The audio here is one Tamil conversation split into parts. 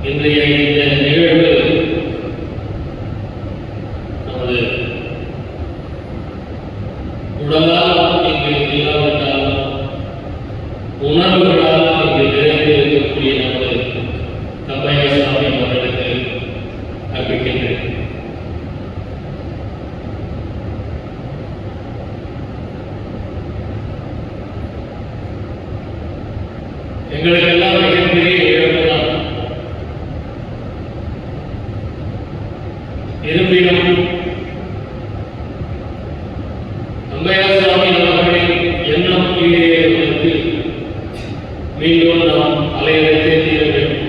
இன்றைய இந்த நிகழ்வு நமது உடலால் இங்கு இல்லாவிட்டாலும் உணர்வுகளால் இங்கு நிறைந்து இருக்கக்கூடிய நமது தப்பையா சுவாமி அவர்களுக்கு அர்ப்பிக்கின்றேன். எங்களுக்கு எல்லாம் மிகப்பெரிய இழப்புதான். இருப்பினும் தப்பையா சுவாமி அவர்களின் எண்ணம் ஈடேறுவதற்கு மீண்டும் நாம் அலையெடுத்தே தீர வேண்டும்.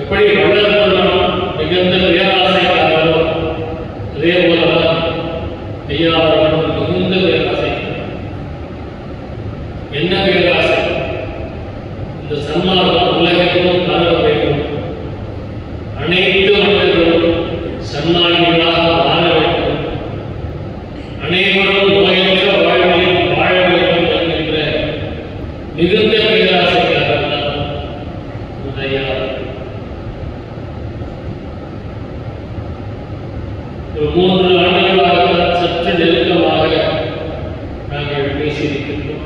எப்படி வளர்ந்தோம் மிகுந்த பேராசைக்காரோ அதே போலதான் ஐயா அவர்களும் மிகுந்த பேராசை. என்ன பேராசை? இந்த சன்மார்க்கம் உலகெங்கும் பரவ வேண்டும், அனைத்து மக்களும் சன்மார்க்கங்களாக வாழ வேண்டும், அனைவரும் நோயற்ற வாழ்வில் வாழ வேண்டும் என்கின்ற மிகுந்த பேராசைக்காரர் தான் ஐயா. ஒரு 3 ஆண்டுகளாக சற்று நெருக்கமாக நாங்கள் பேசியிருக்கின்றோம்.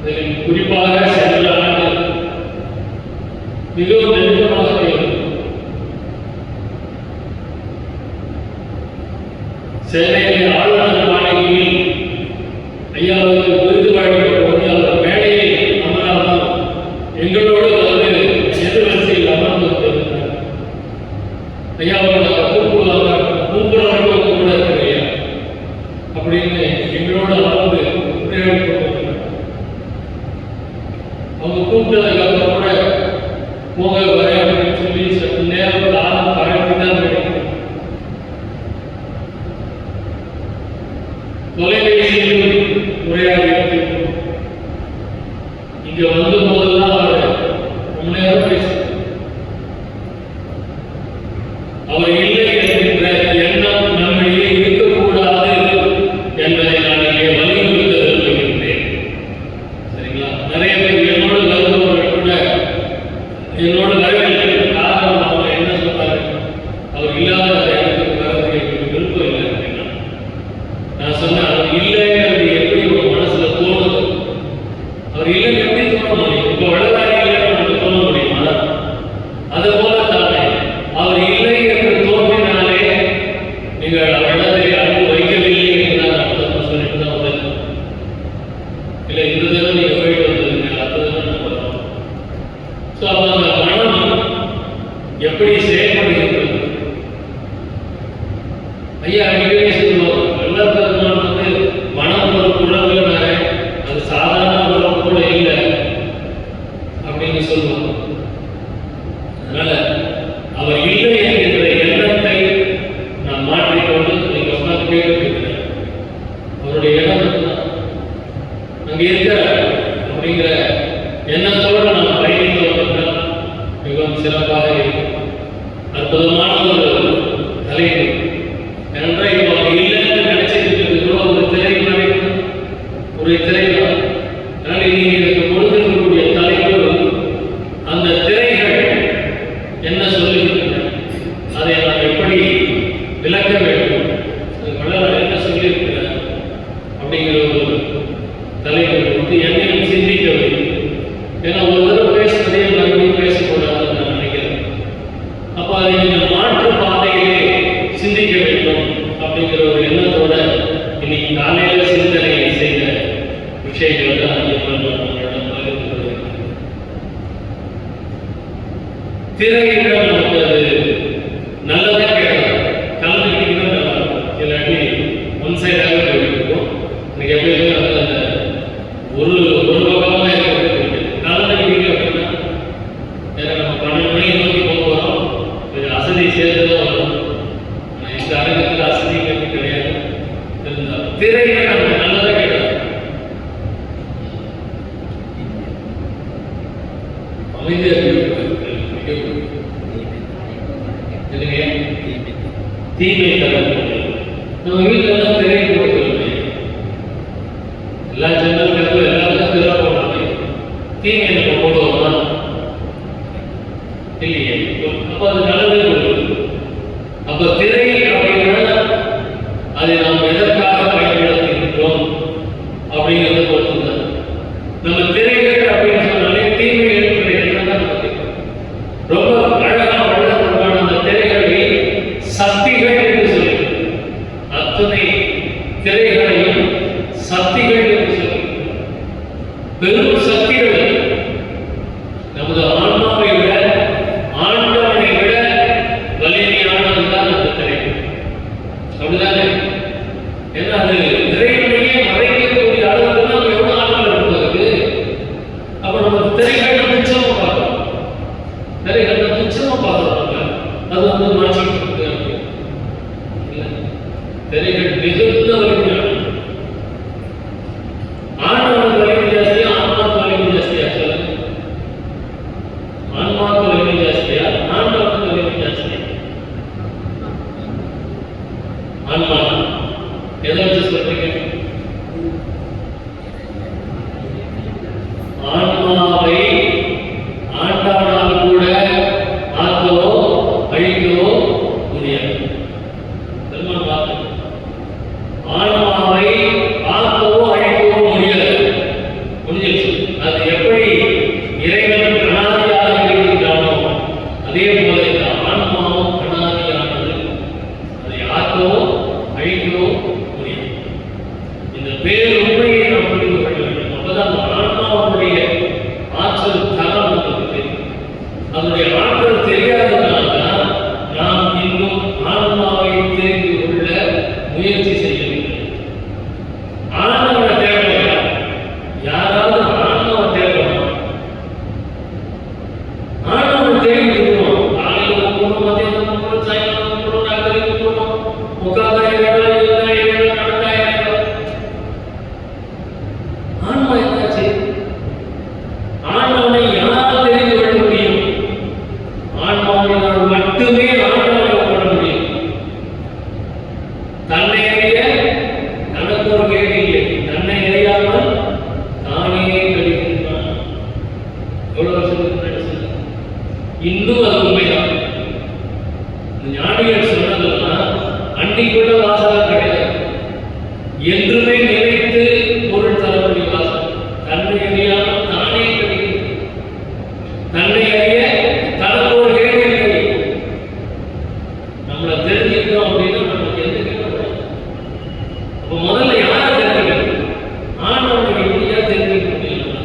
இதில் குறிப்பாக சென்ற ஆண்டு மிகவும் நெருக்கமாக சென்னையில் ஆளுநர் மாளிகையில் ஐயாவுக்கு விருது வழங்கப்பட்ட போது அவர் மேடையில் அமராமல் எங்களோடு வந்து எதிர்வரிசையில் அமர்ந்து கொண்டிருந்தார். ஐயாவோட கூப்பிடுறவர்கள் கூட இருக்கிறையா அப்படின்னு எங்களோடு அமர்ந்து உரையாடி கொண்டிருக்கிறார். அவங்க கூப்பிட்டதுக்காக கூட போக வர அப்படின்னு சொல்லி சற்று நேரம் காலம் பழக்கி தான் கிடைக்கும். தொலைபேசியில் உரையாடி இங்க வந்த போதெல்லாம் அவர் ரொம்ப நேரம் பேச அவர் இல்லை என்கின்ற எண்ணம் நம்மிடையே இருக்கக்கூடாது என்பதை நான் இங்கே வலியுறுத்த விரும்புகின்றேன். சரிங்களா? நிறைய பேர் என்னோட வருபவர்கள் கூட என்னோட வரவில்லை. காரணம் அவங்க என்ன சொல்றாரு, அவர் இல்லாத இடத்துக்கு வரது எங்களுக்கு விருப்பம் இல்லை அப்படின்னா நான் சொன்னேன், அவர் இல்லைங்கிறது எப்படி உங்க மனசுல தோணுது? அவர் இல்லைன்னு எப்படி தோண முடியும்? இப்ப வளராக இல்லைன்னு நமக்கு தோண முடியுமா? அது போல தானே அவர் இல்லை என்று தோன்றினாலே நீங்கள் அவரிடத்தை அன்பு வைக்கவில்லை என்றுதான் அர்த்தம் சொல்லிட்டு தான் வந்தது. இல்லை இந்த தடவை நீங்க போயிட்டு வந்ததுங்க, அடுத்த தடவை நம்ம வரோம். ஸோ அப்போ அந்த மனம் எப்படி செயல்படுகிறது? ஐயா அடிக்கடி சொல்லுவாங்க, வெள்ளப்பெருமான் வந்து மனம் ஒரு குழந்தை வேற, அது சாதாரண குழந்தை கூட இல்லை அப்படின்னு சொல்லுவாங்க. அதனால அவர் இல்லை என்கின்ற எண்ணத்தை நான் மாற்றிக்கொண்டு நீங்க உட்கார்ந்து கேட்டுக்கிறேன். அவருடைய எண்ணம் அங்க இருக்கிறார் அப்படிங்கிற எண்ணத்தோடு நாம் பயணித்தோம் மிகவும் சிறப்பாக இருக்கும். அற்புதமான ஒரு தலைப்பு. ஏனென்றால் இப்போ அவர் இல்லைன்னு நினைச்சிருக்கிறது கூட ஒரு திரை ஒரு திரை தான். அதனால நீங்க எனக்கு கொடுத்திருக்கக்கூடிய தலைப்பு திரையிட நமக்கு அது நல்லதா கிடையாது. கலந்துக்கிட்டீங்கன்னா நல்லா இருக்கும். இல்லாட்டி ஒன் சைடாகவே போயிருக்கும். எனக்கு எப்பயுமே வந்து அந்த ஒரு பக்கமாக இருக்கிறது கலந்துக்கிட்டீங்க அப்படின்னா நம்ம 12 மணிக்கு நோக்கி போக போகிறோம். கொஞ்சம் அசதி சேர்த்து தான் வரும். இந்த அரங்கத்தில் அசதி கல்வி கிடையாது. இருந்தால் திரையிட நமக்கு நல்லதா கிடையாது. தீமை தரக்கூடிய நம்ம வீட்டில் எல்லாம் திரை போட்டுக்கொள்ளுமே, எல்லா ஜன்னல்களுக்கும் எல்லாருக்கும் திரை போடுறாங்க. தீமை நம்ம போடுவோமா இல்லையே? அப்போ அது நல்லதே கொடுக்குது. அப்போ திரை அப்படின்னா அதை நாம் எதற்காக பயன்படுத்துகின்றோம் அப்படிங்கிறத பொறுத்துதான். நம்ம திரைகள் அப்படின்னு சொன்னாலே தீமை ரொம்ப அழகாக வளர்க்கப்பட்ட அந்த திரைகளை சக்திகள் என்று சொல்லி, அத்தனை திரைகளையும் சக்திகள் என்று சொல்லி, பெரும் சக்திகள் நமது ஆன்மாவை விட ஆண்டவனை விட வலிமையானதுதான் அந்த திரைகள். அப்படிதானே? ஏன்னா அது திரையிலேயே மறைக்கக்கூடிய அளவுக்கு நம்ம எவ்வளவு ஆன்மம் இருப்பதற்கு. அப்ப நம்ம திரைகளை நிச்சயமா பார்க்கணும். திரைகளை நிச்சயமா பார்க்கணும். அது வந்து மாற்றிட்டு திரைகள் மிகுந்த வலிமையான ஆன்மாவுக்கு வலிமை ஜாஸ்தியா ஆன்மாவுக்கு வலிமை ஜாஸ்தியா? சொல்லுங்க. ஆன்மாவுக்கு வலிமை ஜாஸ்தியா ஆன்மாவுக்கு வலிமை ஜாஸ்தியா? ஆன்மா எதை வச்சு சொல்றீங்க? ஆன்மாவை ஆண்டவனால் கூட ஆக்கவோ அழிக்கவோ முடியாது. ஆன்மாவை ஆக்கவோ அழிக்கவோ முடியாது. முடிஞ்சிருச்சு. அது எப்படி இறைவன் அனாதியாக இருக்கின்றானோ அதே போல இந்த ஆன்மாவும் அனாதியானது. அதை ஆக்கவோ அழிக்கவோ முடியாது. இந்த பேருண்மையை நாம் புரிந்து கொள்ள வேண்டும். அப்பதான் அந்த ஆன்மாவுடைய ஆற்றல் தரம் நமக்கு தெரியும். அதனுடைய ஆற்றல் தெரியாததுனால்தான் நாம் இன்னும் ஆன்மாவை தெரிந்து கொள்ள முயற்சி செய்யவில்லை. ஆன்மாவை தேவையா? யாராவது ஆன்மாவை தேவையா? ஆன்மாவை தெரிவிக்கணும். காலையில் போகணும், மத்தியானம் போகணும், சாயங்காலம் போகணும், ராத்திரி போகணும், உட்கார்ந்தா நடந்தா. ஆன்மா என்னாச்சு? ஆன்மாவை யாரால் தெரிந்து கொள்ள முடியும்? ஆன்மாவினால் மட்டுமே ஆன்மாவை கொள்ள முடியும். தன்னை அறிய தனக்கு ஒரு கேள்வி இல்லை. தன்னை அறியாமல் தானே கழிக்கின்றான். எவ்வளவு வருஷத்துக்கு முன்னாடி சொன்ன இன்னும் அது உண்மைதான். ஞானிகள் சொன்னதெல்லாம் அன்னைக்குள்ள வாசகம் கிடையாது. என்றுமே நினைத்து பொருள் தரக்கூடிய வாசகம். தன்னை அறியாமல் தானே கழிக்கின்றான். தன்னை அறிய தனக்கு ஒரு கேள்வி இல்லை. நம்மளை தெரிஞ்சுக்கிறோம் அப்படின்னா நமக்கு எந்த கேள்வி? அப்போ முதல்ல யாரை தெரிஞ்சுக்கிறது? ஆண்டவனை எப்படியா தெரிஞ்சுக்க முடியும்?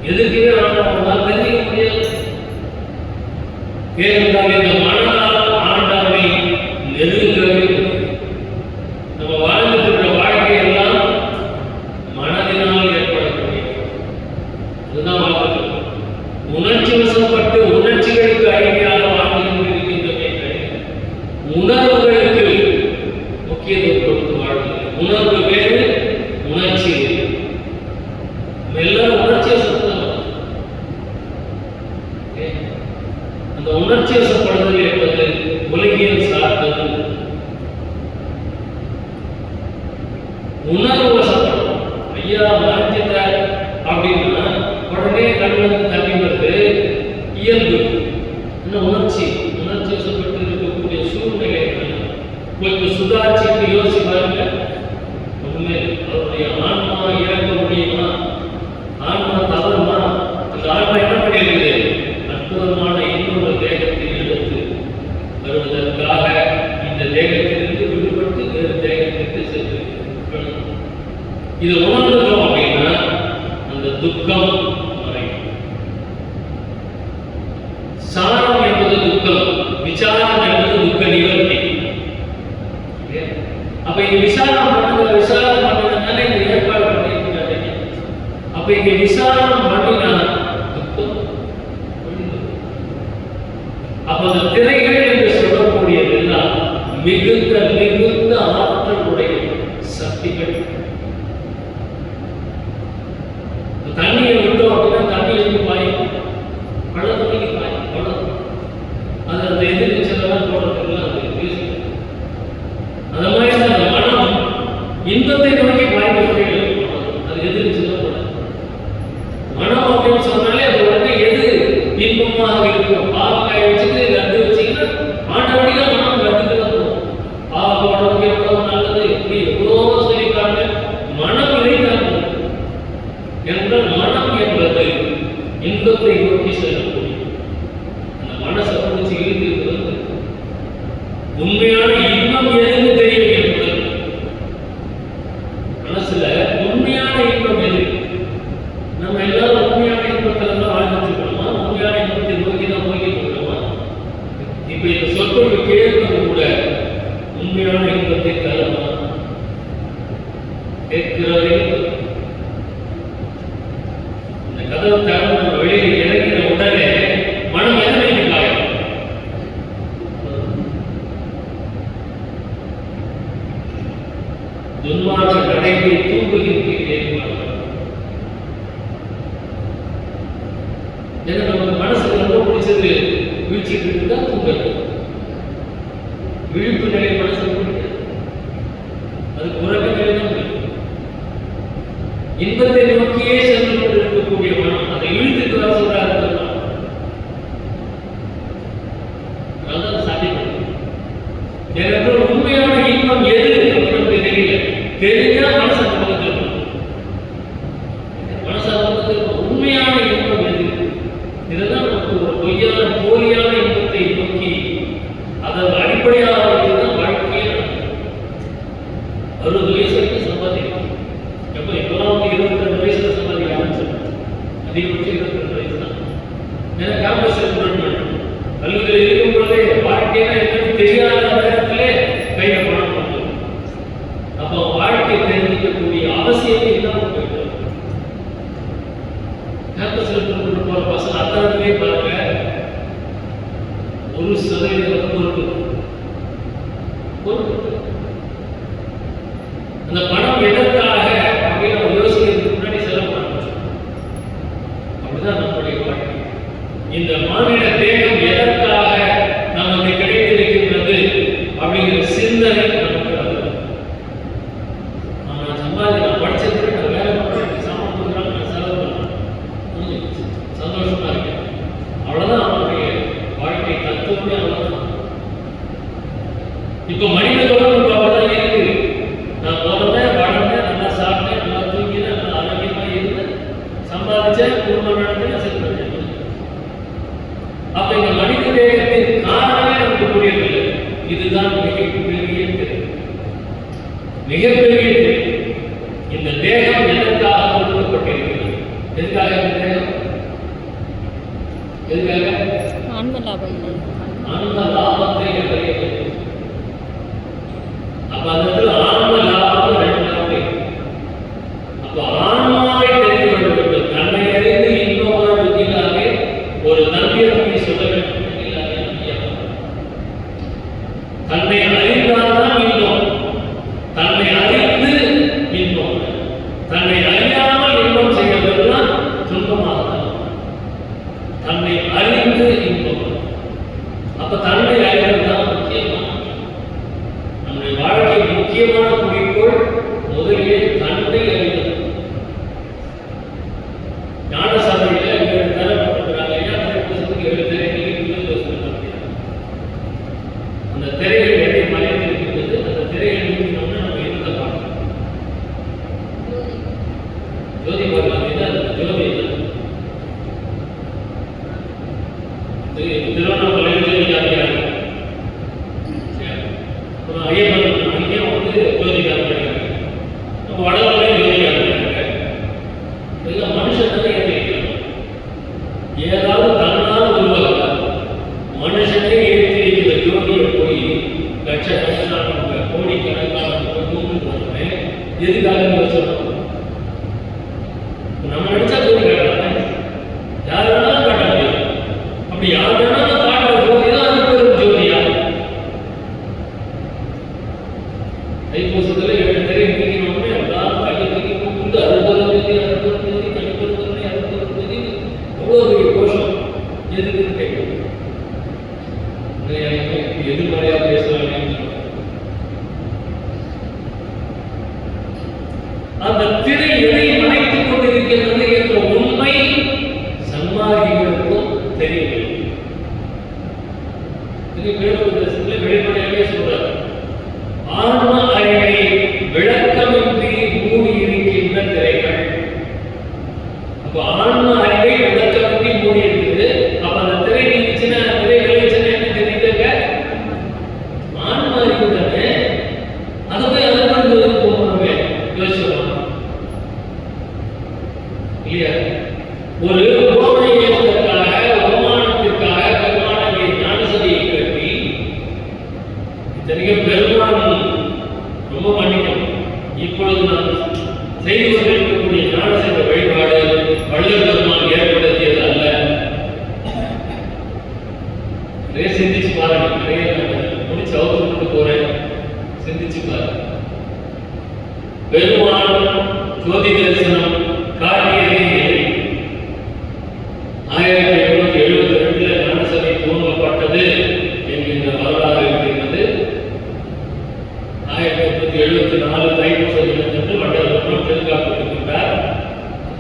எதுக்குமே ஆண்டவனால் தெரிஞ்சுக்க முடியாது. ஏனென்றால் இந்த மனதால் ஆண்டவனை நெருங்கவே நம்ம வாழ்ந்துட்டு இருக்கிற வாழ்க்கையெல்லாம் மனதினால் ஏற்படக்கூடிய அதுதான் வாழ்க்கை. உணர்ச்சி வசப்பட்டு உணர்ச்சிகளுக்கு அடிமையாக வாழ்ந்து கொண்டிருக்கின்றமே கிடையாது. உணர்வுகளுக்கு முக்கியத்துவம் கொடுத்து வாழ்வது. உணர்வு வேறு, உணர்ச்சி வேறு. எல்லாரும் உணர்ச்சியை சத்தம். அந்த உணர்ச்சி வசப்படுதல் என்பது உலகியல் சார்ந்தது. உணர்வு வசப்படும். ஐயா மறைஞ்சிட்டார் அப்படின்னா உடனே கண்ணில் தண்ணி வருது, இயல்பு. இன்னும் உணர்ச்சி வசப்பட்டு இருக்கக்கூடிய சூழ்நிலை கொஞ்சம் சுதாரிச்சுட்டு யோசிச்சு பாருங்க. ஒண்ணுமே அவருடைய ஆன்மா இறக்க முடியுமா? ஆன்மா தவறுமா? அந்த ஆன்மா என்ன பண்ணியிருக்குது? அற்புதமான இன்னொரு தேகத்தை எடுத்து வருவதற்காக இந்த தேகத்திலிருந்து விடுபட்டு வேறு தேகத்திற்கு சென்று இதை உணர்ந்துட்டோம் அப்படின்னா அந்த துக்கம் மறையும். துக்கம், விசாரம் என்பது துக்க நிவர்த்தி. அப்ப இங்க விசாரம் பண்ணுறதுனால இந்த ஏற்பாடு பண்ணிருக்காங்க. அப்ப இங்க விசாரம் பண்ணினா துக்கம். அப்ப அந்த திரைகள் என்று சொல்லக்கூடியதெல்லாம் மிகுந்த ஆற்றல் உடைய சக்திகள். தண்ணியை விட்டோம் அப்படின்னா தண்ணி எப்படி பாயும்? பல துணிக்கு பாயும். அது அந்த எதிர்நீச்சலாம் போடுறதுலாம் அது பேசுது. அந்த மாதிரி அந்த மனம் இன்பத்தை நோக்கி பாய்ந்து அது எதிர்நீச்சலாம் போடாது. மனம் அப்படின்னு சொன்னாலே அது உடனே எது இன்பமாக இருக்கும். பாவக்காய் வச்சுட்டு லட்டு வச்சீங்கன்னா ஆண்டவடிதான் மனம் லட்டுக்கு தான் போகும். பாவக்காய் எவ்வளவு நல்லது இப்படி எவ்வளோ சொல்லியிருக்காங்க. மனம் இறைத்தான் என்றால் மனம் என்பது இன்பத்தை நோக்கி செல்லக்கூடிய அந்த மனசை பிடிச்சி இழுத்து உண்மையான இன்பம் எதுன்னு தெரியும் என்பது. மனசுல உண்மையான இன்பம் எது? நம்ம எல்லாரும் உண்மையான இன்பத்தில் தான் வாழ்ந்துருக்கோமா? உண்மையான இன்பத்தை நோக்கி தான் போய்கிட்டு இருக்கோமா? இப்ப இந்த சொற்கள் கேட்பது கூட உண்மையான இன்பத்தை தருமா? கேட்கிறதே கதவு திறந்து வெளியில் இறங்கின உடனே மனம் எதனை காயும்? துன்மார்க்க நடையை தூங்குகின்றேன். நமக்கு மனசுக்கு ரொம்ப பிடிச்சது வீழ்ச்சிட்டு இருந்தா தூங்குறது. விழிப்பு நிலை மனசுக்கு பிடிக்காது. அதுக்கு உறக்க நிலை தான் பிடிக்கும். இன்பத்தை நோக்கியே சென்று கொண்டிருக்கக்கூடிய மனம் அதை இழுத்துக்கு தான் சொல்றாரு. எனக்கு உண்மையான இன்பம் எது அப்படின்னு தெரியல. தெரிஞ்சா மனசு பக்கத்தில் உண்மையான இன்பம் எது? இதுதான் நமக்கு ஒரு பொய்யான போலியான இன்பத்தை நோக்கி அதை அடிப்படையாக வைத்துதான் வாழ்க்கையே 60 வயசு வரைக்கும் சம்பாதிக்கும். எப்போ இப்பெல்லாம் 22 வயசுல சம்பாதிக்க ஆரம்பிச்சிருக்கேன். அதிகபட்சம் 22 வயசு தான். எனக்கு கேம்பஸ் கல்லூரியில் இருக்கும் பொழுதே வாழ்க்கையில என்னன்னு தெரியாத நேரத்திலே கையில பணம் பண்ணுவோம். அப்போ வாழ்க்கை தெரிஞ்சிக்கக்கூடிய அவசியமே இல்லாமல் போயிட்டு கேம்பஸில் போற பசங்க அத்தனை பாருங்க 1% பொறுப்பு. அந்த பணம் எதற்காக அப்படின்னு நம்ம யோசிக்கிறதுக்கு முன்னாடி செலவு பண்ண அப்படிதான் நம்முடைய வாழ்க்கை. இந்த மாநில தேகம் எதற்காக நமக்கு கிடைத்திருக்கின்றது அப்படிங்கிற சிந்தனை நமக்கு வருது. நான் சம்பாதி நான் படிச்சதுக்கு நான் வேலை பண்ணுறேன், சாமான் கொடுக்குறாங்க, நான் செலவு பண்ணுறேன், சந்தோஷமா இருக்கேன். அவ்வளோதான் அவனுடைய வாழ்க்கை தத்துவமே. அவ்வளோதான். இப்போ மனித தொடர்பு அப்படிதான் இருக்கு. நான் பிறந்தேன், வளர்ந்தேன், நல்லா சாப்பிட்டேன், நல்லா தூங்கினேன், நல்லா ஆரோக்கியமாக இருந்தேன், சம்பாதிச்சேன், குடும்பம் நடந்தேன், செலுத்தேன். அப்ப இந்த மனித தேகத்தின் காரணமே நமக்கு புரியவில்லை. இதுதான் மிகப்பெரிய இந்த தேகம் எதற்காக கொடுக்கப்பட்டிருக்கிறது? எதுக்காக இந்த தேகம்? எதுக்காக? ஆன்ம லாபத்தை அடைகிறது. அப்ப அதுல ஆன்ம லாபம் 2 லாபம். அப்ப ஆன்மாவை தெரிந்து கொள்ள வேண்டும். தன்னை அறிந்து இன்னொரு புத்தியிலாக ஒரு தன்மையை சொல்ல வேண்டும். தன்னை அறிந்தால்தான் இன்பம். தன்னை அறிந்து இன்பம். தன்னை அறியாமல் இன்பம் செய்வதெல்லாம் துன்பமாக. தன்னை அறிந்து இன்பம். அப்ப தன்னை அறிவதுதான் முக்கியமான நம்முடைய வாழ்க்கை முக்கியமான குறிக்கோள். முதலிலே தன்னை அறிவது. ஞானசாலையில 7 தரப்பட்டிருக்கிறாங்க. 7 திரைகள் அந்த திரைகள் எதை மறைந்திருக்கிறது? அந்த திரைகள் நீக்கினோம்னா நம்ம என்னத்தை பார்க்கணும்? ஜோதி பார்க்கலாம். என்ன ஜோதி? திருவண்ணாமலையில் ஜோதி காமிக்கிறாங்க. ஐயப்பன் அங்கேயும் ஜோதி காமிக்கிறாங்க. நம்ம வடமலையும் ஜோதி காமிக்கிறாங்க. இதெல்லாம் மனுஷன் தான் ஏற்றிருக்கிறாங்க. ஏதாவது தன்னால் உருவாக மனுஷனே அப்படி யார் வேணாலும் காட்டுற ஜோதி தான் அது பெரும் ஜோதியா? தைப்பூசத்துல 7 திரை தூக்கினோம்னே எல்லாரும் கையை தூக்கி கூப்பிட்டு அறுபது தேதி கணிப்பது தேதி எவ்வளவு பெரிய கோஷம் எதுக்குன்னு கேட்கணும். எதிர்மறையா பேசலாம். அந்த திரை எதை மறைத்துக் கொண்டிருக்கிறது என்ற உண்மை சன்மார்க்கிகளுக்கும் தெரியவில்லை. வேணுபதேசத்தில் வெளிப்படையாகவே சொல்றார், ஆன்ம அறிவை விளக்கமின்றி மூடி இருக்கின்ற திரைகள். அப்ப ஆன்ம அறிவை விளக்கமின்றி மூடி இருக்குது. அப்ப அந்த திரை நீச்சுன்னா திரை வெளிச்சுன்னா என்ன தெரியுதுங்க? ஆன்ம அறிவு தானே. அதை போய் அதற்கு போகணுமே யோசிச்சோம் இல்லையா? ஒரு உவமை ஏற்பதற்காக அவமானத்திற்காக பெருமானை ஞானசபையை கட்டி இத்தனைக்கும் பெருமான் ரொம்ப மன்னிக்கணும். இப்பொழுது நான் செய்து கொண்டிருக்கக்கூடிய ஞானசபை வழிபாடு வள்ளல் பெருமான் ஏற்படுத்தியது அல்ல. நிறைய சிந்திச்சு பாருங்க. நிறைய முடிச்சு அவுத்து போறேன், சிந்திச்சு பாருங்க. பெருமான் ஜோதி தரிசனம் காட்டியதே இல்லை. 1772 ஞானசபை துவங்கப்பட்டது என்கின்ற வரலாறு இருக்கிறது. 1874 தைப்பூச தினத்தன்று வள்ளல் பெருமான் திருக்காப்பிட்டிருக்கின்றார்.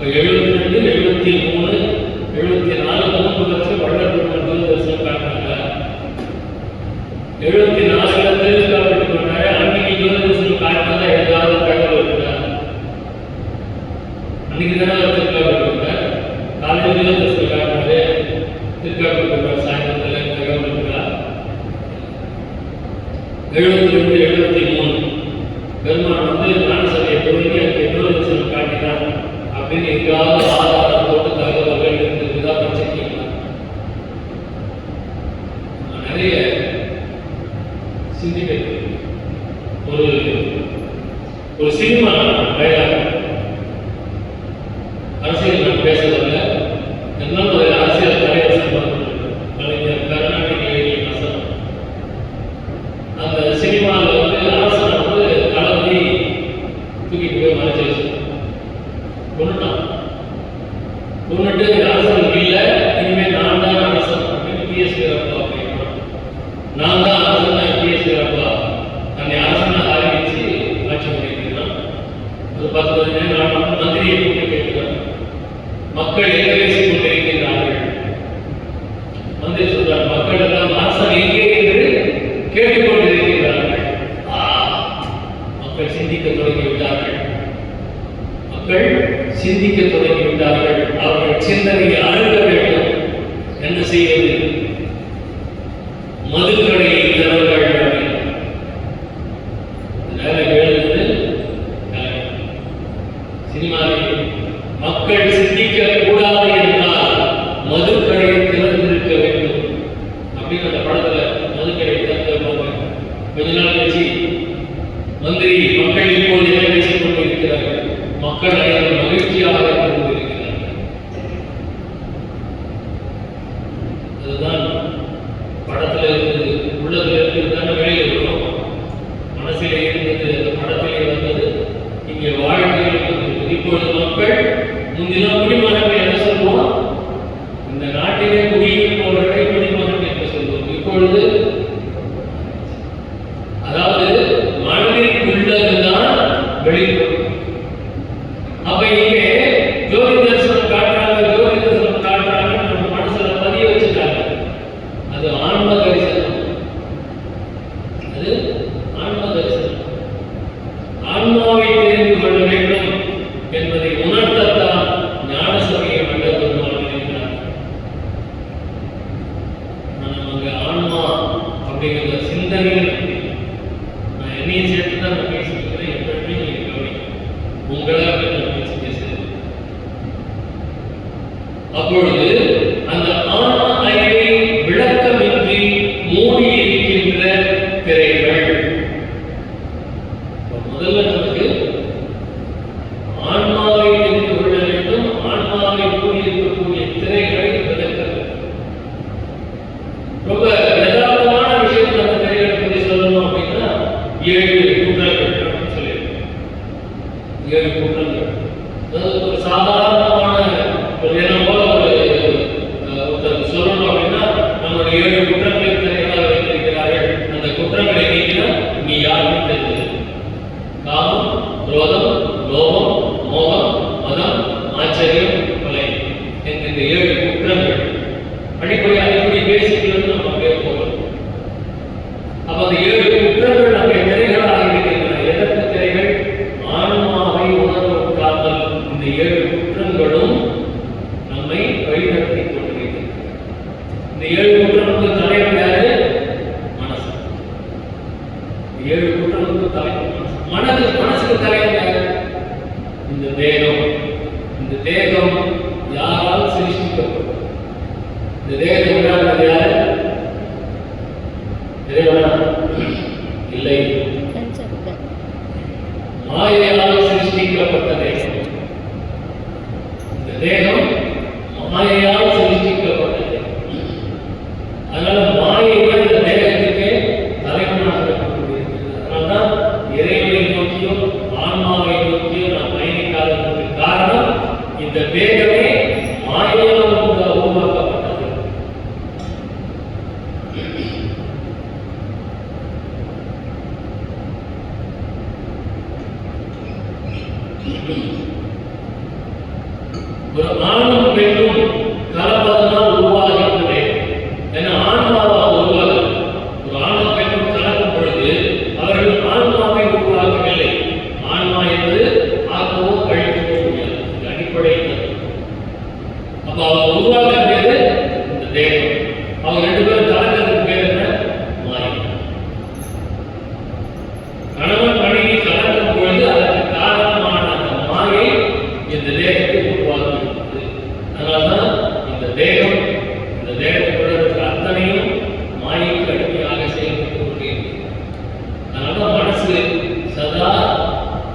72, 73, 74 3 வருஷம் வள்ளல் பெருமான் ஜோதி தரிசனம் காட்டினாங்க. 74 திருக்காப்பிட்டிருக்கிறாரு. அன்னைக்கு ஜோதி தரிசனம் காட்டினதா ஏதாவது தகவல் இருக்குதா? அன்னைக்கு தானே திருக்காப்பிட்டிருக்கிறார். காலையில் ஜோதி தரிசனம் காட்டினாரு. திருக்காப்பிட்டிருக்கிறார் சாயந்தரத்தில் தகவல் இருக்கா? 72, 73 பெருமான் ஞானசபையை தொடங்கி அங்கே ஜோதி தரிசனம் காட்டினார் அப்படின்னு எங்காவது ஆதாரம் போட்டு தகவல்கள் இருந்ததுதா படிச்சிருக்கீங்களா? நிறைய சிந்திக்க ஒரு சினிமா டயலாக். அரசியல் நான் பேசுறதில்ல, என்னாலும் ஒரு அரசியல் தலைவர் கலைஞர் கருணாநிதி எழுதிய வசனம். அந்த சினிமாவில் அரசனை தளபதி தூக்கிட்டு போய் மறைச்சு வச்சு கொண்டுட்டான். கொண்டுட்டு அரசன் இல்லை, இனிமேல் நான் தான் அரசன் அப்படின்னு பிஎஸ் வீரப்பா அப்படின்னா, நான் தான் அரசன் பிஎஸ் வீரப்பா தன்னை அரசனாக அறிவிச்சு ஆட்சி பண்ணியிருக்கிறான். ஒரு 10-15 நாள் மந்திரியை கூப்பிட்டு கேட்கிறார், மக்கள் எங்க பேசிக் கொண்டிருக்கிறார்கள்? மந்திரி சொல்றார், மக்கள் எல்லாம் அரசன் எங்கே என்று கேட்டுக்கொண்டிருக்கிறார்கள். மக்கள் சிந்திக்க தொடங்கிவிட்டார்கள். மக்கள் சிந்திக்க தொடங்கிவிட்டார்கள். அவர்கள் சிந்தனையை அழுத்த வேண்டும். என்ன செய்வது? மதுக்கடையை திறவுகள். சினிமாவில் மக்கள் சிந்திக்க கூடாது என்றால் மதுக்கடையை திறந்திருக்க வேண்டும் அப்படின்னு அந்த படத்துல மதுக்கடையை திறந்து கொஞ்ச நாள் கழிச்சு மந்திரி, மக்கள் இப்போது என்ன பேசிக் கொண்டிருக்கிறார்கள்? மக்கள் அனைவரும் மகிழ்ச்சியாக இருந்து கொண்டிருக்கிறார்கள். அதுதான் படத்துல இருந்தது, உள்ளத்துல இருக்கிறது தானே வெளியில் வரும். மனசிலே இருந்தது அந்த படத்திலே வந்தது, இங்கே வாழ்க்கையில் வந்தது. இப்பொழுது மக்கள் முந்தினம் குடிமகன் என்ன சொல்லுவோம்? இந்த நாட்டிலே குடியிருப்பவர்களை குடிமகன் என்று சொல்லுவோம். இப்பொழுது அதாவது மனதில் உள்ளதுதான் வெளிப்படும். அப்ப இங்கே ஜோதி தரிசனம் காட்டுறாங்க, ஜோதி தரிசனம் காட்டுறாங்க, நம்ம மனசுல பதிய வச்சுட்டாங்க. அது ஆன்ம தரிசனம். அது ஆன்ம தரிசனம். ஆன்மாவை தெரிந்து கொள்ள வேண்டும் என்பதை உணர்த்தத்தான் ஞானசபையை வள்ளல் பெருமான் இருக்கிறார். அங்க ஆன்மா அப்படிங்கிற சிந்தனைகள் நான் என்னையும் சேர்த்து தான் நான் பேசிட்டு இருக்கிறேன். எப்பவுமே நீங்க கவனிக்கணும், உங்களால் நான் பேசி பேசுறேன். அப்பொழுது அந்த ஆன்ம அறிவை விளக்கமின்றி மூடி இருக்கின்ற திரைகள். முதல்ல நமக்கு ஆன்மாவை தெரிந்து கொள்ள வேண்டும். ஆன்மாவை மூடி இருக்கக்கூடிய திரைகளை விளக்க வேண்டும். 7 குற்றங்கள் அடிப்படையாக இப்படி பேசிக்கிறது நம்ம அப்படியே போகலாம். அப்ப அந்த 7 குற்றங்கள் நம்முடைய திரைகளாக இருக்கின்றன. எதற்கு திரைகள்? ஆன்மாவை உணர விட்டாமல் இந்த 7 குற்றங்களும் நம்மை வழிநடத்தி கொண்டிருக்கின்றன. இந்த 7 குற்றங்களுக்கு தலைவர் யாரு? மனசு. 7 குற்றங்களுக்கு தலைவர் மனசு. மனசுக்கு தலைவர் யாரு? இந்த தேகம். இந்த தேகம் யாரால் சிருஷ்டிக்கப்பட்டது? இந்த தேகத்தை உண்டாக்குறது யாரு? இறைவனா? இல்லை, மாயையால் சிருஷ்டிக்கப்பட்ட தேகம். இந்த தேகம் மாயையால் சிருஷ்டிக்கப்பட்ட தேகம். அதனால மாயைகள் இந்த தேகத்துக்கு தலைவனாக இருக்கக்கூடியது. அதனால்தான் இறைவனை நோக்கியும் ஆன்மாவை நோக்கியும் நாம் பயணிக்காததற்கு காரணம் இந்த தேகமே மாயையால் உருவாக்கப்பட்டது. ஒரு ஆணும் பெண்ணும் கலப்பதனால் உருவாகின்றன. என ஆன்மாவாக உருவாக ஒரு ஆணும் பெண்ணும் கலக்கும் பொழுது அவர்கள் ஆன்மாவை உருவாக்கவில்லை. ஆன்மா என்பது ஆக்கவோ அழிக்கவோ முடியாது. இது அடிப்படை. அப்ப அவங்க உருவாக்குறது இந்த தேகம். அவங்க 2 பேரும் கலக்கிறதுக்கு பேர் என்ன? மாயை. கணவன் மனைவி கலக்கும் பொழுது அதற்கு காரணமான அந்த மாயை இந்த தேகத்தை உருவாக்குகிறது. அதனால்தான் இந்த தேகம், இந்த தேகத்துக்குள்ள இருக்கிற அத்தனையும் மாயைக்கு அடிமையாக செயல்பட்டு கொண்டிருக்கிறது. அதனால மனசு சதா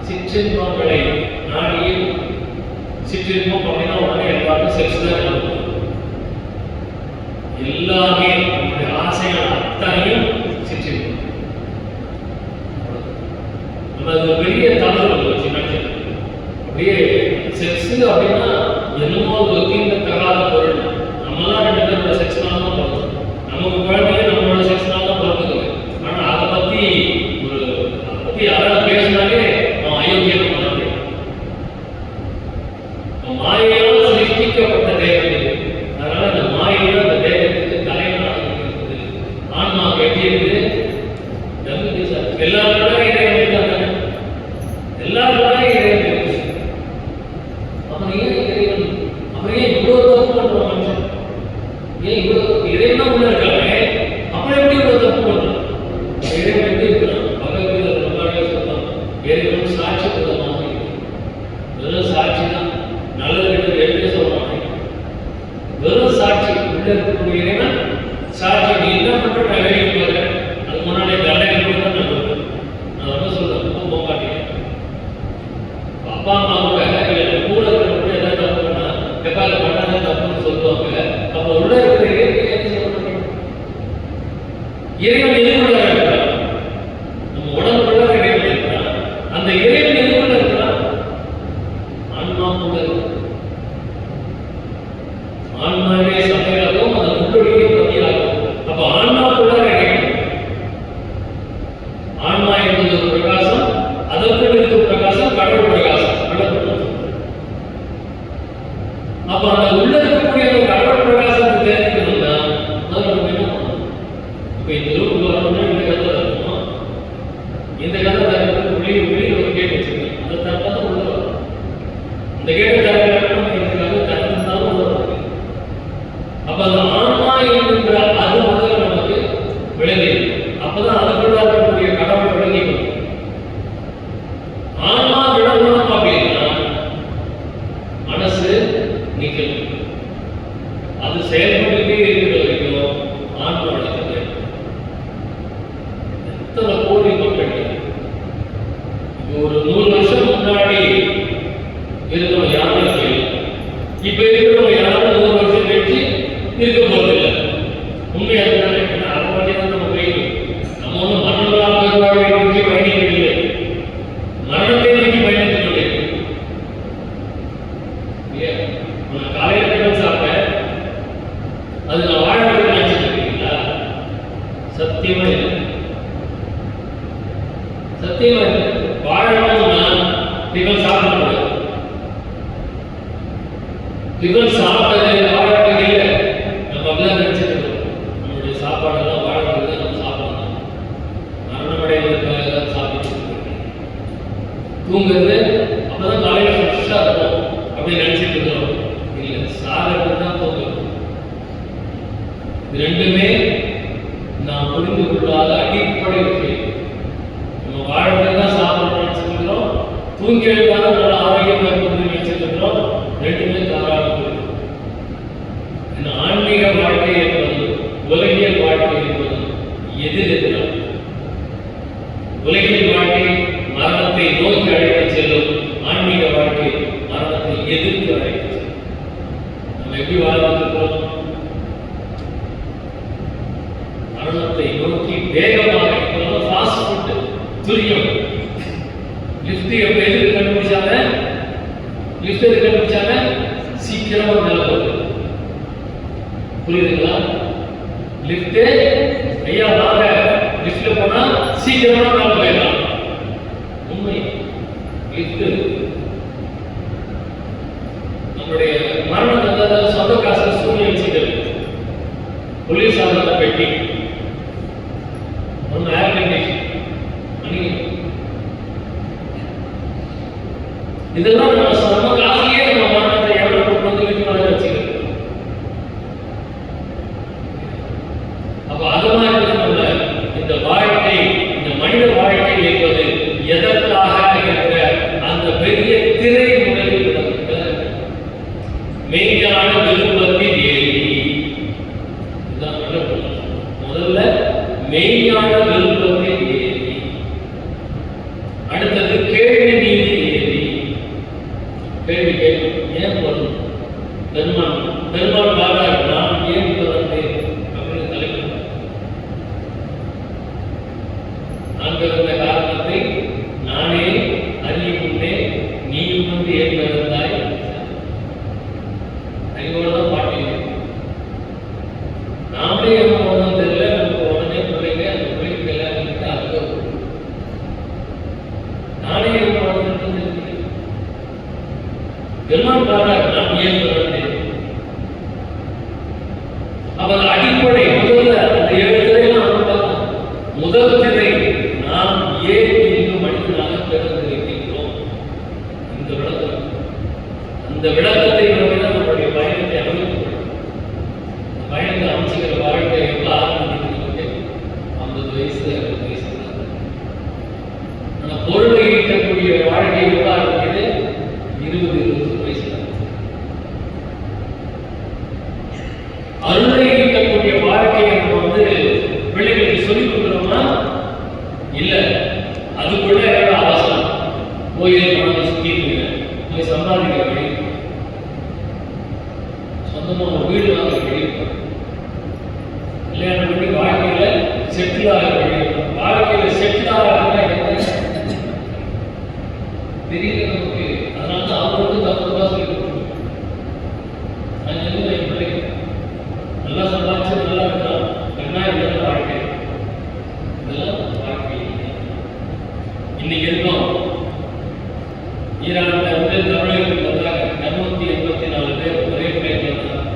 சிற்றின்பங்களை நாடியும், சிற்றின்பம் அப்படின்னா உடனே எல்லாருக்கும் செக்ஸ் தான் நடக்கும். எல்லாமே நம்முடைய ஆசையான அத்தனையும் சிற்றின்பம். நம்ம அது பெரிய தவறு சின்ன அப்படியே செக்ஸ் அப்படின்னா என்னமோ ஒரு தீண்டத்தகாத பொருள். நம்மளாம் 2 பேரோட செக்ஸ்னால தான் பிறந்தோம். நமக்கு குழந்தைய நம்மளோட செக்ஸ்னால தான் பிறந்துக்குது. ஆனால் அதை பற்றி யாராவது பேசினாலே அவன் அயோக்கியம் பண்ண மாயையால் சிருஷ்டிக்கப்பட்ட தேகம் இது. அதனால இந்த மாயையில் அந்த தேகத்துக்கு தலைவனாக இருக்கிறது. ஆன்மா எப்படி இருக்குது? எல்லாரோட இறைவன் இருக்காங்க. எல்லாரோட இறைவன் இருக்கு. அப்புறம் ஏன் இறைவன்? அப்புறம் ஏன் இவ்வளவு தப்பு பண்றோம் மனுஷன்? ஏன் இவ்வளவு இறைவன் உள்ள இருக்காங்க, அப்புறம் எப்படி இவ்வளவு தப்பு பண்றோம்? இறைவன் எப்படி இருக்கிறான்? பகவத்கீதை பிரபாகரன் சொல்றான், இறைவன் சாட்சி பிரதமாக இருக்கிறான். வெறும் சாட்சி தான். நல்லது கெட்டது எப்படி சொல்றாங்க? வெறும் சாட்சி. உள்ள இருக்கக்கூடிய இறைவன் சாட்சி. நீ என்ன பண்ற? நான் வேலைக்கு போகிறேன். அதுக்கு முன்னாடி தண்டனை கொடுத்தா நான் கொடுப்பேன். நான் என்ன சொல்றேன்? போக மாட்டேன். அப்பா அம்மா கூட கூட இருக்கிற ஏதாவது தப்பு பண்ணா எப்பால பண்ணாத தப்புன்னு சொல்லுவாங்க. அப்ப உள்ள இருக்கிற இறைவன் சொல்ல மாட்டேன். இறைவன் எதுக்குள்ள இருக்கிறான்? நம்ம உடம்புக்குள்ள இறைவன் இருக்கிறான். அந்த இறைவன் எதுக்குள்ள இருக்கிறான்? ஆன்மாக்குள்ள இருக்கிறான். ஆன்மாவே சமையலாகவும் அந்த உள்ளொழியே பதிலாகும். அப்ப ஆன்மாக்குள்ள இறைவன். ஆன்மா என்பது ஒரு பிரகாசம், அதற்குள் இருக்கும் பிரகாசம் கடவுள் பிரகாசம். அப்ப அந்த உள்ள இருக்கக்கூடிய கடவுள் பிரகாசத்தை தெரிஞ்சுக்கணும்னா முதல்ல நம்ம என்ன பண்ணணும்? இப்ப இந்த ரூபுக்கு வரணும்னா இந்த கதை இருக்கணும். இந்த கதை தரத்துக்கு வெளியில் ஒரு கேட் வச்சிருக்கேன். அதை தரப்பா உள்ள வரும். இந்த கேட்டை தரணும் இதுக்காக தரத்துனாலும் உள்ள வரும். அப்ப அந்த ஆன்மா என்கின்ற அது முதல்ல நமக்கு விளங்கி, அப்பதான் அதுக்குள்ள இருக்கக்கூடிய கடவுள் விளங்கி. ஆன்மா விளங்கணும் அப்படின்னா மனசு நிக்கணும். அது செயல்பட்டுட்டே இருக்கிற வரைக்கும் ஆன்மா வளர்க்கிறது. எத்தனை கோடி மக்கள் ஒரு 100 வருஷம் முன்னாடி இருக்கிற யாரும் இப்ப இருக்கிறவங்க யாரும் 100 வருஷம் கழிச்சு இருக்க போவதில்லை. உண்மையாக அதை பற்றி தான் நம்ம போயிடும். நம்ம ஒன்றும் மரணங்களாக பெருவாழ்வை நோக்கி பயணிக்கவில்லை, மரணத்தை நோக்கி பயணிக்கவில்லை. நான் காலையில் டிஃபன் சாப்பிட்டேன், அது நான் வாழ நினைச்சிருக்கீங்களா? சத்தியமா இல்லை, சத்தியமா இல்லை. வாழணும்னா டிஃபன் சாப்பிடக்கூடாது. டிஃபன் சாப்பிட்டது ரெண்டுமே நாம் புரிந்து கொள்ளாத அடிப்படை விஷயம். நம்ம வாழ்க்கைதான் சாப்பிடணும்னு நினைச்சிருக்கிறோம், தூங்கி எழுந்தாலும் நல்ல ஆரோக்கியமா இருக்கணும்னு நினைச்சிருக்கிறோம். ரெண்டுமே தாராளம் இருக்கு. ஆன்மீக வாழ்க்கை என்பது உலகியல் வாழ்க்கை என்பது எதிரெதிராக. உலகியல் வாழ்க்கை மரணத்தை நோக்கி அழைத்து செல்லும், ஆன்மீக வாழ்க்கை மரணத்தை எதிர்த்து அழைத்து செல்லும். நம்ம எப்படி வாழ்ந்துருக்கிறோம்? மரணத்தை நோக்கி வேகமாக ஃபாஸ்ட் ஃபுட், துரியம். லிஃப்ட் எப்ப எதுக்கு கண்டுபிடிச்சாங்க? லிஃப்ட் எதுக்கு கண்டுபிடிச்சாங்க? சீக்கிரமா மேல போகுது. புரியுதுங்களா? லிஃப்ட் ஐயா வாங்க, லிஃப்ட்ல போனா சீக்கிரமா மேல போயிடலாம். உண்மை. லிஃப்ட் நம்முடைய மரணம் வந்ததால் சொந்த காசுல சூழ்நிலை வச்சுக்கிறது. போலீஸ் ஆளுநர் பெட்டி ஒன்று ஏர் கண்டிஷன் மணி, இதெல்லாம் நம்ம காசுலயே நம்ம மரணத்தை எவ்வளவு கொண்டு வந்து வீட்டு மேலே வச்சுக்கிறது. அப்ப அது மாதிரி நம்ம இந்த வாழ்க்கை, இந்த மனித வாழ்க்கை என்பது எதற்காக என்ற அந்த பெரிய திரை முறையில் மெய்ஞான விருப்பத்தின் ஏறி. முதல்ல மெய்ஞான விருப்பத்தின் ஏறி, அடுத்தது கேள்வி நீதி ஏறி. கேள்வி கேள்வி ஏன் வரும்? பெருமாள் பாரா நான் ஏன் பிறந்தேன் அப்படின்னு தலைப்பு. நான் பிறந்த காரணத்தை நானே அறிய முன்னே நீயும் வந்து ஏன் பிறந்தாய். அறிவோடு பாட்டு நாமளே என்ன ஒன்றும் தெரியல. நமக்கு உடனே பிள்ளைங்க, அந்த பிள்ளைங்க கல்யாணம் அதுக்கு நானே என்ன வாழ்ந்துட்டு பெருமாள் பாரா நான் ஏன் பிறந்தேன். அப்ப அடிப்படை முதல்ல அந்த 7 திரையெல்லாம் முதல் திரை நாம் ஏன் இங்கு மனிதனாக பிறந்திருக்கின்றோம். இந்த விளக்கம், அந்த விளக்கத்தை நோக்கிதான் நம்முடைய பயணத்தை அமைத்துக் பயணத்தை அமைச்சுக்கிற வாழ்க்கை எவ்வளவு ஆரம்பிக்கிறது? 50 வயசு 60 வயசு. ஆனா பொருளை ஈட்டக்கூடிய வாழ்க்கை எவ்வளவு ஆரம்பிக்குது? 20-25 வயசு. அருளை ஈட்டக்கூடிய வாழ்க்கையை நம்ம வந்து பிள்ளைகளுக்கு சொல்லிக் கொடுக்குறோமா? இல்ல. அதுக்குள்ள எவ்வளவு அவசரம்? கோயில் பணத்தை சுத்திட்டு போய் சம்பாதிக்கிற வழி, சொந்தமா ஒரு வீடு வாங்க வழி, கல்யாணம் பண்ணி வாழ்க்கையில செட்டில் ஆகிற வழி. வாழ்க்கையில செட்டில் ஆகிறதுனா என்ன தெரியல நமக்கு. அதனால தான் அவங்களுக்கு தப்பு சொல்லி கொடுக்கணும். என் பிள்ளைங்க நல்லா சம்பாதிச்சு நல்லா இருக்கலாம், என்ன இதெல்லாம் வாழ்க்கை, இதெல்லாம் வாழ்க்கை. இன்னைக்கு இருக்கோம் ஈரான்ல வந்து தமிழகத்துக்கு வந்தாங்க 284 பேர் ஒரே பிளேட்ல வந்தாங்க.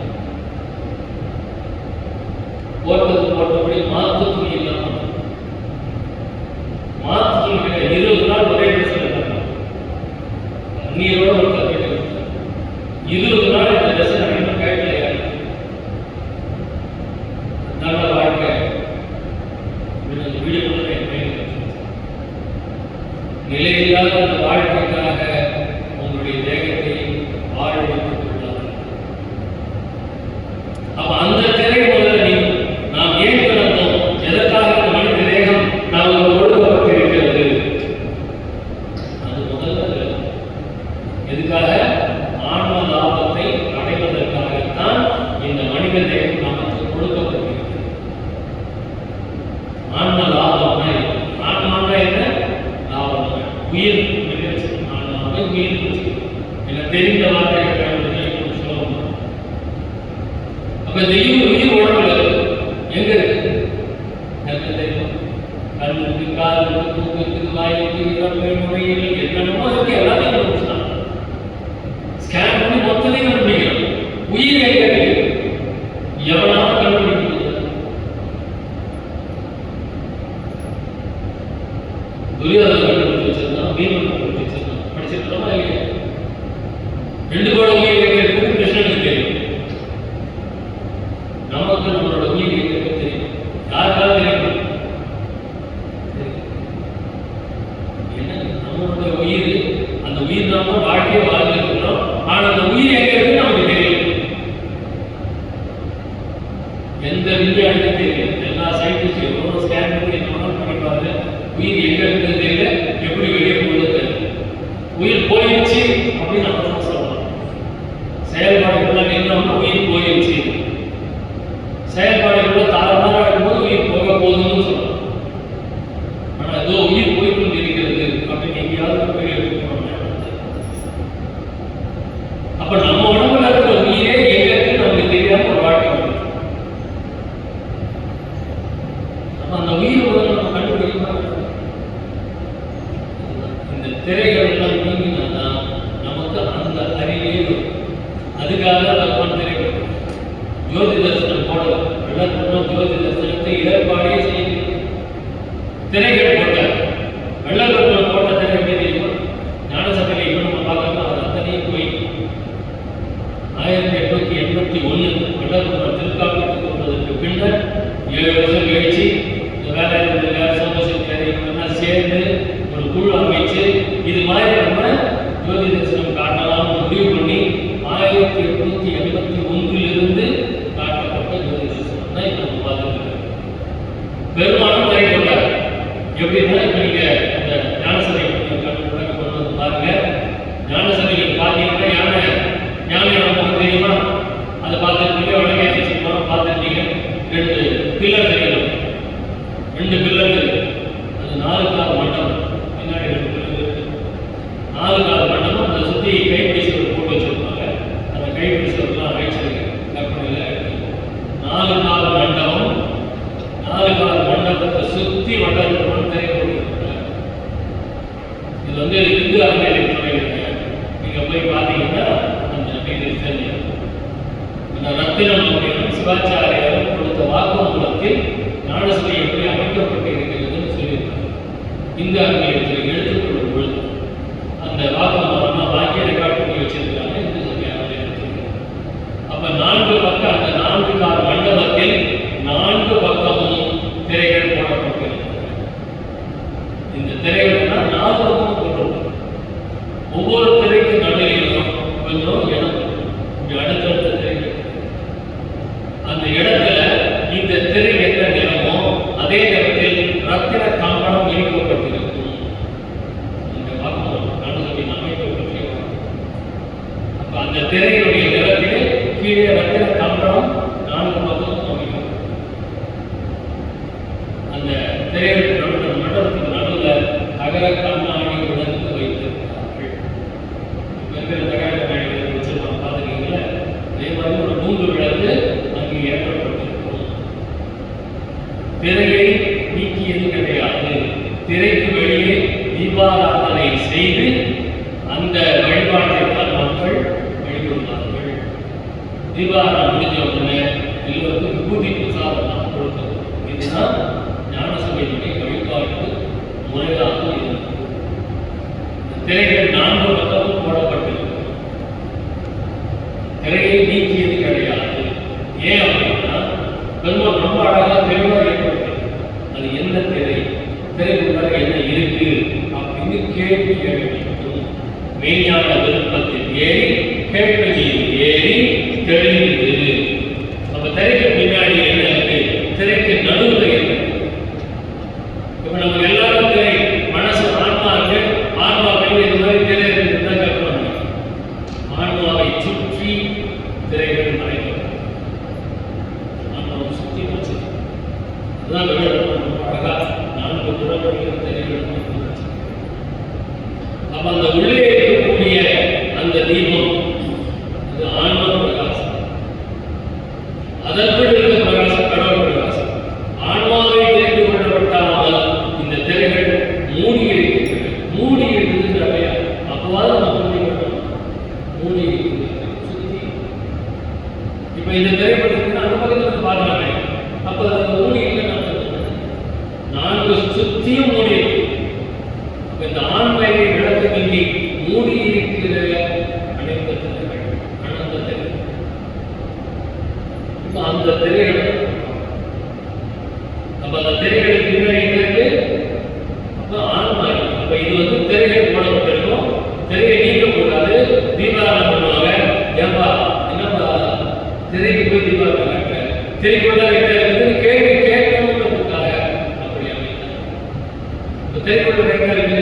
போட்டபடி மாத்து துணி இல்லாம, மாத்து துணி 20 நாள் ஒரே ட்ரெஸ்ல இருந்தாங்க. நீரோட ஒரு கட்டிட்டு 20 நாள் இந்த ட்ரெஸ் நான் இன்னும் கேட்கலையா. நல்ல வாழ்க்கை வீடு நிலையில்லாத அந்த வாழ்க்கைக்காக உங்களுடைய தேகத்தை வாழ வைத்துக் கொள்ளாது. அப்ப அந்த திரை முதல்ல நாம் ஏன் பிறந்தோம், எதற்காக இந்த மனித தேகம் நாம் கொடுக்கப்பட்டிருக்கிறது, அது முதல்ல எதுக்காக? ஆன்ம லாபத்தை அடைவதற்காகத்தான் இந்த மனித தேகம் நமக்கு கொடுக்கப்பட்டிருக்கிறது. ஆன்ம லாபம் ஆன்மான்னா என்ன? லாபம் உயிர். உயிர் எனக்கு தெரிந்த வார்த்தை சொல்லுவோம். அப்ப இந்த உயிர் உடம்புல எங்க இருக்கு? கண்ணுக்கு, காலுக்கு, தூக்கத்துக்கு, வாய்க்கு, இறப்பை, நுரையீரல் என்னென்னமோ இருக்கு. எல்லாத்தையும் ஸ்கேன் பண்ணி மொத்தத்தையும் கண்டுபிடிக்கிறோம். உயிர் எங்க இருக்கு? எவனால கண்டுபிடிக்கிறது? துரியோதனன் கண்டுபிடிச்சு வச்சிருந்தான், பீமன் கண்டுபிடிச்சு வச்சிருந்தான். படிச்சிருக்கோமா இல்லையா? 2 கோடி உயிர் எங்க இருக்கு? கிருஷ்ணனுக்கு தெரியும். நமக்கு நம்மளோட உயிர் எங்க தெரியும்? யாருக்காவது தெரியும்? என்ன நம்மளுடைய உயிர், அந்த உயிர் நாம வாழ்க்கையை வாழ்ந்துருக்கிறோம். ஆனா அந்த உயிர் எங்க இருக்கு நமக்கு தெரியும். எந்த விஞ்ஞானிக்கும் தெரியல. எல்லா சயின்டிஸ்டும் எவ்வளோ ஸ்கேன் பண்ணி என்ன பண்ணிப்பாங்க, உயிர் எங்க இருக்குன்னு தெரியல, எப்படி வெளியே போகுது தெரியல. உயிர் போயிடுச்சு அப்படின்னு நம்ம தான் சொல்லலாம். செயல்பாடுகள்லாம் நின்றோம்னா உயிர் போயிடுச்சு. செயல்பாடுகள் தாராளமாக இருக்கும்போது உயிர் போக போகுதுன்னு சொல்லலாம். ஆனால் ஏதோ உயிர் போய்கொண்டு இருக்கிறது அப்படின்னு எங்கேயாவது போய் எடுத்துக்கணும். அப்ப நம்ம உடம்புல இருக்கிற உயிரே எங்க இருக்கு நமக்கு தெரியாம ஒரு வாழ்க்கை வருது. அப்ப அந்த உயிர் நம்ம கண்டுபிடிக்கணும். இந்த திரைகள் எல்லாம் நீங்கினாதான் நமக்கு அந்த அறிவே வரும். அதுக்காக பகவான் திரைகள் ஜோதி தரிசனம் போடல. வெள்ளத்தூர் ஜோதி தரிசனத்தை இடர்பாடே செய்ய திரைகள் போட்டார். வெள்ளத்தூர் போட்ட திரை தெரியுமா? ஞானசபையில் இப்போ நம்ம பார்க்கலாம். அது அத்தனையும் போய் 1881 வெள்ளத்தூர் திருக்காப்பிற்கு கொண்டதற்கு பின்னர் 7 வருஷம் கழிச்சு வேலை சோமசேகர் சேர்ந்து ஒரு குழு அமைச்சு இது மாதிரி நம்ம ஜோதி தரிசனம் காட்டலாம்னு முடிவு பண்ணி 1881 காட்டப்பட்ட ஜோதி தரிசனம் தான் இப்போ நம்ம பார்த்துருக்கோம். பெரும்பாலும் திரை போட்டார். எப்படின்னா இப்போ நீங்க அந்த ஞானசபை கொண்டு வந்து பாருங்க. ஞானசபையில் பார்த்தீங்கன்னா ஞான நமக்கு தெரியுமா? அதை பார்த்துருக்கீங்க. வடக்கே சிம்மம் பார்த்துருக்கீங்க. 2 பில்லர் தெரியணும். 2 பில்லர் இருக்கு. அது 4 கால் மண்டபம். பின்னாடி 2 பில்லர் இருக்கு. 4 கால் மண்டபம். அதை சுற்றி கைப்பிடிச்சு போட்டு வச்சிருப்பாங்க. அந்த கைப்பிடிச்சவர்கள்லாம் அழைச்சிருக்கு. கற்பனையில் 4 கால் மண்டபம். 4 கால் மண்டபத்தை சுற்றி மண்டபம் திரைப்பட்டு. இது வந்து இந்து அறநிலையத்துறையில் நீங்க போய் பார்த்தீங்கன்னா அந்த தெரியும். அந்த ரத்தினம் சிவாச்சாரியார் கொடுத்த வாக்குமூலத்தில் ஞானசபை எப்படி அமைக்கப்பட்டு இருக்கிறதுன்னு சொல்லியிருக்காங்க. இந்த அறநிலையத்தில் எடுத்துக்கொள்ளும் பொழுது அந்த வாக்குமூலம் வாக்கிய ரெக்கார்ட் பண்ணி வச்சிருக்காங்க. இந்து சபை அறநிலையத்தில் அப்ப 4 பக்கம் அந்த 4 கால் மண்டபத்தில் 4 பக்கமும் திரைகள் போடப்பட்டிருக்கிறது. இந்த திரைகள்னா 4 பக்கமும் போட்டிருக்காங்க. ஒவ்வொரு திரைக்கு நடுவிலும் கொஞ்சம் இடம், அடுத்தடுத்த திரைகள். அந்த இடத்துல இந்த திரை எந்த நிறமோ அதே நேரத்தில் ரத்தின கம்பளம் இணைக்கப்பட்டிருக்கும். இந்த வாக்குமூலம் ஞானசபையின் அமைப்பை பற்றி. அப்ப அந்த திரையுடைய நிறத்திலே கீழே ரத்தின கம்பளம் 4 பக்கமும் அமைக்கும். அந்த திரையுடைய மண்டபத்துக்கு நடுவில் அகர கண்ணாடி உடனுக்கு வைத்திருக்கிறார்கள். இருக்கிற தகவல் கண்ணாடி வச்சிருப்பாங்க பார்த்துருக்கீங்களா? அதே மாதிரி ஒரு 3 விளக்கு அங்கே ஏற்பட்டிருக்கும். திரையை நீக்கியது கிடையாது. திரைக்கு வெளியே தீபாராதனை செய்து அந்த வழிபாட்டை தான் மக்கள் வழிபடுவார்கள். தீபாராதனை முடிஞ்ச உடனே எல்லோருக்கும் விபூதி பிரசாதம் கொடுத்தது. இதுதான் ஞானசபையினுடைய வழிபாட்டு முறையாக இருந்தது. திரைகள் 4 பக்கமும் போடப்பட்டிருக்கும். திரையை நீக்கியது கிடையாது. ஏன் அப்படின்னா பெருமாள் ரொம்ப அழகா தெளிவாக ஏற்படுத்தி அது என்ன திரை, திரைக்குள்ளாக என்ன இருக்கு அப்படின்னு கேள்வி கேட்க வேண்டும். மெய்ஞான விருப்பத்தில் ஏறி கேள்வியில் ஏறி தெளிந்து. அப்ப திரைக்கு பின்னாடி என்ன இருக்கு, திரைக்கு நடுவில் என்ன? இப்ப நம்ம எல்லாரும் திரை மனசு ஆன்மா இருக்கு. ஆன்மா வெளியே இந்த மாதிரி திரை இருக்குன்னு தான் கற்பனை. ஆன்மாவை சுற்றி திரைகள் மறைக்கிறது. ஆன்மாவை சுற்றி வச்சு அதுதான் அழகா 4 புறப்படிகள் திரைகள். அப்ப அந்த உள்ளே இருக்கக்கூடிய அந்த தீபம் அது ஆன்ம பிரகாசம். அதற்குள் இருக்க பிரகாசம் கடவுள் பிரகாசம். ஆன்மாவை தெரிந்து கொள்ளப்பட்டால் இந்த திரைகள் மூடி இருக்கின்றன. மூடி இருக்குதுன்ற அப்போவாது நம்ம மூடி இருக்குது சுத்தி. இப்ப இந்த திரைப்படத்துக்கு அந்த பக்கத்துல பார்க்கலாமே. அப்ப அது மூடி இல்லைன்னு 4 சுத்தியும் மூடி இருக்கு. அப்ப இந்த ஆன்மையை விளக்கு நீங்கி மூடி இருக்கிற அனைத்து திரைகள் அனந்த திரை. இப்ப அந்த திரைகள் அப்ப அந்த திரைகளுக்கு பின்னாடி என்ன இருக்கு? அப்ப ஆன்மா. அப்ப இது வந்து திரைகள் போடப்பட்டிருக்கும். திரையை நீக்கக்கூடாது. தீபாராதனை பண்ணுவாங்க. ஏன்பா என்னப்பா திரைக்கு போய் தீபாராதனை திரைக்குள்ள வைக்கிறது கேள்வி கேட்கணுன்றதுக்காக அப்படி அமைத்தார். இப்ப திரைக்குள்ள வைக்கிறது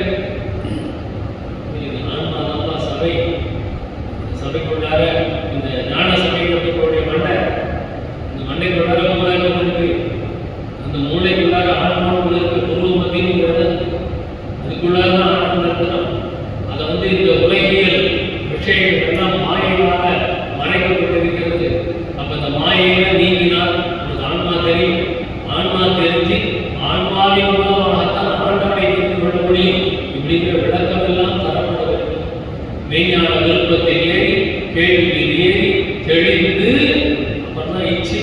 ஆன்மா தான் சபை. சபைக்குள்ளார இந்த ஞான சபைக்குடைய மண்டை, இந்த மண்டைக்குள்ளார மூளைகள் இருக்கு. அந்த மூளைக்குள்ளார ஆன்மாவுக்குள்ள இருக்க குரு மத்திங்கிறது அதுக்குள்ளார தான் ஆன்மா இருக்கிறோம். அதை வந்து இந்த உலகியல் விஷயங்கள் எல்லாம் மாயையாக மறைக்கப்பட்டிருக்கிறது. அப்ப இந்த மாயையை நீங்கினால் உங்களுக்கு ஆன்மா தெரியும். ஆன்மா தெரிஞ்சு ஆன்மாவின் மூலமாகத்தான் ஆண்டவனை தெரிந்து கொள்ள முடியும். இப்படிங்கிற விளக்கம் எல்லாம் தரப்பட வேண்டும். மெய்ஞான விருப்பத்தை ஏறி கேள்வி ஏறி தெளிந்து அப்புறம் தான் இச்சை.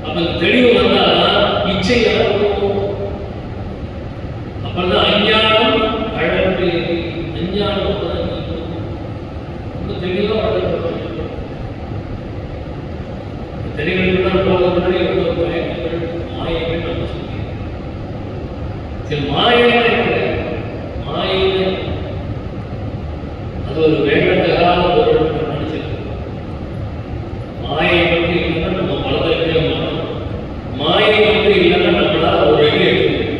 அப்ப தெளிவு வந்தாதான் இச்சை அப்புறம் தான் அஞ்ஞானம் அழகு. அஞ்ஞானம் ரொம்ப தெளிவா தெளிவுதான் போக முன்னாடி எவ்வளவு பயங்கள் மாயமே நம்ம சொல்லி சரி மாயை அது ஒரு வேண்டத்தகாத பொருள் நினைச்சிருக்கோம். மாயை பற்றி இல்லைன்னா நம்ம வளர்ந்துட்டே மாட்டோம். மாயை பற்றி இல்லைன்னா நம்மளால ஒரு அடி எடுக்கணும்.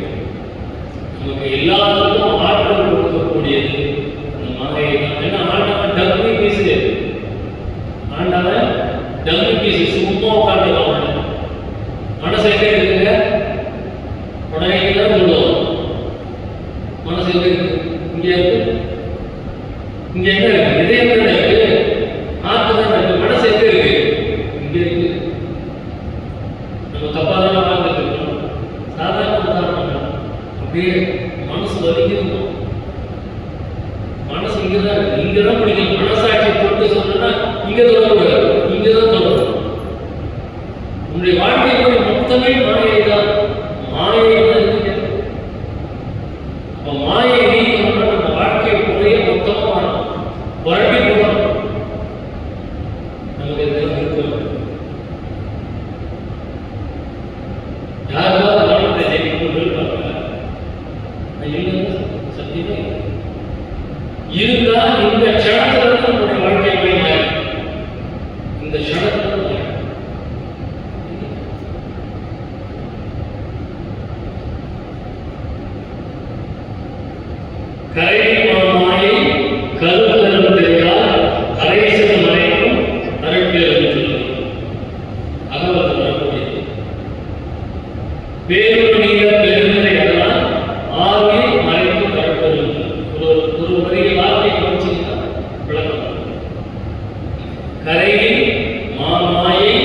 நமக்கு எல்லாத்துக்கும் ஆற்றல் கொடுக்கக்கூடியது அந்த மாயை தான். ஏன்னா ஆண்டவன் டம்மி பீஸு. ஆண்டவன் டம்மி பீஸு சும்மா உட்காந்துருவாங்க. மனசை எங்க இருக்குங்க? உடனே தான் சொல்லுவோம். மனசு எங்க இருக்கு? இங்க இருக்கு. இங்க என்ன இருக்கு? இதயம் தானே இருக்கு. ஆத்து தானே இருக்கு. மனசு எங்க இருக்கு? இங்க இருக்கு. நம்ம தப்பா தானே பார்த்துட்டு இருக்கோம். சாதாரண உதாரணம் அப்படியே மனசு வலிக்குது. மனசு இங்கதான் இருக்கு. இங்கதான் பிடிக்கும். மனசாட்சி தொட்டு சொன்னா இங்க தொடரக்கூடாது. இங்கதான் தொடரும். உன்னுடைய வாழ்க்கையை மொத்தமே மாயை தான். மாயை தான் இருக்கு. அப்ப மாயை நீக்கணும்னா நம்ம வாழ்க்கை முறையை மொத்தமா வரட்டி போடணும். நமக்கு இருக்கு. யாராவது கவனத்தை ஜெயிக்கணும் சத்தியமே இருந்தா இந்த க்ஷணத்துல நம்முடைய வாழ்க்கை போய் இந்த க்ஷணத்துல கரை மாயை கருத்தரம் தெரியால் அரைசது மறைக்கும் அருட்பேரும் சொல்லுவோம். அகவத்தில் வரக்கூடியது பேரு நீர பெருநிலை அதனால் ஆவி மறைக்கும் அருட்பேரும். ஒரு வரிய வார்த்தை குறைச்சிங்கன்னா விளக்கம். கரையில் மாமாயை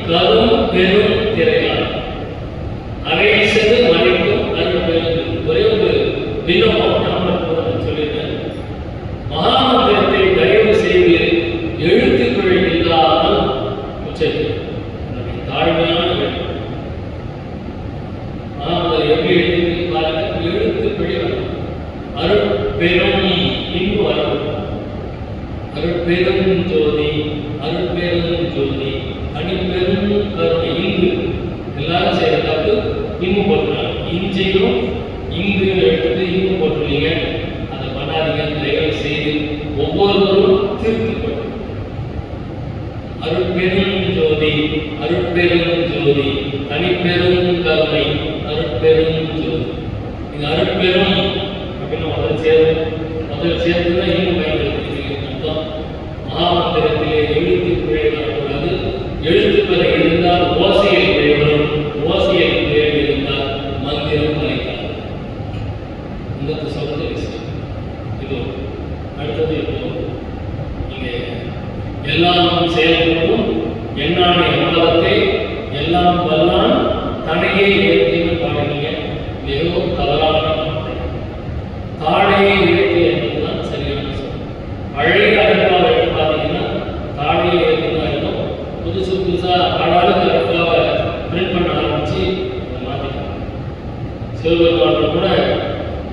கரும் பெரும் திரையால் அரைசது மறைக்கும் அருட்பேரும். ஒரே ஒரு விண்ணப்பம் சொல்லியிருக்கேன். மகாமந்திரத்தை தயவு செய்து எழுத்துக்கள் இல்லாமல் உச்சரிக்கும். தாழ்மையான வேண்டும். மகாமந்திரம் எப்படி எழுதி பாருங்க. எழுத்துக்கள் அருட்பெரும் இங்கு வரும். அருட்பெரும் ஜோதி அருட்பெரும் ஜோதி அணிப்பெரும் கருணை. இங்கு எல்லாரும் செய்யற தப்பு இங்கு போட்டுறாங்க. இஞ்சையும் இங்கு எடுத்து இங்கு போட்டுருவீங்க. அதை பண்ணாதீங்க. தயவு செய்து ஒவ்வொருவரும் திருத்தப்படும். அருட்பெரும் ஜோதி அருட்பெரும் ஜோதி தனிப்பெரும் கருணை அருட்பெரும் ஜோதி. நீங்க அருட்பெரும் அப்படின்னு முதல் சேர்த்துதான் இங்கு பயன்படுத்துறீங்க அர்த்தம். மகாமந்திரத்திலே எழுத்து பிழை வரக்கூடாது. எழுத்துக்களை இருந்தால் ஓசையில் பிழை வரும். ஓசையில் பிழை இருந்தால் மந்திரம் மறைக்காது. இந்த சொல்றது இது. அடுத்தது இப்போ நீங்க எல்லாம் செயல்படும் எண்ணானை அம்பலத்தை எல்லாம் வல்லான் தனையை ஏற்றின்னு பாடுறீங்க. மிகவும் தவறான வார்த்தை. தாடையை ஏற்றி என்பதுதான் சரியான சொல். பழைய அடுப்பாவை எடுத்து பார்த்தீங்கன்னா தாடையை ஏற்றிதான் இருக்கும். புதுசா ஆளாளுக்கு அடுப்பாவை பிரிண்ட் பண்ண ஆரம்பிச்சு அதை மாற்றிட்டாங்க. சிவபெருமான் கூட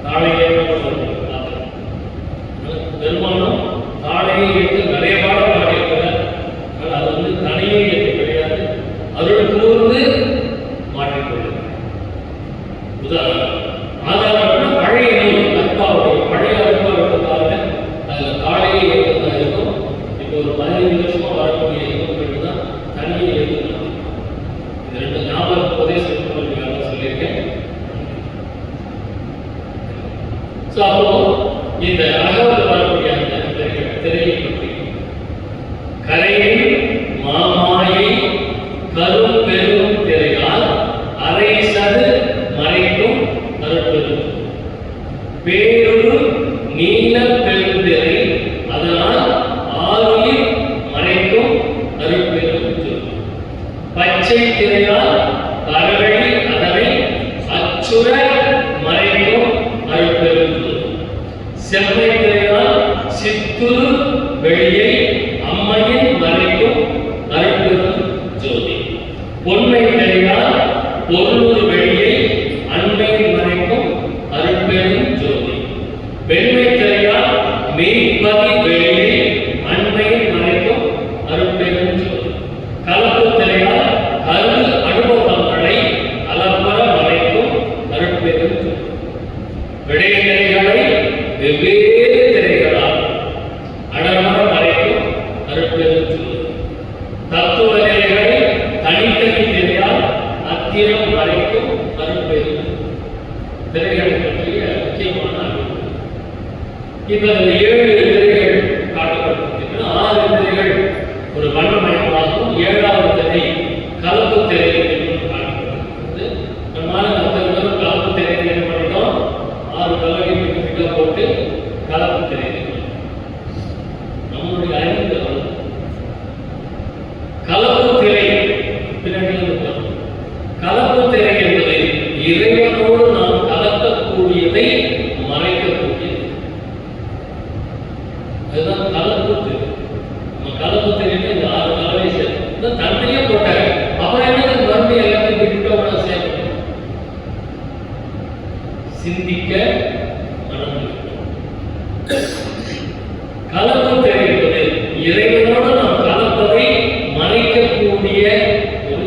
தாடையை பெருமானும் தாடையை ஏற்று நிறைய பாடம் பாடியிருக்கிறார். அது வந்து தனையை ஏற்று கிடையாது. அருள் கூர்ந்து மாற்றிக்கொள்ளும். உதாரணம் ஆதாரம் பழைய நூல் அற்பாவுடைய பழைய அற்பாவுக்காக அதில் காலையே ஏற்பதான் இருக்கும். இப்போ ஒரு 15 வருஷமா வரக்கூடிய இயக்கங்கள் தான் தனியே ஏற்படுத்தலாம். இது 2 ஞாபகம் போதே சொல்லியிருக்கேன். ஸோ அப்போ இந்த அகவல் வரக்கூடிய அந்த திரையை பற்றி கரையில் மாமாயை கரும் பெரும் திரையால் அரை சது மறைக்கும் அருட்பெரும் பேரொரு நீல பெருந்திரை அதனால் ஆறுயிர் மறைக்கும் அருட்பெரும் பச்சை திரையால் கரவழி அதனை அச்சுர மறைக்கும் அருட்பெரும் செம்மை திரையால் சித்துரு வெளியை அம்மையின் மறைக்கும் அருட்பெரும் ஜோதி பொன்மை திரையால் பொருளூர் வெளியை அண்மையின் மறைக்கும் அருட்பெரும் ஜோதி வெண்மை திரையால் மெய்ப்பதி வெளியை அண்மையின் மறைக்கும் அருட்பெரும் ஜோதி கலப்பு திரையால் கரு அனுபவங்களை அலப்பற மறைக்கும் அருட்பெரும் ஜோதி விடை திரைகளை வெவ்வேறு திரைகளால் அடமர மறைக்கும் அருட்பெரும் ஜோதி தத்துவ நிலைகளை தனித்தனி திரையால் அத்திரம் மறைக்கும் அருட்பெரும் திரைகளை பற்றிய முக்கியமான அறிவு. இப்ப இந்த 7 திரைகள் காட்டப்பட்டிருக்கின்றன. 6 திரைகள் ஒரு வண்ணமயமாகவும் 7வது திரை கலப்பு திரை என்று காட்டப்பட்டிருக்கிறது. நம்மால அத்தனை பேரும் கலப்பு திரை என்ன பண்ணிட்டோம்? 6 கலரை மிக போட்டு கலப்பு திரை நம்முடைய அறிவு கலப்பு திரை பின்னாடி கலப்பு திரை என்பது இறைவனோடு நாம் கலக்கக்கூடியதை மறைக்கக்கூடியது. அதுதான் கலப்பு திரை. நம்ம கலப்பு திரைக்கு இந்த 6 கலவை சேர்த்து தனியே போட்டாங்க. அப்புறம் என்ன மறுபடியும் எல்லாத்தையும் விட்டு சேர்க்கணும். சிந்திக்க கலப்பு திரை என்பது இறைவனோடு நாம் கலப்பதை மறைக்கக்கூடிய ஒரு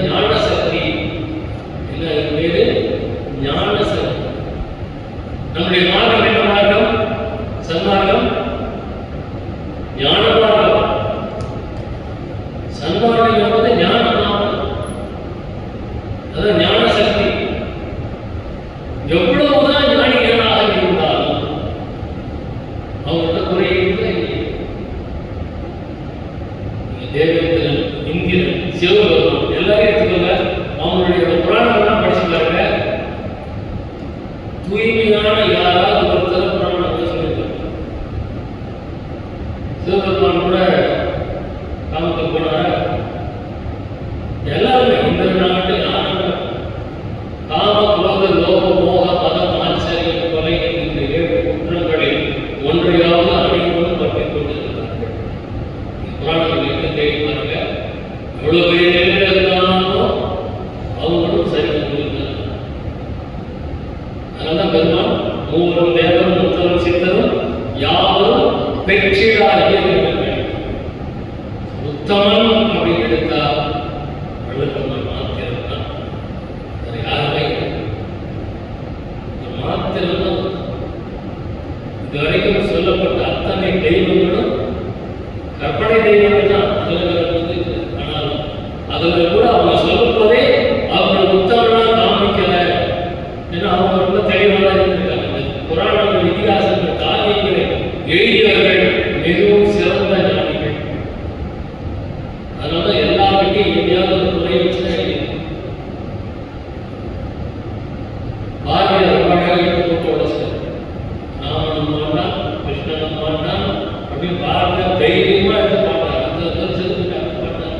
ஞான சக்தி. பேரு ஞான சக்தி. நம்முடைய மார்க்கம் என்ன மார்க்கம்? சன்மார்க்கம், ஞான மார்க்கம். சன்மார்க்கம் என்பது ஞான மார்க்கம். அதான் ஞான சக்தி. எவ்வளவுதான் ஞானிகளாக இருந்தாலும் அவங்களோட குறையுமே தேவேந்திரன், இந்திரன், சிவபெருமான் எல்லாரும் எடுத்துக்கோங்க. அவங்களுடைய புராணங்கள்லாம் படிச்சு பாருங்க. தூய்மையான யாராவது ஒருத்தர் புராணம் சொல்லியிருக்காங்க. சிவபெருமான் கூட காமத்துக்கு போனார எல்லாருமே இந்த நாட்டு காம குரோத லோக மோக மதம் ஆச்சரியம் கொலை என்கின்ற 7 குற்றங்களில் ஒன்றையாவது அனைவரும் பற்றி கொண்டிருக்கிறார்கள். புராணங்கள் தேடி பாருங்க. எவ்வளவு பெரிய நிலையில இருந்தாலும் அவங்களும் சரி பண்ணிருக்காங்க. அதனால்தான் பெருமான் மூவரும் தேவரும் முத்தரும் சித்தரும் யாவரும் பெற்றிடாகிய உத்தமன் அப்படின்னு எடுத்தா வள்ளுவன் மாத்திரம் தான். அது யாருமே மாத்திரம் தான். இதுவரைக்கும் சொல்லப்பட்ட அத்தனை தெய்வங்களும் கற்பனை தெய்வங்கள் தான். ஆனாலும் அதுல கூட அவங்க சொல்லும்போதே அவங்க உத்தமனா காமிக்கல. ஏன்னா அவங்க ரொம்ப தெளிவாக இருந்திருக்காங்க. புராணங்கள், இதிகாசங்கள், காவியங்களை எழுதியவர்கள் மிகவும் சிறந்த ஞானிகள். அதனால எல்லாருக்கும் எங்கேயாவது ஒரு குறை வச்சுதான் பாரதியார் பாடல்கள் போட்டு உடச்சார். ராமன் மாட்டான், கிருஷ்ணன் மாட்டான் அப்படின்னு பாரதியார் தைரியமா எடுத்து பாட்டார். அந்த செலுத்திட்டாங்க பாட்டார்.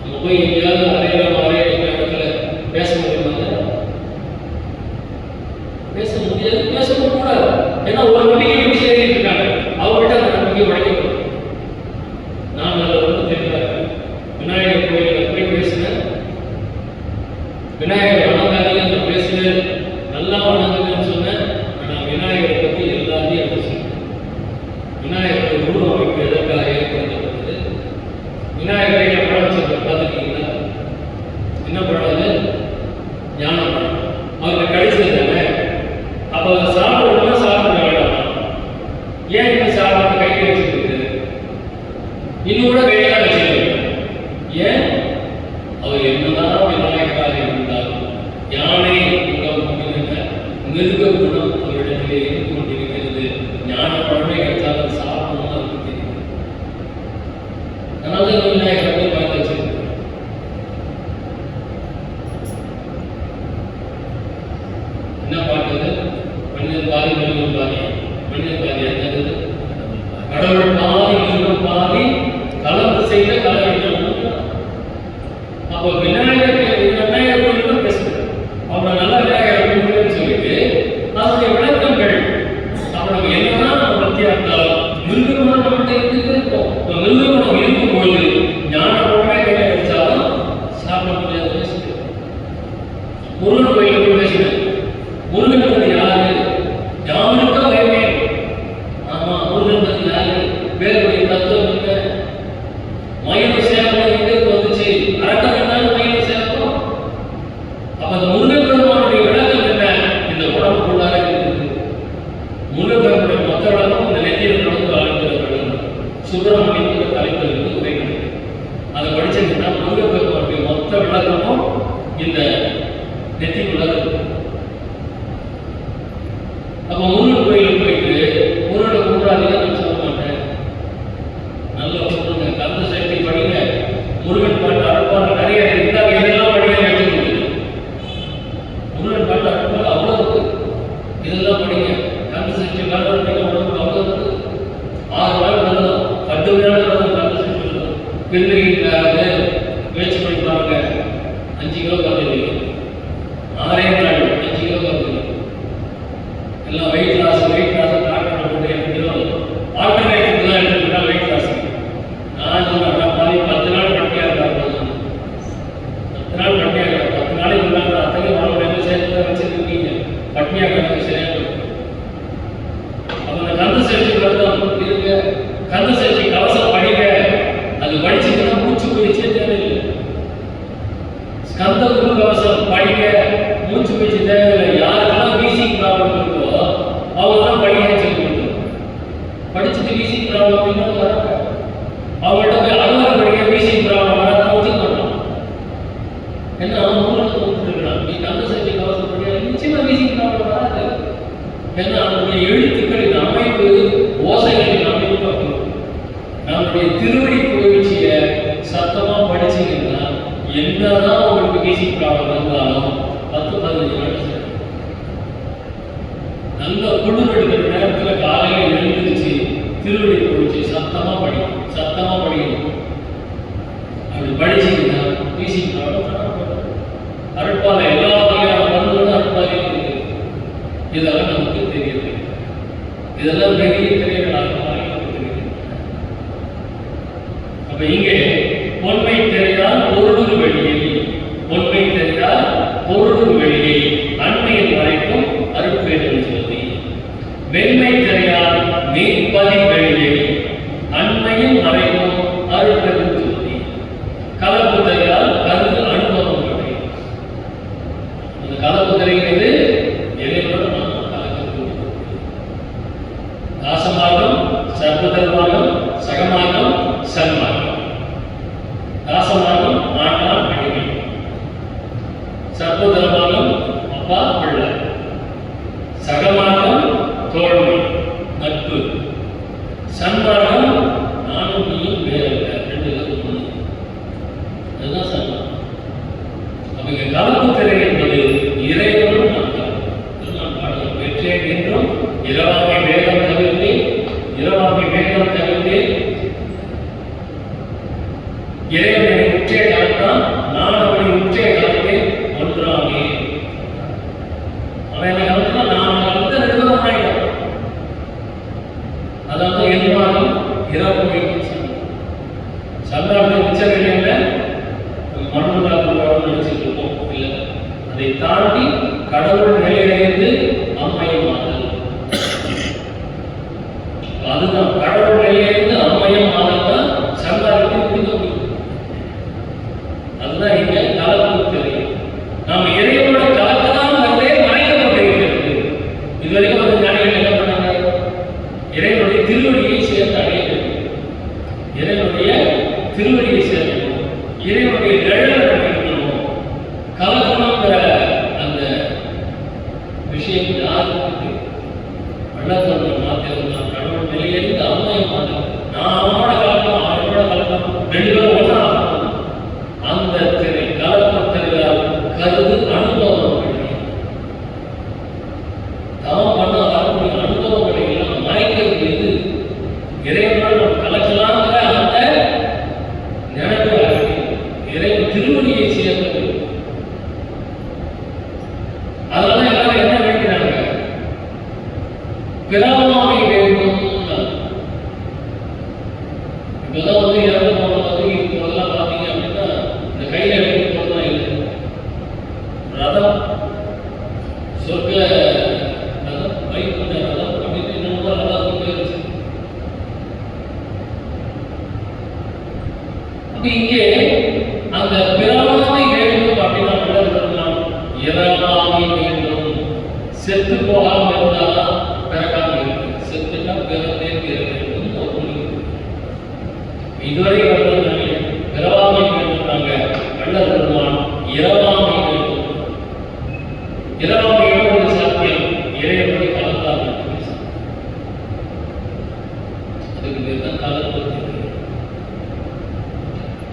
நம்ம போய் எங்கேயாவது அறையிற இடத்துல பேச முடியுமாங்க? பேச முடியாது, பேசவும் கூடாது. ஏன்னா ஒரு நம்பிக்கை எப்படி எழுதிட்டு இருக்காங்க. அவங்கள்ட்ட அந்த நம்பிக்கை உழைக்கப்படும். நான் அதில் ரொம்ப தெரியாது. விநாயகர் கோயில் எப்படி பேசினேன், விநாயகர் வணங்காதீங்க பேசினேன், நல்லா வணங்குங்கன்னு சொன்னேன். ஆனால் விநாயகரை பற்றி எல்லாத்தையும் எடுத்து சொன்னேன். விநாயகருடைய உருவ அமைப்பு எதற்காக ஏற்படுத்தப்பட்டது? விநாயகரை படம் சொல்ற பார்த்துருக்கீங்களா? என்ன படம் அது? அப்போ விநாயகர் கோயில் தான் பேசுகிறேன். அவங்க நல்லா விநாயகர் கோயில்னு சொல்லிட்டு அதனுடைய விளக்கங்கள் அவனுக்கு என்னதான் நம்ம பத்தியா இருந்தாலும் மிருகமான நம்மகிட்ட இருந்துட்டு இருக்கும். மிருகமான இருக்கும்போது ஞானமான கையில வச்சாலும் சாப்பிட முடியாத பேசுது. முருகன் கோயில போய் பேசுது. முருகன் பத்தி யாரு? யாருக்கும் வேமே. ஆமா, முருகன் பத்தி யாரு? வேறுடைய தத்துவம் இல்லை. மயில் சேவம் எங்கே வந்துச்சு? அரக்கம் இருந்தாலும் மயில் சேவம். அப்ப அந்த முருகன் பெருமானுடைய விளக்கம் என்ன? இந்த உடம்புக்குள்ளார இருக்குது. முருகன் பெருமானுடைய மொத்த விளக்கம் இந்த நெத்தியில் நடந்து ஆழ்ந்த சுப்பிரமணியன் தலைப்பில் இருந்து உரைக்கிறது. அதை படிச்சீங்கன்னா முருகன் பெருமானுடைய மொத்த விளக்கமும் இந்த நெத்திக்குள்ளார இருக்கு. அப்ப முருகன் கோயிலுக்கு போயிட்டு முருகனை கும்பிடாதீங்க நான் சொல்ல மாட்டேன். நல்ல கும்பிடுங்க, கந்த சக்தி படிங்க, முருகன் பாட்டு அறுப்பான நிறைய இருந்தாங்க. இதெல்லாம் படிங்க எடுத்துக்கொண்டு முருகன் பாட்டு அறுப்பான அவ்வளோ இருக்கு. இதெல்லாம் படிங்க. கந்த சக்தி உடம்பு அவ்வளோ இருக்கு. 6 நாள் வரணும், 10 நாள் வரணும். கந்த சக்தி வரணும். பின்னணி முயற்சி பண்ணி பாருங்க. 5 கிலோ குறைஞ்சிருவீங்க. 6 நாள் 5 கிலோ குறைஞ்சிருவீங்க. எல்லாம் வெயிட் லாஸ் டாக்டர் போட்டு ஆல்டர்னேட்டிவ் தான் எடுத்துக்கிட்டா வெயிட் லாஸ். நான் சொன்னேன் பாதி 10 நாள் பட்டியாக இருந்தாங்க. 10 நாள் பட்டியாக 10 நாளைக்கு முன்னாடி அத்தனை வாழ்க்கை என்ன சேர்த்து வச்சுருக்கீங்க பட்டினியாக கணக்கு செய்ய. அவங்க கந்த சேர்ச்சி விரதம் இருங்க, கந்த சேர்ச்சி கவசம் படிங்க. அது படிச்சுன்னா மூச்சு பயிற்சியே தேவையில்லை. ஸ்கந்த குரு கவசம் படிங்க, மூச்சு பயிற்சி தேவையில்லை. யாருக்கெல்லாம் வீசிங் ப்ராப்ளம் இருக்கோ அவங்க தான் படிக்க சொல்லி படிச்சுட்டு வீசிங் ப்ராப்ளம் இன்னும் வராங்க. அவங்கள்ட்ட போய் அலுவலகம் படிக்க வீசிங் ப்ராப்ளம் வராது ஒத்துக்க மாட்டான். ஏன்னா அவன் மூலத்தை கொடுத்துருக்கான். நீ கந்த சக்தி கவசம் படிக்க நிச்சயமா வீசிங் ப்ராப்ளம் வராது. ஏன்னா அவனுடைய எழுத்துக்களின் அமைப்பு, ஓசைகளின் அமைப்பு அப்படி. நம்முடைய திருவடி பயிற்சியை சத்தமா படிச்சீங்கன்னா என்னதான் உங்களுக்கு வீசிங் ப்ராப்ளம் இருந்தாலும் 10-15 நாள் நல்ல குளிர் எடுக்கிற நேரத்தில் காலையில் எழுந்திருச்சு திருவடி பயிற்சி சத்தமா படிக்கணும். அப்படி படிச்சீங்கன்னா வீசிங் ப்ராப்ளம் அருட்பாலை எல்லா வகையான மருந்துகளும் அருட்பாலையும் இருக்கு. இதெல்லாம் நமக்கு தெரியல. இதெல்லாம் பெரிய திரைகளாக தெரியுது. அப்ப இங்கே பொன்மை தெரியால் பொருளுரு வெளியை, பொன்மை தெரியால் பொருளுரு வெளியை அண்மையில் வரைக்கும் அருட்பேரும் சொல்லி, வெண்மை தெரியால் நீர்ப்பதி வெளியை அண்மையில் வரைக்கும் அருட்பேரும் சொல்லி, கலப்பு தெரியால் கருது அனுபவம் வழி. அந்த கலப்பு தெரிகிறது எதையோட நாம் கலக்கிறது. தாசமாகம், சர்வதர்மாகம், சகமாகம், சன்மாகம். தாசமாகம் ஆண்டான் அடிமை, சர்வதர்மாகம் அப்பா பிள்ளை, சகமாகம் தோழமை நட்பு, சன்மாகம் நானும் நீயும் வேறல்ல 2 பேரும். அதுதான் சன்மாகம். அவங்க கலப்பு திரை என்பது இறைவனும் நான் பாடல் பெற்றேன் என்றும் இரவாமை வேகம் தவிர்த்தேன், இரவாமை வேகம் தவிர்த்தேன். இறைவனை உச்சே காலத்தான் நான் அவனை உச்சே காலத்தேன் ஒன்றாமே. அவன் காலத்துல நான் காலத்தை 2 பேரும் ஆயிடும். அதாவது எதிர்வாதம் இரவு சந்தாரத்தை உச்சநிலையில மனமுதாக்கு நினைச்சிட்டு இருக்கோம். இல்லை, அதை தாண்டி கடவுள் நிலையிலிருந்து அம்மையமாதல். அதுதான் கடவுள் நிலையிலிருந்து அம்மையமாதல் தான் சந்தாரத்தை முடிக்க முடியும். அதுதான் இங்க கலப்பு தெரியும். நாம் இறைவனோட கலக்கலாம் வரலே மறைக்கப்பட்டிருக்கிறது. இதுவரைக்கும் அந்த ஞானிகள் என்ன பண்ணாங்க? இறைவனுடைய திருவடியை சேர்ந்து அடைய வேண்டும். இறைவனுடைய திருவடியை சேர்க்கணும். இறைவனுடைய நிழலை இருக்கணும். கலக்கணுங்கிற அந்த விஷயம் யாருக்கு வள்ளத்தோட மாத்திரம் தான். கடவுள் நிலையிலிருந்து அம்மையை மாற்றம். நான் அவனோட கலக்கம், அவனோட கலக்கம் 2 பேரும் ஒன்றா அந்த திரை கலப்பு தெரியால் கருது அனுபவம் கிடையாது. தவம் பண்ண வரக்கூடிய அனுபவங்களை எல்லாம் மறைக்கிறது எது? இறைவனோடு நம்ம கலக்கலாங்கிற அந்த நினைப்பு இறைவன் திரு இங்கே அந்த பிறவாமை வேண்டும் அப்படின்னா சொல்லலாம், இறவாமை வேண்டும். செத்து போகாம இருந்தாதான் பிறக்காம இருக்கு, செத்துட்டா பிறந்தே தீர வேண்டும். இதுவரை பிறவாமை வேண்டும்னாங்க, வள்ளல் பெருமான் இரவாமை வேண்டும். இரவாமை எவ்வளவு சாத்தியம்? இறைவனை கலந்தால் மட்டுமே சாத்தியம். அதுக்கு பேர் தான் கலந்து.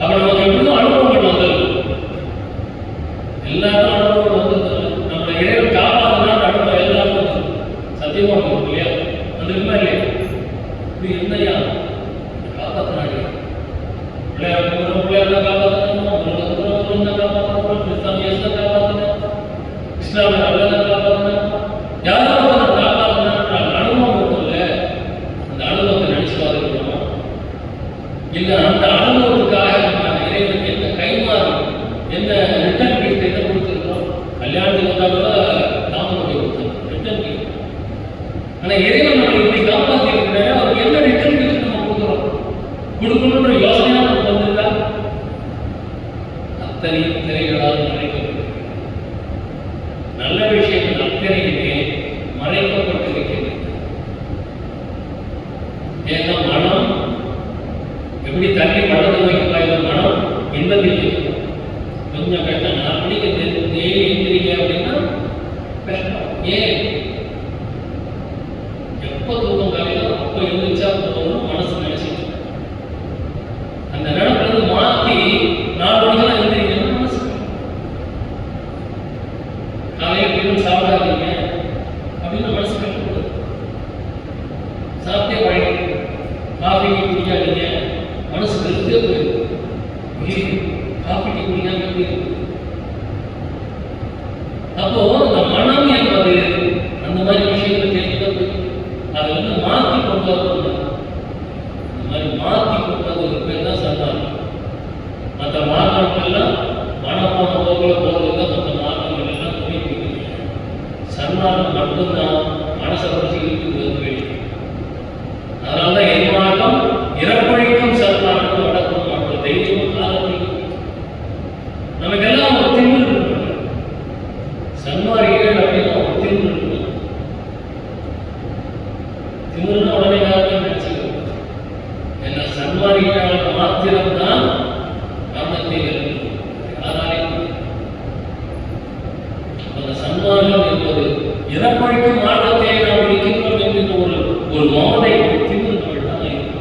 அப்ப நமக்கு எப்படியும் அனுபவங்கள் வந்தது, எல்லாரும் அனுபவம் வந்தது. நம்ம இறைவன் காப்பாற்றினா அனுபவம் எல்லாரும் சத்தியமா இருக்கும் இல்லையா? வந்துருக்குமா இல்லையா? இப்படி என்னையா காப்பாற்றினாங்க, பிள்ளையார் காப்பாற்றணும், காப்பாற்றணும், கிறிஸ்தானியத்தை காப்பாற்றணும், இஸ்லாமிய காப்பாற்றணும், யாராவது காப்பாற்றணும். அனுபவம் இருக்கும்ல, அந்த அனுபவத்தை நினைச்சு பார்த்துக்கணும். இல்லை அந்த அனுபவத்துக்காக இறைவனுக்கு என்ன கைமாறு, என்ன ரிட்டர்ன் கிஃப்ட் என்ன கொடுத்துருக்கோம்? கல்யாணத்துக்கு வந்தால் கூட தாமரை கொடுத்தோம், ரிட்டர்ன் கிஃப்ட். ஆனால் இறைவன் நம்ம இப்படி காப்பாற்றி இருக்கிறாரு, அவருக்கு என்ன ரிட்டர்ன் கிஃப்ட் நம்ம கொடுக்குறோம்? கொடுக்கணுன்ற யோசனையா நமக்கு வந்திருக்கா? அத்தனை திரைகளால் மறைக்கப்பட்டு, நல்ல விஷயங்கள் அத்தனையுமே மறைக்கப்பட்டிருக்கிறது. ஏன்னா மனம் எப்படி தண்ணி வளர்ந்து வைக்க மனம் இன்பத்தில் கொஞ்சம் கஷ்டம். நான் பிடிக்க எந்திரிக்க அப்படின்னா கஷ்டம். ஏன்? எப்போ தூக்கம் காலையில் அப்போ எழுந்திரிச்சா போகணும் மனசு நினைச்சிட்டு, அந்த நினைப்பு மாற்றி 4 மணிக்கெல்லாம் எழுந்திரிக்கணும் மனசு. காலையில் பின்னும் சாப்பிடாதீங்க அப்படின்னு மனசு கட்டுப்படுது. சாப்பிட்டே பழகி காஃபி குடிக்காதீங்க, மனசு வெறுத்தே போயிடும். காப்பிக்கு குடிக்காம போயிடும். அப்போ அந்த மனம் என்பது அந்த மாதிரி விஷயங்களை கேட்க அதை மாற்றி கொண்டு வரணும். அந்த மாதிரி மாற்றி கொண்டு ஒரு பேர் தான் சன்னாரம். மற்ற மார்க்கங்கள்லாம் மனமான போக்கில் போகிறது தான் மற்ற மார்க்கங்கள் எல்லாம் துணை பிடிக்குது. சன்னாரம் மட்டும்தான் மனசை பற்றி இருக்குது வேண்டும். அதனால தான் என் மார்க்கம் இறப்பழிக்கும் சன்மார்க்கம் நடக்கும். மற்ற தெய்வம் காலத்தில் நமக்கெல்லாம் ஒரு திமிர் இருக்கு. சன்மார்க்கிகள் அப்படின்னா ஒரு திமிர் இருக்கு. திமிர்னா உடனே காரணம் நினைச்சுக்கணும். ஏன்னா சன்மார்க்கிகள் மாத்திரம்தான் காரணத்தை யாராலையும் அந்த சன்மார்க்கம் என்பது இறப்பழிக்கும் மார்க்கத்தை நாம் இருக்கின்றோம் என்கின்ற ஒரு மோதை திமிர் நம்மள்தான் இருக்கும்.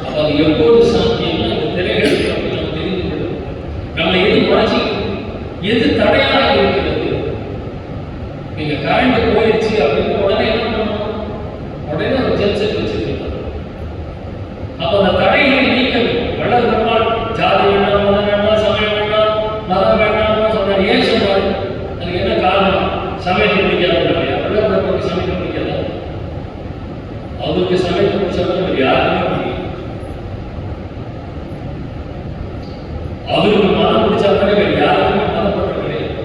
அப்ப அது எப்போது சாத்தியம்னா இந்த திரைகள் நம்ம தெரிந்து கொள்ளும். நம்ம எது மறைச்சி எது தடையாக இருக்கிறது? நீங்க கரண்ட் போயிடுச்சு அப்படின்னு உடனே என்ன பண்ணணும்? உடனே ஒரு ஜென்செட் வச்சிருக்கீங்க. அப்ப அந்த தடைகளை நீக்க வள்ளல் பெருமாள் ஜாதி வேண்டாம், மதம் வேண்டாம், சமயம் வேண்டாம், மதம் வேண்டாம் சொன்னார். ஏன் சொன்னார்? அதுக்கு என்ன காரணம்? சமயத்தை பிடிக்காத வள்ளல் பெருமாளுக்கு சமயத்தை பிடிக்காத, அவருக்கு சமயத்தை பிடிச்சவங்க யாருமே பிடிக்கும். அவருக்கு மதம் பிடிச்சாலே வேறு யாருக்குமே மதப்பட்ட கிடையாது.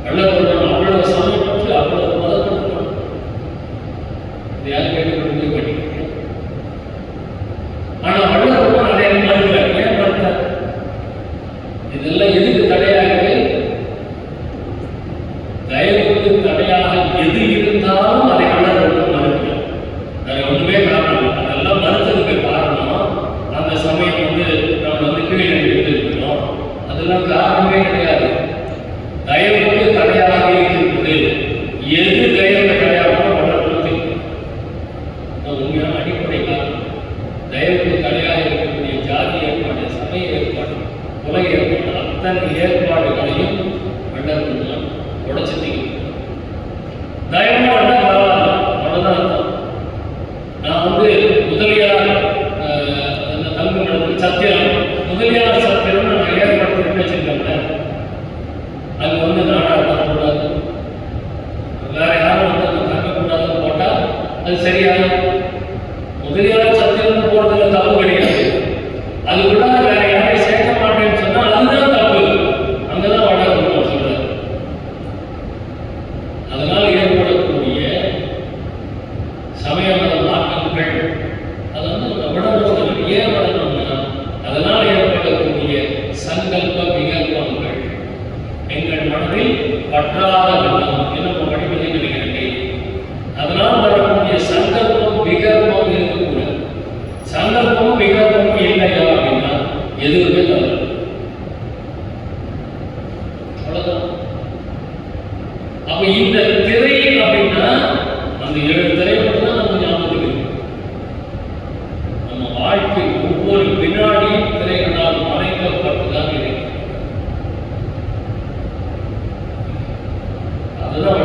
வள்ளல் பெருமாள் அவ்வளவு சமயம் பற்றி அவ்வளவு மதப்பட்டு யாரும் கேட்டுக்கொண்டு படிக்க. ஆனா வள்ளல் பெருமாள் அதை மறுக்கிறார். ஏன் மறுத்தார்? இதெல்லாம் எதுக்கு தடையாகவே? தயவுக்கு தடையாக எது இருந்தாலும் அதை வள்ளல் பெருமாள் மறுக்கிறார். வேற ஒண்ணுமே காரணம். அதெல்லாம் மறுத்ததுக்கு காரணம் அந்த சமயம் நம்ம கீழே இருக்கணும். அதெல்லாம் காரணமே கிடையாது. தயவுக்கு தடையாக இருக்கிறது. எது தயவுக்கு தடையாக வளர்த்து உண்மையான அடிப்படை காரணம். தயவுக்கு தடையாக இருக்கக்கூடிய ஜாதி ஏற்பாடு, சமய ஏற்பாடு, உலக ஏற்பாடு, அத்தனை ஏற்பாடுகளையும் வள்ளல் பெருமாள் உடைச்சு தீங்க. தயவு அவ்வளவுதான் அர்த்தம். நான் முதலியார் தங்கு சத்திரம், முதலியார் சத்திரம் நான் ஏற்படுத்தி வச்சிருக்கேன். அது நாடா பண்ணக்கூடாது, வேற யாரும் தங்கக்கூடாதுன்னு போட்டா அது சரியா? முதலியார் சத்திரம் போறதுல தப்பு கிடையாது. அது கூட வேற யாரையும் சேர்க்க மாட்டேன்னு சொன்னா அதுதான் தப்பு. அங்கதான் நம்ம வாழ்க்கை ஒவ்வொரு வினாடியும் திரைகளால் மறைக்கப்பட்டுதான் இருக்கு. அதுதான்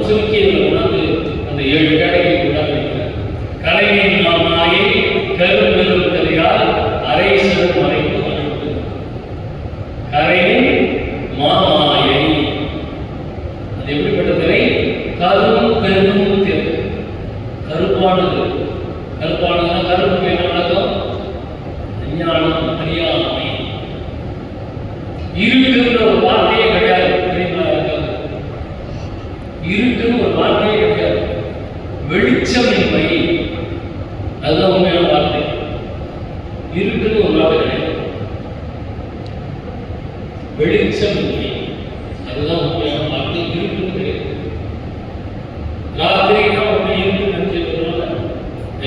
சுருக்கியில் உணர்ந்து அந்த 7 கேடகை கூட இருக்கிறார். கலையின் மாமாயை கரும்பெரும் திரையால் அரை சிறு மறைப்பு அனுப்பு. கரையின் மாமாயை அது எப்படிப்பட்ட திரை? கரும் பெரும் திரை. கருப்பானது. கருப்பானதுன்னா கருப்புக்கு என்ன நடக்கும்? அஞ்ஞானம், அறியாமை. இருட்டுன்ற ஒரு வார்த்தையே கிடையாது. தெரியுமா? இருட்டுன்னு ஒரு வார்த்தையே கிடையாது. வெளிச்சமின்மை, அதுதான் உண்மையான வார்த்தை. இருட்டுன்னு ஒரு வார்த்தை கிடையாது. வெளிச்சமின்மை, அதுதான் உண்மையான வார்த்தை. இருட்டுன்னு கிடையாது. ராத்திரினா ஒண்ணு இருக்கு நினைச்சிருக்கிறோம்ல,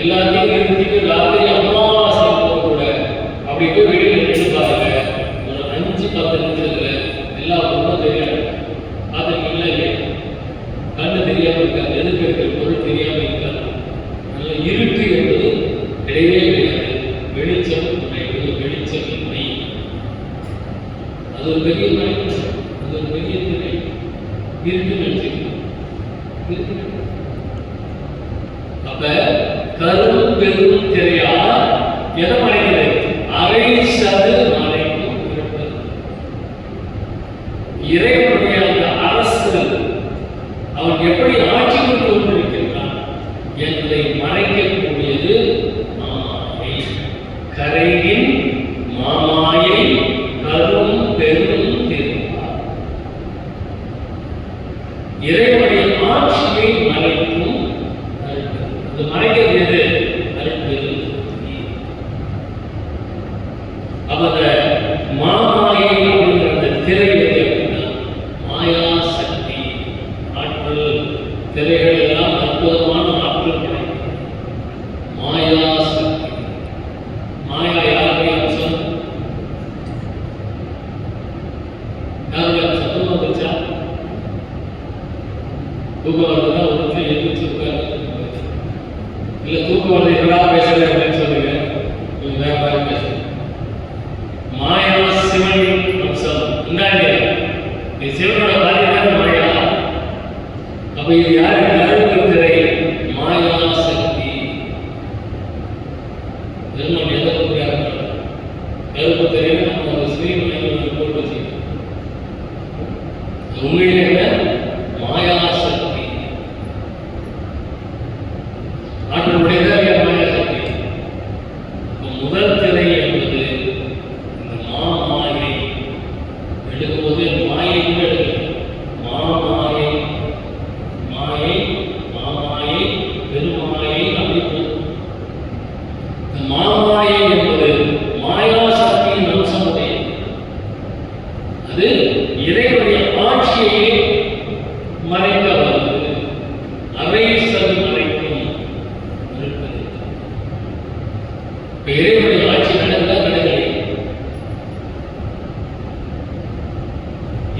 எல்லாத்தையும் நிறுத்திட்டு ராத்திரி அமாவாசை கூட அப்படி போய் வெளியில நின்று பாருங்க. ஒரு 5-10 நிமிஷத்துல எல்லா பொருளும் தெரியாது. பார்த்துருக்கீங்களா இல்லையா? கண்ணு தெரியாம இருக்காது, எதுக்கு இருக்கிற பொருள் தெரியாம இருக்காது. நல்ல இருட்டு என்பது கிடையவே கிடையாது. வெளிச்சம் வெளிச்சமின்மை, அது ஒரு பெரிய மனிதன், அது ஒரு பெரிய திரை. இருட்டு நினைச்சிருக்கோம். அப்ப கரும் பெரும் திரையால் எதை மறைக்கிறது? அரை சது மறைக்கும் இருப்பது. இறைவனுடைய அந்த அரசு அவன் எப்படி ஆட்சி கொண்டிருக்கின்றான் என்பதை மறைக்கக்கூடியது மாமாயை. கரையின் மாமாயை கரும் பெரும் திரையால் இறைவனுடைய ஆட்சியை மறைக்கும். அது மறைக்கிறது எது? அருட்பெரும். அப்ப அந்த மாமாயை அப்படிங்கிற அந்த திரை எது அப்படின்னா மாயா சக்தி, ஆற்றல். திரைகள் எல்லாம் அற்புதமான ஆற்றல் கிடைக்கும். மாயா சக்தி. மாயா யாருடைய அம்சம்? யாருடைய அம்சம்? தூக்கம் வந்துச்சா? தூக்கம் வருதுன்னா ஒரு நிமிஷம் எழுந்திரிச்சு உட்காரு. இல்ல தூக்கம் வருது என்னடா பேசுறது அப்படின்னு சொல்லுங்க. கொஞ்சம் வேற மாதிரி பேசுங்க. மாயா சிவன் அம்சம். முன்னாடி சிவனோட பாதிதான் மாயா. அப்ப இது யாரு? கருப்பு திரை, மாயா சக்தி. பெருமாள் எதை கொடுக்குறாங்க? கருப்பு திரை நம்ம ஒரு ஸ்கிரீன் போட்டு வச்சுக்கோம். உண்மையிலே மாயா சக்தி. ஆற்றலுடையதாக மாயா சக்தி. முதல் திரை என்பது இந்த மாமாயை. எடுக்கும்போது மாயை கூட எடுக்கணும். மாமாயை, மாயை, மாமாயை, பெருமாயை அமைப்பு. இந்த மாமாயை என்பது மாயா சக்தியின் அம்சமுடைய. அது இறைவனுடைய ஆட்சியை மறைக்க வருவது. அரை சது மறைக்கும். இறைவனுடைய ஆட்சி நடந்தா நடக்கலை.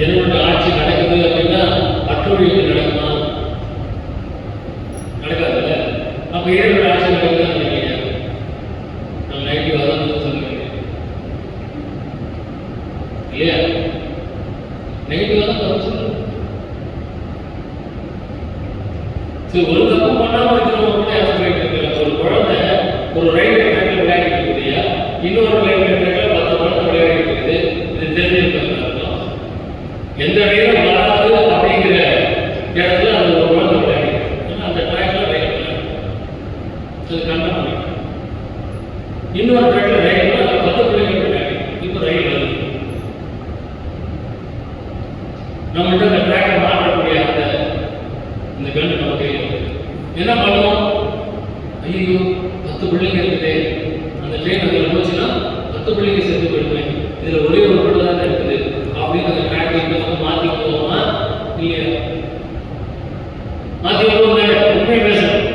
இறைவனுடைய ஆட்சி நடக்குது அப்படின்னா அற்றொழிவு நடக்குமா? நடக்காதுல்ல. அப்ப இறைவனுடைய ஆட்சி நடக்குதா இல்லையா? நம்ம நைட்டு வதான் சொல்லுங்க இல்லையா? நெகட்டிவா தான் சொல்லுங்க. ஒரு தப்பு பண்ணாம இருக்கிறவங்க கூட யாரும் போயிட்டு இருக்காங்க. ஒரு குழந்தை ஒரு ரயில்வே ட்ராக்ல விளையாடிட்டு இருக்குதுயா, இன்னொரு ரயில்வே ட்ராக்ல 10 குழந்தை விளையாடிட்டு இருக்குது. இது தெரிஞ்சிருக்காங்க. எந்த ரயிலும் வராது அப்படிங்கிற இடத்துல அது ஒரு குழந்தை விளையாடி அந்த ட்ராக்ல ரயில் அது கண்டனம் பண்ணிட்டு இன்னொரு ட்ராக்ல ரயில் 10 பிள்ளைகள் விளையாடி இப்போ ரயில் வருது. நம்மகிட்ட அந்த ட்ராக்கை மாற்றக்கூடிய அந்த கண்டு நம்ம கையில் என்ன பண்ணுவோம்? ஐயோ 10 பிள்ளைங்க இருக்குது, அந்த ட்ரெயின் அதில் போச்சுன்னா 10 பிள்ளைங்க சேர்த்து போயிடுவேன், இதில் ஒரே ஒரு பிள்ளை தான் இருக்குது அப்படின்னு அந்த ட்ராக்கை வந்து மாற்றி போவோமா இல்லையா? மாற்றி போவோம். உண்மை பேசணும்.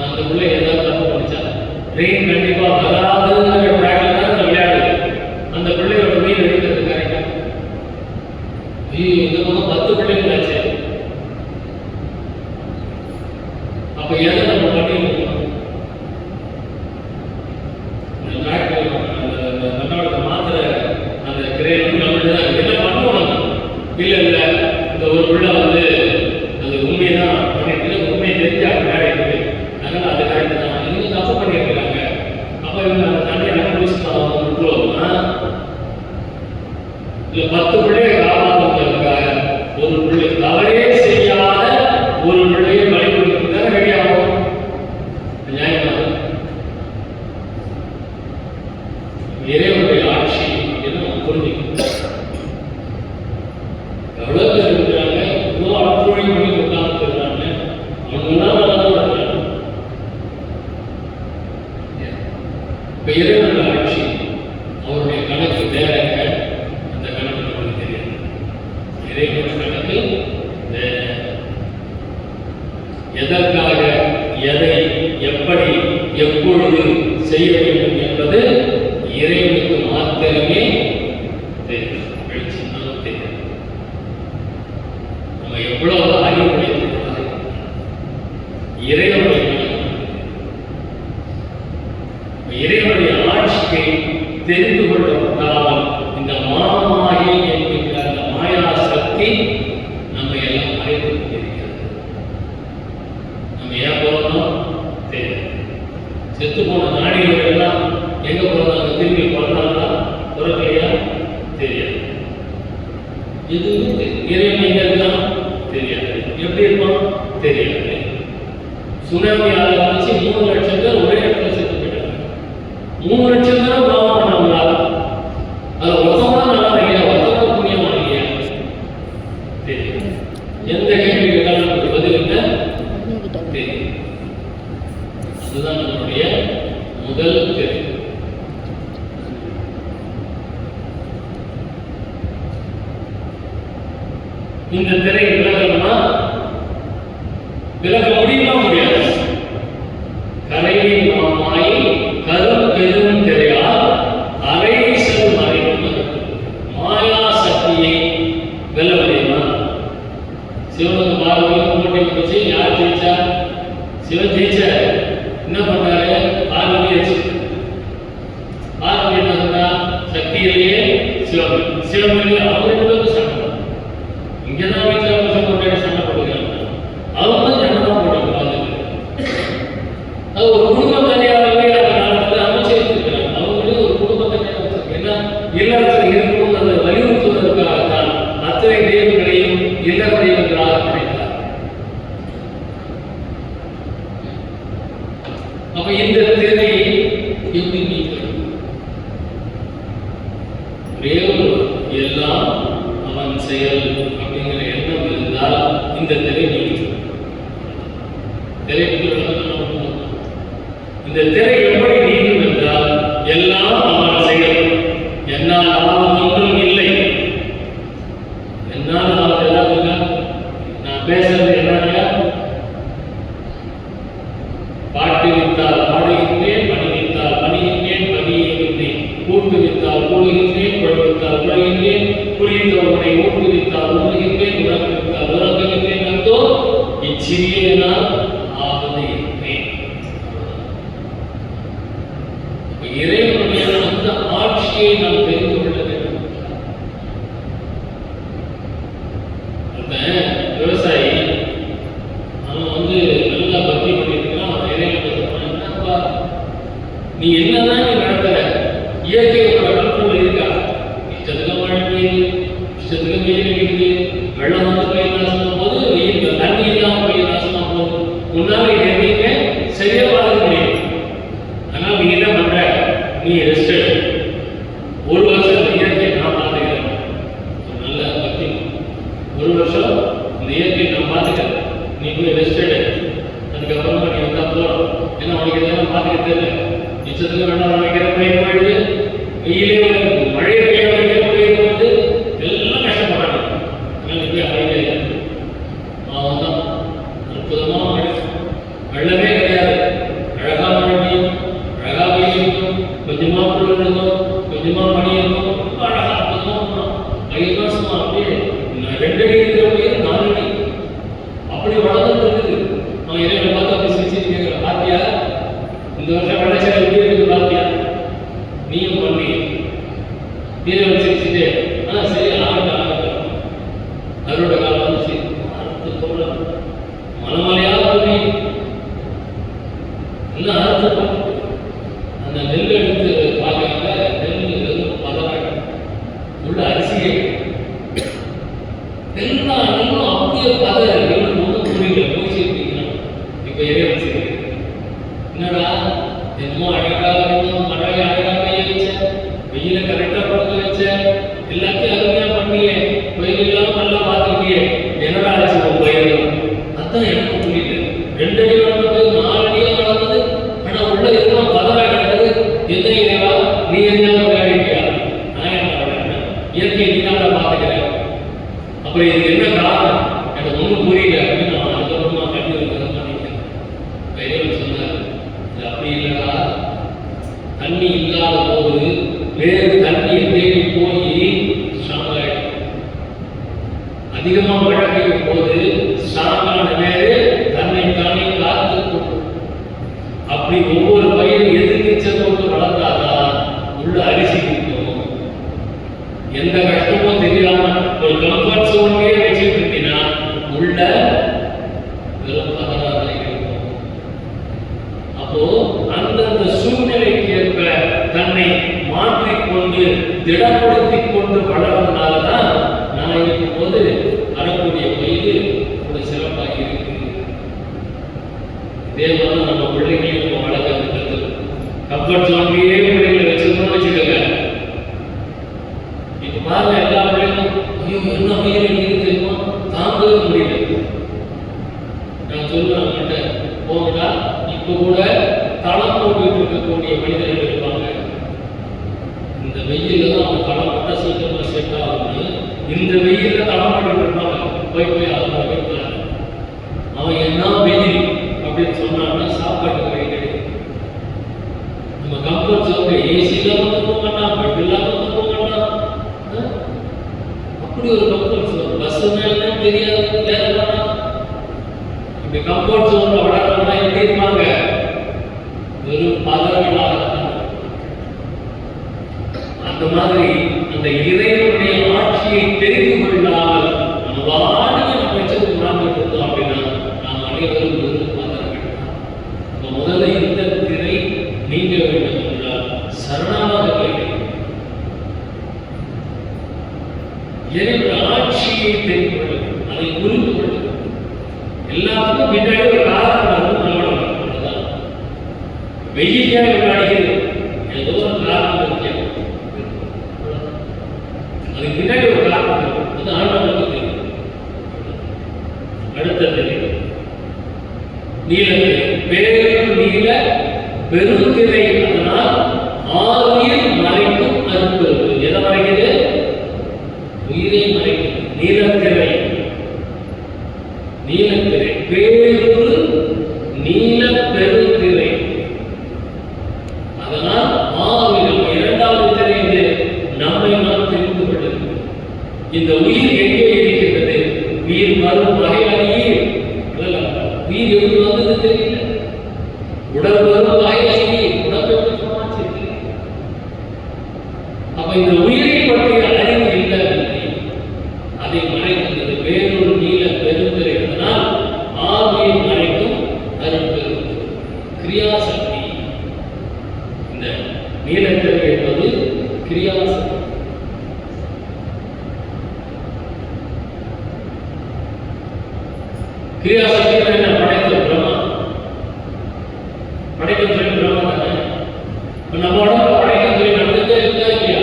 அந்த பிள்ளை ஏதாவது தப்பு பண்ணிச்சா ட்ரெயின் கண்டிப்பாக வராதுங்கிற ட்ராக்ல தான் விளையாடு. அந்த பிள்ளையோட மீன் எடுக்கிறது கரெக்டா? ஐயோ இந்த பக்கம் 10 பிள்ளைகள் ஆச்சு. அப்ப எதை நம்ம பண்ணிருக்கோம்? இறைவனுடைய ஆட்சி அப்படின்னு நம்ம புரிஞ்சுக்கணும். எவ்வளோ பேர் இருக்கிறாங்க, இவ்வளோ அற்புழை பண்ணி உட்கார்ந்துருக்கிறாங்க, அவங்கெல்லாம் நல்லா தான் இருக்கிறாங்க. இப்போ இறைவனுடைய ஆட்சி அவருடைய கணக்கு வேறங்க, அந்த கணக்கு நமக்கு தெரியாது. இறைவனுடைய கணக்கு வேற. எதற்காக, எதை, எப்படி, எப்பொழுது செய்ய வேண்டும் என்பது இறைவனுக்கு மாத்திரமே தெரியும். வெளிச்சம் தெரியும். நம்ம எவ்வளவு அறிவுடைய இறைவனுடைய இறைவனுடைய ஆட்சியை தெரிந்து கொள்ளப்பட்டால் இந்த மாமாயை என்கின்ற அந்த மாயா சக்தி நம்ம எல்லாம் மறைத்து கொண்டிருக்கிறது. நம்ம ஏன் போறோம் தெரியாது. செத்து போன நாடிகள் எல்லாம் எங்க போறாங்க, திரும்பி போறாங்களா, பிறக்கலையா தெரியாது. எதுவுமே இறைவன் எங்க இருக்கான் தெரியாது. எப்படி இருப்பான் தெரியாது. சுனாமி ஆரம்பிச்சு 3 லட்சம் பேர் ஒரே இடத்துல செத்து போயிட்டாங்க. 3 லட்சம் பேர் பாவம் பண்ணாங்களா? அது ஒருத்தவங்க நல்லா இல்லையா, ஒருத்தவங்க புண்ணியமா இல்லையா தெரியும். எந்த கேள்வி கேட்டாலும் நமக்கு பதில் என்ன தெரியும். அதுதான் நம்மளுடைய முதல் தெரியும். இந்த திரை விலகணும்னா விலக முடியுமா, முடியாது. கரையின் மாமாய் கரும் திரையால் அரை செல் மறைக்கும் மாயா சக்தியை வெல்ல முடியுமா? சிவனுக்கு பார்வதியும் போட்டி வச்சு யார் ஜெயிச்சா? சிவன் ஜெயிச்ச. என்ன பண்ணாரு? பார்வதி வச்சு. பார்வதி என்ன சொன்னா? சக்தியிலேயே சிவன், சிவன் அவர்களுக்கு சண்டை. இங்கதான் வீட்டில் சண்டை சண்டை போடுகிறாங்க. அவங்க சண்டை தான் போடுறாங்க. அது ஒரு குடும்ப கல்யாணமே காலத்தில் அமைச்சு வச்சிருக்கிறாங்க. அவங்களே ஒரு குடும்ப கல்யாணம் வச்சிருக்காங்க. ஏன்னா இல்லறத்தில் இருக்கணும் அதை வலியுறுத்துவதற்காகத்தான் அத்தனை தெய்வங்களையும் இல்லற தெய்வங்களாக கிடைத்தார். அப்ப இந்த திரை எப்படி நீக்கிறது? எல்லாம் அவன் செயல் அப்படிங்கிற எண்ணம் இருந்தால் இந்த திரை நீக்கிறது. இந்த திரை எப்படி நீங்கும் என்றால் எல்லாம் அவன் செயல், என்னால் ஆவது ஒன்றும் இல்லை. என்னால் ஆவது எல்லாம் நான் பேசுறது என்னங்க? பாட்டு வித்தால் பாடுகின்றேன், பணி வித்தால் பணிகின்றேன், பணியின்றேன், கூட்டு வித்தால் கூடுகின்றேன், குழவித்தால் குழைகின்றேன், புரிந்த உன்னை ஊக்குவித்தால் ஊக்குகின்றேன், உறங்குவித்தால் உறங்குகின்றேன். அந்தோ இச்சிறிய நான் ஆவது இருப்பேன். இறைவனுடைய அந்த ஆட்சியை நாம் தெரிந்து கொள்ள வேண்டும். விவசாயி அவன் நல்லா பக்தி பண்ணிருக்கான். இறைவன் நீ என்னதான் நீ நடத்துற, இயற்கையோட கண்ட்ரோல் இருக்கா? இஷ்டத்துக்கு மழை பெய்யுது, இஷ்டத்துக்கு வெயில் அடிக்குது, வெள்ளம் வந்து பயிர் நாசம் போது, வெயில் தண்ணி இல்லாம பயிர் நாசமா போகுது. முன்னால எதையுமே சரியா பார்க்க முடியும். ஆனால் நீ என்ன பண்ற? நீ ரெஸ்ட் எடு. 1 வருஷம் இந்த இயற்கையை நான் பார்த்துக்கிறேன். நல்ல பக்தி. 1 வருஷம் இந்த இயற்கையை நான் பார்த்துக்கிறேன், நீ போய் ரெஸ்ட் எடு. அதுக்கப்புறமா நீ வந்தா போறோம். ஏன்னா உனக்கு இதெல்லாம் பார்த்துக்க தெரியல. இச்சத்துக்கு வேண்டாம் வைக்கிற பயிர் போயிடுது, வெயிலே மழை பெய்ய வைக்கிற பயிர் போயிடுது, எல்லாம் கஷ்டப்படுறாங்க. அதனால போய் அமைதியா அவன் தான் அற்புதமா மழை, வெள்ளமே கிடையாது, அழகா மழை பெய்யும், அழகா பெய்யும், கொஞ்சமா புல் இருக்கும், கொஞ்சமா பனி இருக்கும், ரொம்ப அழகா அற்புதமா போனோம். 5 மாசமா அப்படியே 2 அடி இருக்கிற பயிர் 4 அடி அப்படி வளர்ந்து இருக்குது. அவன் இறைவனை பார்த்து அப்படி சிரிச்சு கேட்கிற, பாத்தியா இந்த வருஷம் விளைச்சல் எப்படி இருக்குது பாத்தியா? நீயும் பண்ணி இறைவன் சிரிச்சுட்டு சரி ஆகட்டும் ஆகட்டும். அறுவடை காலம் வந்துச்சு, அறுத்து போடலாம், மலைமலையா பண்ணி எல்லாம் அறுத்து அந்த நெல் எடுத்து பார்க்கறாங்க. நெல் பதறாங்க, உள்ள அரிசியே எல்லா நெல்லும் அப்படியே பதற. ஒன்றும் புரியல, போயிச்சிருக்கீங்கன்னா இப்ப இறைவன் சிரிக்க, என்னடா என்னமோ அழகாக இருந்தோம், மழை அழகாக பெய்ய வச்ச, கையில கரெக்டா படுக்க வச்ச, எல்லாத்தையும் அருமையா பண்ணியே, பயிர் எல்லாம் நல்லா பார்த்துக்கிட்டே, என்னடா ஆச்சு உன் பயிர்? அதான் எனக்கு புரியல. 2 அடி வளர்ந்தது, 4 அடியா வளர்ந்தது, ஆனா உள்ள எல்லாம் பதறா கிடக்குது. என்ன இறைவா, நீ என்ன விளையாடிட்டியா? நான் என்ன விளையாடுறேன்? இயற்கையை நீ தான் பார்த்துக்கிறேன். அப்புறம் இதுக்கு என்ன காரணம்? எனக்கு ஒன்றும் புரியல அப்படின்னு நான் அதுக்கப்புறமா கண்ணீர் பண்ணிட்டேன். இறைவன் சொன்னார், இது அப்படி இல்லைடா, தண்ணி இல்லாத போது வேறு தண்ணியை தேடி போய் ஸ்ட்ராங் ஆகிடும். அதிகமா மழை பெய்யும் போது ஸ்ட்ராங்கான வேறு தன்னை தானே காத்து. அப்படி ஒவ்வொரு பயிரும் எதிர்நீச்சல் போட்டு வளர்ந்தாதான் உள்ள அரிசி இருக்கும். எந்த கஷ்டமும் தெரியாம ஒரு கம்ஃபர்ட் சோன்லயே வச்சுட்டு இருக்கீங்கன்னா உள்ள வெறும் பதறாதான் இருக்கும். அப்போ அந்தந்த சூழ்நிலைக்கு ஏற்ப தன்னை மாற்றிக்கொண்டு திடப்படுத்திக் கொண்டு வளர்றதுனாலதான் நான் இருக்கும் போது வரக்கூடிய பயிர் ஒரு சிறப்பாக இருக்கு. இதே மாதிரி நம்ம பிள்ளைகளையும் நம்ம வளர்க்கறது கம்ஃபர்ட் ஜோன்லயே பிள்ளைகளை வச்சிருந்தோம்னு வச்சுக்கோங்க. இப்ப பாருங்க, எல்லா பிள்ளைகளும் ஐயோ என்ன பயிர் எனக்கு தெரியுமா, தாங்கவே முடியல. நான் சொல்லுவேன் அவங்ககிட்ட, போங்கடா, இப்ப கூட தளம் போட்டு இருக்கக்கூடிய மனிதர்கள் இருப்பாங்க. இந்த வெயில்ல தான் அவங்க தளம் போட்டா சீக்கிரமா செட் ஆகுது. இந்த வெயில்ல தளம் போட்டு இருப்பாங்க. போய் அவங்க வீட்டுல அவன் என்ன வெயில் அப்படின்னு சொன்னான்னா சாப்பாட்டு வழி கிடையாது. நம்ம கம்ஃபர்ட் ஜோன்ல ஏசி இல்லாம தூங்க மாட்டான், பெட் இல்லாம தூங்க மாட்டான். அப்படி ஒரு கம்ஃபர்ட் ஜோன். பஸ் மேல தெரியாது, ஏற மாட்டான். இப்படி கம்ஃபர்ட் ஜோன்ல வளர்றவங்க எப்படி இருப்பாங்க? வெறும் பதவிகளாக. அந்த மாதிரி அந்த இறைவனுடைய ஆட்சியை தெரிந்து கொள்ளாமல் நம்ம வாடகை நம்ம வச்சது வாழ்ந்துட்டு இருந்தோம் அப்படின்னா நாம் அனைவரும் வெறும் பதவிகள். முதல்ல இந்த திரை நீங்க வேண்டும் என்றால் சரணமாக வேண்டும். இறைவனுடைய ஆட்சியை தெரிந்து கொள்ள வேண்டும், அதை புரிந்து கொள்ள வேண்டும். எல்லாத்துக்கும் பின்னாடி ஒரு காரணம் நம்மளுதான் வெயிலியாக விளையாடுகிறது, ஏதோ ஒரு காரணம் இருக்கு. அதுக்கு பின்னாடி ஒரு காரணம் இருக்கு, அது ஆண்டவனுக்கு தெரியும். அடுத்த தெரியும் நீலத்திரை, பேரும் நீல பெருந்திரை. அதனால் ஆவியில் மறைக்கும் அரும்பெருது. எதை மறைக்குது? உயிரை மறைக்குது. நீலத்திரை, நீலத்திரை, பேரு நீல பெருந்திரை. அதனால் ஆவியில் இரண்டாவது திரை நம்மை நாம் தெரிந்து கொள்ளும். இந்த உயிர் எங்கே இருக்கிறது? உயிர் வரும் வகையிலேயே உயிர் எப்படி வந்தது தெரியல. உடல் வரும் வகையிலேயே உடம்பை சமாளிச்சு. அப்ப இந்த உயிரை பற்றிய அறிவு இல்லை, அதை மறைக்கின்றது வேறொரு நீல பெருந்திரை. அதனால் ஆவியை மறைக்கும் அரும்பெரும் கிரியாசக்தி. இந்த நீலத்திரை என்பது கிரியாசக்தி. கிரியாசக்தி என்ன? படைத்தல் பிரம்மா. படைக்கும் சொல்லி பிரம்மா தானே. நம்ம உடம்புல படைக்கும் சொல்லி நடந்துட்டே இருக்கா இல்லையா?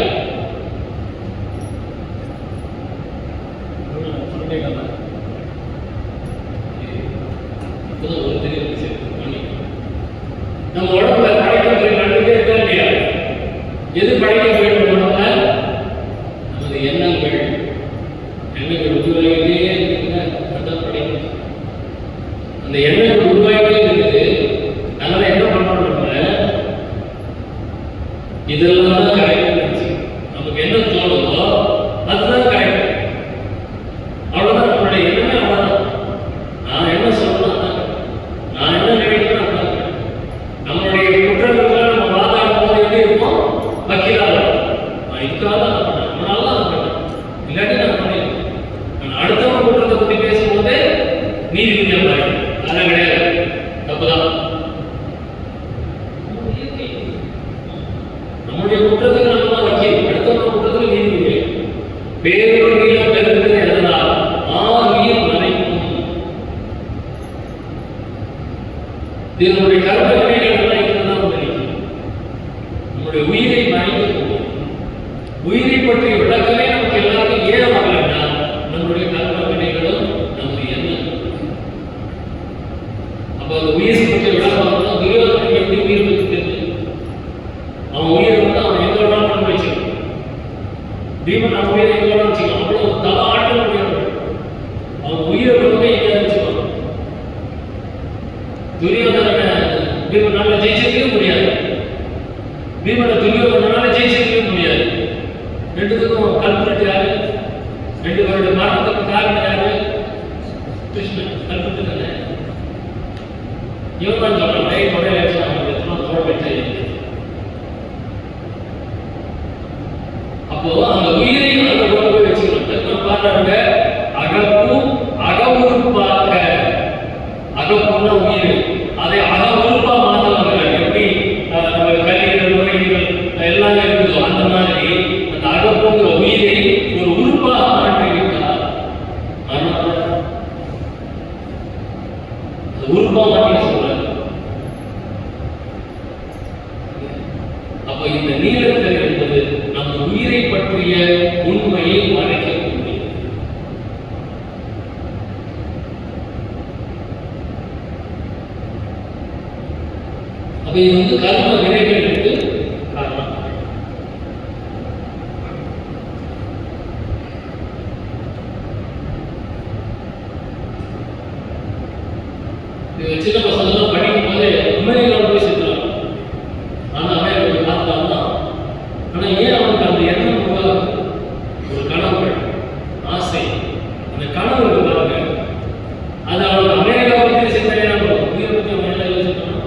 ஒரு தெரிய நம்ம உடம்புல படைக்கும் சொல்லி நடந்துட்டே இருக்கா இல்லையா? எது படைக்க வேண்டும்? உடம்புல நமது எண்ணங்கள். எண்ணங்கள் உருவாகிட்டே இருக்குங்க, அதான் படைக்கும். அந்த எண்ணங்கள் உருவாகிட்டே இருக்குது. அதனால என்ன பண்ணணும்? நம்ம இதெல்லாம் தான் கரெக்ட். நமக்கு என்ன தோணுதோ அதுதான் கரெக்ட். அவ்வளவுதான். நம்மளுடைய எண்ணமே அவ்வளவுதான். நான் என்ன சொல்லணும், நான் என்ன நினைக்கிறேன், நம்மளுடைய குற்றங்கள் நம்ம வாதாடும் போது எப்படி இருக்கும்? வக்கீலாக நான் இதுக்காக தான் பண்ணேன், அதனால தான் பண்ணேன், இல்லாட்டி நான் பண்ணிடுவேன். நான் அடுத்தவங்க குற்றத்தை பற்றி பேசும்போது நீதிபதியாக மாறிடும். அதெல்லாம் கிடையாது, தப்புதான். நம்முடைய குற்றத்துக்கு நம்ம தான் வக்கீல், அடுத்தவங்க குற்றத்துக்கு நீதிபதி. பேரொரு நீளம் பெருந்தது எதனால்? ஆவியில் மறைக்கும். இதனுடைய கருத்துக்களை நம்முடைய உயிரை மறைக்கக்கூடும். உயிரை பற்றிய விளக்கமே நமக்கு எல்லாருக்கும் ஏன் வரலன்னா நம்முடைய கர்ம வினைகளும் நமது எண்ணம். அப்ப அந்த உயிரை பற்றிய விளக்கம் துரியோதனனுக்கு எப்படி உயிர் பற்றி தெரிஞ்சு அவன் உயிரை வந்து அவன் எங்க வேணாலும் அனுபவிச்சிருக்கான். பீமன் அவன் உயிரை எங்க வேணாலும் வச்சுக்கலாம். அவ்வளவு தல ஆட்டம் முடியாது. அவன் உயிரை வந்து எங்க வச்சுக்கலாம். துரியோதனனை பீமனால ஜெயிச்சிருக்கவே முடியாது. பீமனை துரியோதனனால ஜெயிச்சிருக்கவே முடியாது. ரெண்டுத்துக்கும் கல்பிரட் யாரு? ரெண்டு பேருடைய மரணத்துக்கு காரணம் யாரு? கிருஷ்ணன். கல்பிரட் தானே. இவன் தான் சொல்றான் கை தொடையில வச்சு தோட வச்சு. அப்போ அந்த உயிரை அந்த கொண்டு போய் வச்சுக்கணும். பாருங்க அகப்பும் அகவுறுப்பாக்க. அகப்புன்னா உயிர், அதை அகவுறுப்பா மாற்றலாம். எப்படி நம்ம கல்லீரல் நுரையீரல் எல்லாமே இருக்குதோ அந்த மாதிரி அந்த அகப்புங்கிற உயிரை ஒரு உறுப்பாக மாற்றிவிட்டார். உறுப்பா மாற்றி சொல்றாரு. அப்ப இந்த நீலக்கரை என்பது நம்ம உயிரை பற்றிய உண்மையை மறைக்கக்கூடிய. அப்ப இது வந்து கர்ம வினைகளுக்கு காரணம். சின்ன பசங்க படிக்கும் போது அமெரிக்காவில் போய் சேர்த்துலாம். ஆனா அமெரிக்கா பார்த்துலாம் தான். ஆனா ஏன் அவனுக்கு அந்த எண்ணம் உருவாகுது? ஒரு கனவு, ஆசை. அந்த கனவு இருக்கு பாருங்க, அது அவனுக்கு அமெரிக்கா பற்றி சிந்தனையான உயிரை பற்றி அவன் யோசிக்கணும்.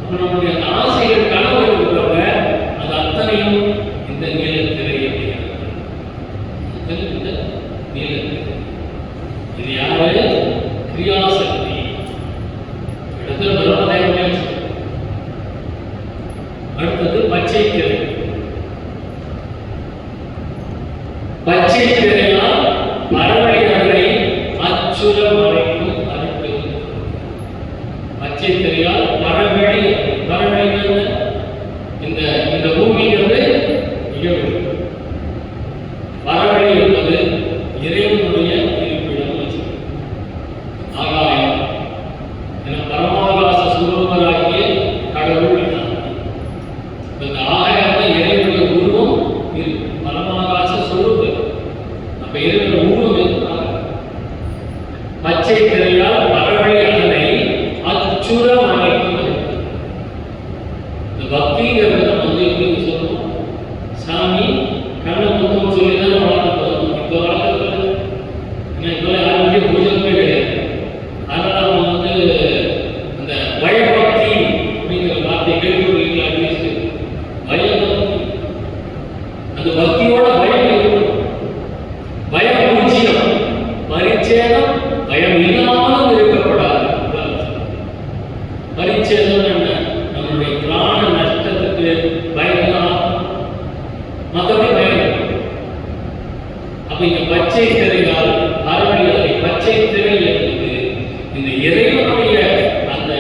அப்ப நம்முடைய அந்த ஆசைகள் கனவு இருக்கிறவங்க அது அத்தனையும் இந்த நீலத்திரை அப்படிங்கிறது. இந்த நீலத்திரை இது யாரு? கிரியாசக்தி. இடத்துல பரவாயில்ல. அடுத்தது பச்சை திரை. பச்சை திரையால் மரவழிகளை அச்சுர மறைக்கும் அறுப்பு. பச்சை திரையால் மரவழி இந்த இந்த பூமிங்கிறது இயல்பு. மரவழி என்பது இறைவனுடைய இருப்பிடம். ஆகாயம் என பரமாகாச சுரூபராகிய கடவுள். இந்த ஆகாயம் இறைவனுடைய உருவம் இருக்கு. பரமாகாச சுரூபம். அப்ப இறைவனுடைய உருவம் இருக்கு. பச்சை திரையால் மரவழி அதனை அச்சுர மறைக்கும். இந்த பக்திங்கிறது நம்ம வந்து எப்படி சொல்லணும்? சாமி கண்ணை முத்தம் சொல்லிதான் வளர்க்கணும். இப்போ வளர்க்கறது இப்போ யாருமே பூஜைக்குமே கிடையாது. அதனால அவங்க வந்து அந்த பயபக்தி அப்படிங்கிற வார்த்தை கேள்விப்பட்டிருக்கீங்களா? அட்லீஸ்ட் பயபக்தி, அந்த பக்தியோட பயம் இருக்கணும். பயம் பூஜ்யம், பரிச்சேதம் பயம் இல்லாமலும் இருக்கப்படாது. பரிச்சேதம் என்ன? நம்மளுடைய பிராண நஷ்டத்துக்கு பயம்தான், மற்றபடி பயம். அப்ப இங்க பச்சை திரையால் அறவழிகளை பச்சை திரை என்பது இந்த இறைவனுடைய அந்த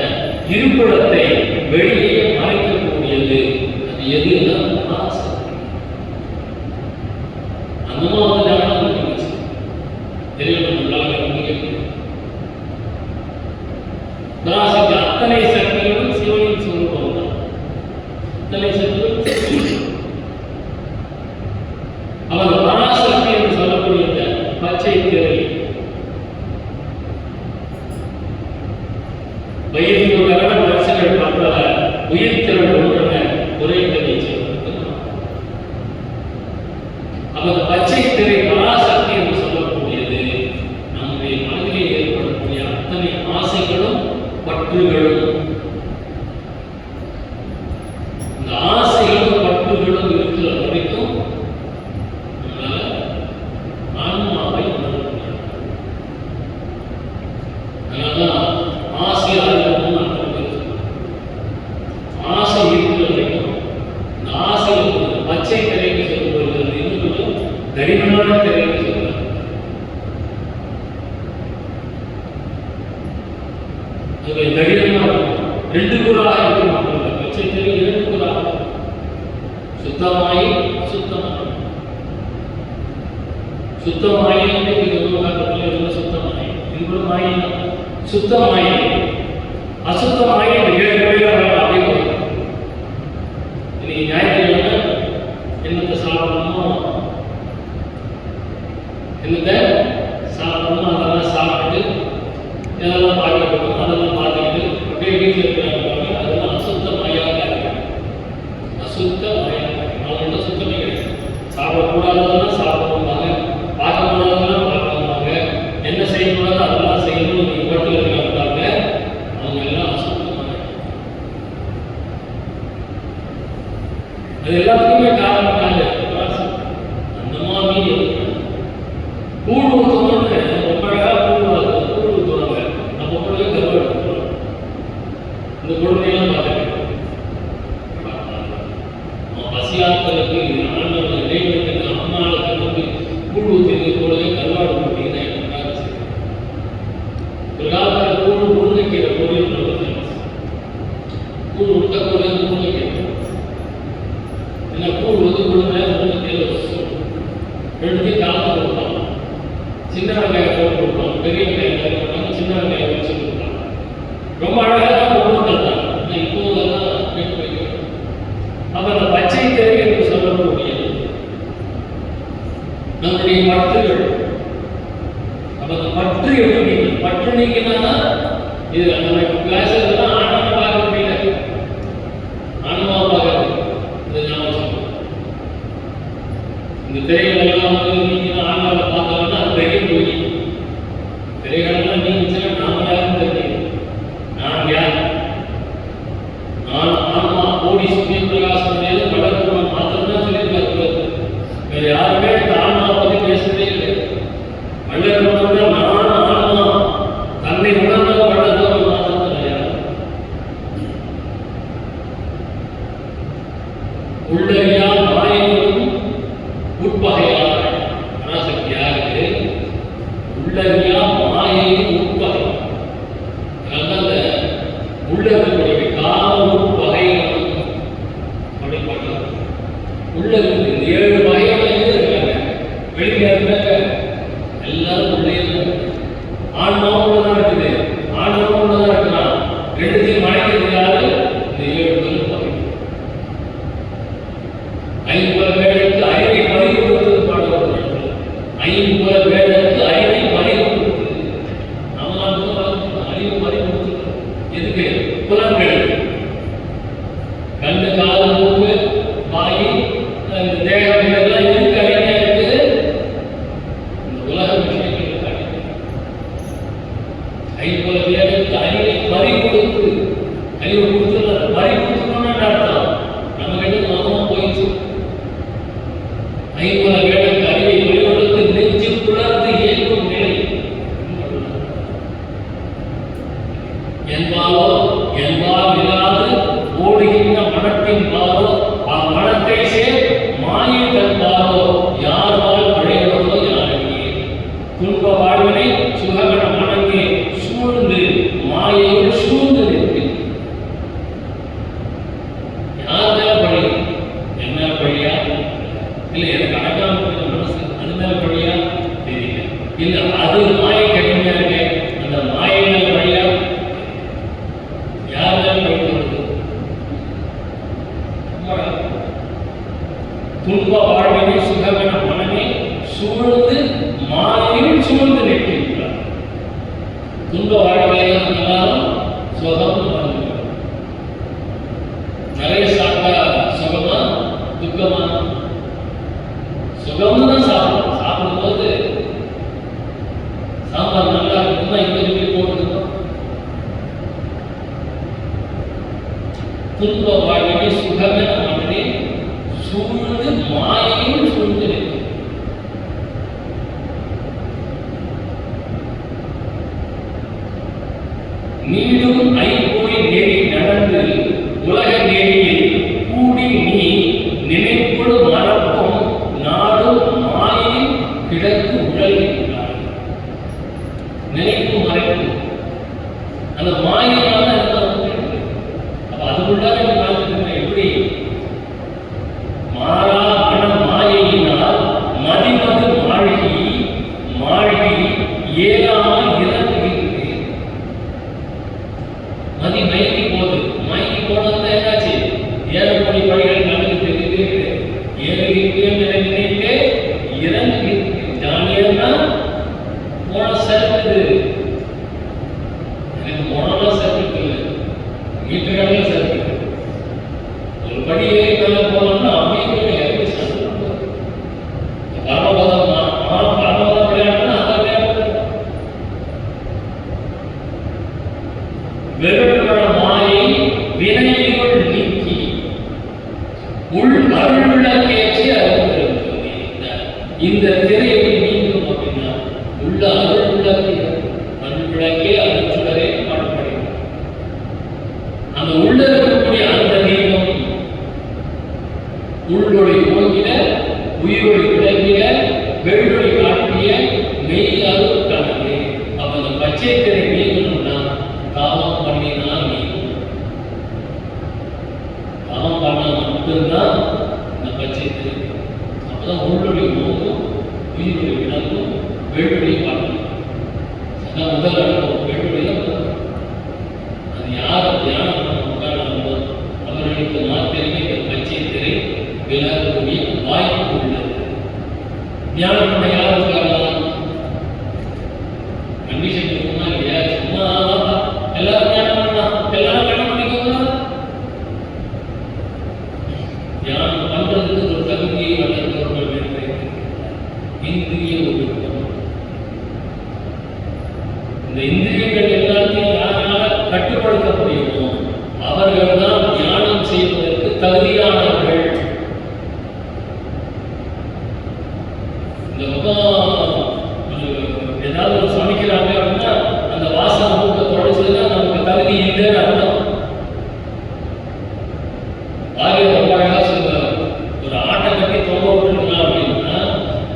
இருப்பிடத்தை வெளியே மறைக்கக்கூடியது. அது எதுனா ஆசை. அந்த மாதிரி பராசக்தி அத்தனை சக்திகளும் சிவனின் சுரூபம் தான். அத்தனை சக்திகளும் அவர் பராசக்தி என்று சொல்லக்கூடிய பச்சை திரை பயிர்வுக்காக வருஷங்கள் பண்ற உயிர் திறன் ஒன்றன குறைந்ததை அவர் பச்சை திரை பராசக்தி என்று சொல்லக்கூடியது நம்முடைய மனதிலே ஏற்படக்கூடிய அத்தனை ஆசைகளும் பற்றுகளும். இந்த ஆசைகளும் பற்றுகளும் இருக்கிற வரைக்கும் நம்மளால ஆன்மாவை உணர முடியாது. அதனால்தான் ஆசை அறிவும் ஆசை இருக்கிற வரைக்கும் இந்த ஆசையை பச்சை திரைக்கு சொல்லப்படுகிறது. இன்னும் கடினமான திரைக்கு சொல்றாங்க. கடினமா ரெண்டு கூறாக இருக்கும். பச்சை திரை இரண்டு கூறாக சுத்தமாய் அசுத்தமானது. சுத்தமாயி எல்லாம் சுத்தமாயி இங்குள்ள மாயி சுத்தமாயி அசுத்தமாயி 7 பேர் அப்படி இன்னைக்கு ஞாயிற்றுக்கிழமை என்னத்தை சாப்பிடணுமோ என்னத்தை சாப்பிடணுமோ அதெல்லாம் சாப்பிட்டு இதெல்லாம் பார்க்கணும் அதெல்லாம் பார்த்துக்கிட்டு அப்படியே வீட்டில் இருக்கிறாங்க. அதெல்லாம் அசுத்தமாயாக இருக்கு. அசுத்தமாயாக அவங்கள்ட்ட சுத்தமே கிடையாது. சாப்பிடக்கூடாததெல்லாம் சாப்பிடுவாங்க, பார்க்கக்கூடாததெல்லாம் பார்க்கணுவாங்க, என்ன செய்யக்கூடாது அதெல்லாம் செய்யணும். நீங்கள் வீட்டில் இருக்கிறாங்க அவங்க எல்லாம் அசுத்தமாக. அது எல்லாத்துக்குமே காரணம் அந்த மாதிரி கூழ் ஊற்றணும்னு ரொம்ப அழகாக கூழ் ஊற்றுவாங்க. நம்ம கூட கருவாடு ஊற்றுறோம். இந்த குழந்தையெல்லாம் பார்த்துருக்கேன். பசியாத்தலுக்கு ஆண்டவன் இறைவனுக்கு அம்மாளுக்கு வந்து கூழ் ஊற்றினது கூடவே கருவாடு ஊற்றிங்கன்னா எனக்காக செய்யும். ஒரு காலத்தில் கூழ் முருங்கைக்கீரை பொரியல் ரொம்ப ஃபேமஸ். கூழ் விட்டக்கூடிய முருங்கைக்கீரை ஏன்னா கூழ் வந்து முருங்கைக்கீரை ரெண்டுத்தையும் கலந்து கொடுப்பாங்க. சின்ன வெங்காயம் போட்டு கொடுப்பாங்க, பெரிய வெங்காயம் போட்டாங்க, சின்ன வெங்காயம் வச்சு கொடுப்பாங்க. ரொம்ப அழகாக கொண்டு வந்தாங்க. இப்போ அதெல்லாம் கேட்டு வைக்கிறோம். அப்போ அந்த பச்சை தேவை என்று சொல்லக்கூடிய நம்முடைய பற்றுகள், அப்போ அந்த பற்று எப்படி பற்று நீக்கினா இது நம்ம பேசுறதுலாம் ஆணவம் பார்க்க முடியல. ஆணவம் பார்க்கறது இது ஞாபகம். இந்த திரைகளெல்லாம் வந்து நீங்க ஆணவத்தை பார்த்தாங்கன்னா அது பெரிய போய் திரைகளெல்லாம் நீங்கிச்சுன்னா நாம யாரும் தெரியும். நான் யார்? நான் ஆன்மா கோடி சூரிய பிரகாசம் மேல கடற்குணம் மாத்திரம்தான் சொல்லியிருக்காரு. வேற யாருமே இந்த ஆன்மாவை பற்றி பேசுறதே இல்லை. வள்ளலோட நான் ஆன்மா தன்னை உணர்ந்த வள்ளலோட மாத்திரம் கிடையாது. உள்ளறியா மாயங்களும் உட்பகையாக பராசக்தியாருக்கு உள்ளறியா மாயையின் உட்பகை. அதனால உள்ளவர்களுடைய கால உட்பகைகள் அப்படி பண்ணலாம். உள்ளது இந்த 7 வகையோட இருக்காங்க. வெளியே இருக்கிறாங்க எல்லாரும் உள்ளே இருக்காங்க. ஆன்மாவோட தான் இருக்குது. ஆன்மாவோட தான் இருக்கிறான். ரெண்டுத்தையும் மறைக்கிறது யாரு? இந்த 7 பேரும் வகை. 5 வேலைக்கு அறிவை பறி கொடுத்தது பாடுவார்கள். 5 வேலைக்கு அறிவை பறி கொடுத்தது. நம்ம அறிவு பறி கொடுத்துருக்கோம். எதுக்கு? புலன்கள், கண்ணு, காது, மூக்கு, வாய், இந்த தேகம் இதெல்லாம் எதுக்கு அடிமையா இருக்குது? இந்த உலக விஷயங்களுக்கு அடிமை. 5 வேலைக்கு அறிவை பறி கொடுத்து அறிவு கொடுத்து பறி கொடுத்துக்கணும்னு அர்த்தம். நம்ம கிட்ட மகமா போயிடுச்சு. 5 வேலைக்கு அறிவை பறிகொடுத்து நெஞ்சு புலர்ந்து இயக்கும் நிலை என்பாலோ என்பால் இல்லாது ஓடுகின்ற மனத்தின் பாலோ அம்மனத்தை சேர் மாயை தன்பாலோ யார்வால் பழையவர்களோ யாருமே துன்ப வாழ்வினை சுககண மனங்கே சூழ்ந்து மாயையோடு சூழ்ந்து நிற்கு. யார் மேல பழி? என்ன பழியா? இல்லை எனக்கு அடக்காம மனசு அது மேல பழியா? தெரியல. இல்லை அது மாயை கடுமையா இருக்கு. அந்த மாயை மேல பழியா? யார் மேல பழி வருது? துன்ப வாழ்வினை சுககண மனமே சூழ்ந்து மாயையில் சூழ்ந்து நிற்கின்றார். துன்ப வாழ்க்கையில் எல்லாரும் சுகம் வாழ்ந்துக்கிறார். நிறைய சாப்பிட்டா சுகமா துக்கமா? சுகம்னு தான் சாப்பிடும். சாப்பிடும்போது சாம்பார் நல்லா இருக்குன்னா இங்கே போட்டுருக்கோம். துன்ப வாழ்வினை சுகமே மனமே சூழ்ந்து மாயையில் சூழ்ந்து நிற்கும். நீடும் ஐம்பொறி நெறி நடந்து உலக நெறியில் கூடி நீ நினைப்பொழு மறப்பும் நாடும் மாயில் கிடக்கு உழல்கின்றார். நினைப்பு மறைப்பு அந்த மாயினால அப்ப அதுக்குள்ளார எப்படி மாறா மனம் 7 கோடி படிகள் கணக்கு தெரியுது. 7 நினைக்க இறங்கி ஜாலியா போன சேர்க்குது. எனக்கு போனதான் சேர்க்கு இல்லை, வீட்டுக்காரங்க சேர்க்கு. ஒரு படி ஏறி மேலே போனோம்னா அப்படியே இறங்கி சேர்ந்து பரமபதம் பரமபதம் விளையாடுனா அதை விளையாடு. வெறுப்புகள மாயை வினைகள் நீக்கி உள் அருள்விளக்கேற்றி அருள்விளக்கு. இந்த திரையை நீங்கும் அப்படின்னா உள்ள அருள்விளக்கு அருள்விளக்கே அருள்சுடரே பாடப்படுகிறது. அந்த உள்ள இருக்கக்கூடிய அந்த தீபம் உள்ளொளி போகிற உயிரொளி விளங்கிய வெள்ளொளி காட்டிய மெய் அருள் கணக்கு. அப்ப அந்த பச்சை திரை நீங்கணும்னா காமம் பண்ணினா நீங்கும். காமம் பண்ணா மட்டும்தான் இந்த பச்சை திரை. அப்பதான் உள்ளொளி போகும், உயிரொளி விளங்கும், வெள்ளொளி காட்டும். அதான் முதல் அனுபவம். வெள்ளொளி அது யாரும் தியானம் பண்ண உட்கார்ந்தோ அவர்களுக்கு மாத்திரமே இந்த பச்சை திரை விலகக்கூடிய வாய்ப்பு உள்ளது. தியானம் பண்ண யாரும் உட்காரலாம், கண்டிஷன் இருக்குமா இல்லையா? சும்மா எல்லாரும் தியானம் பண்ணலாம், எல்லாரும் கண்ண பண்ணிக்கோங்க. தியானம் பண்றதுக்கு ஒரு தகுதியை வளர்க்கிறவர்கள் இந்திரிய ஒழுக்கம். இந்த இந்திரியங்கள் எல்லாத்தையும் யாரால கட்டுப்படுத்த முடியுமோ அவர்கள் தான் தியானம் செய்வதற்கு தகுதியானவர்கள். இந்த ஏதாவது ஒரு சமைக்கிறாங்க அப்படின்னா அந்த வாசனை மூக்க தொடச்சுன்னா நமக்கு தகுதி இல்லைன்னு அர்த்தம். ஆகிய அழகா சொல்லுவார், ஒரு ஆட்டை கட்டி தொங்க விட்டுருக்கலாம் அப்படின்னா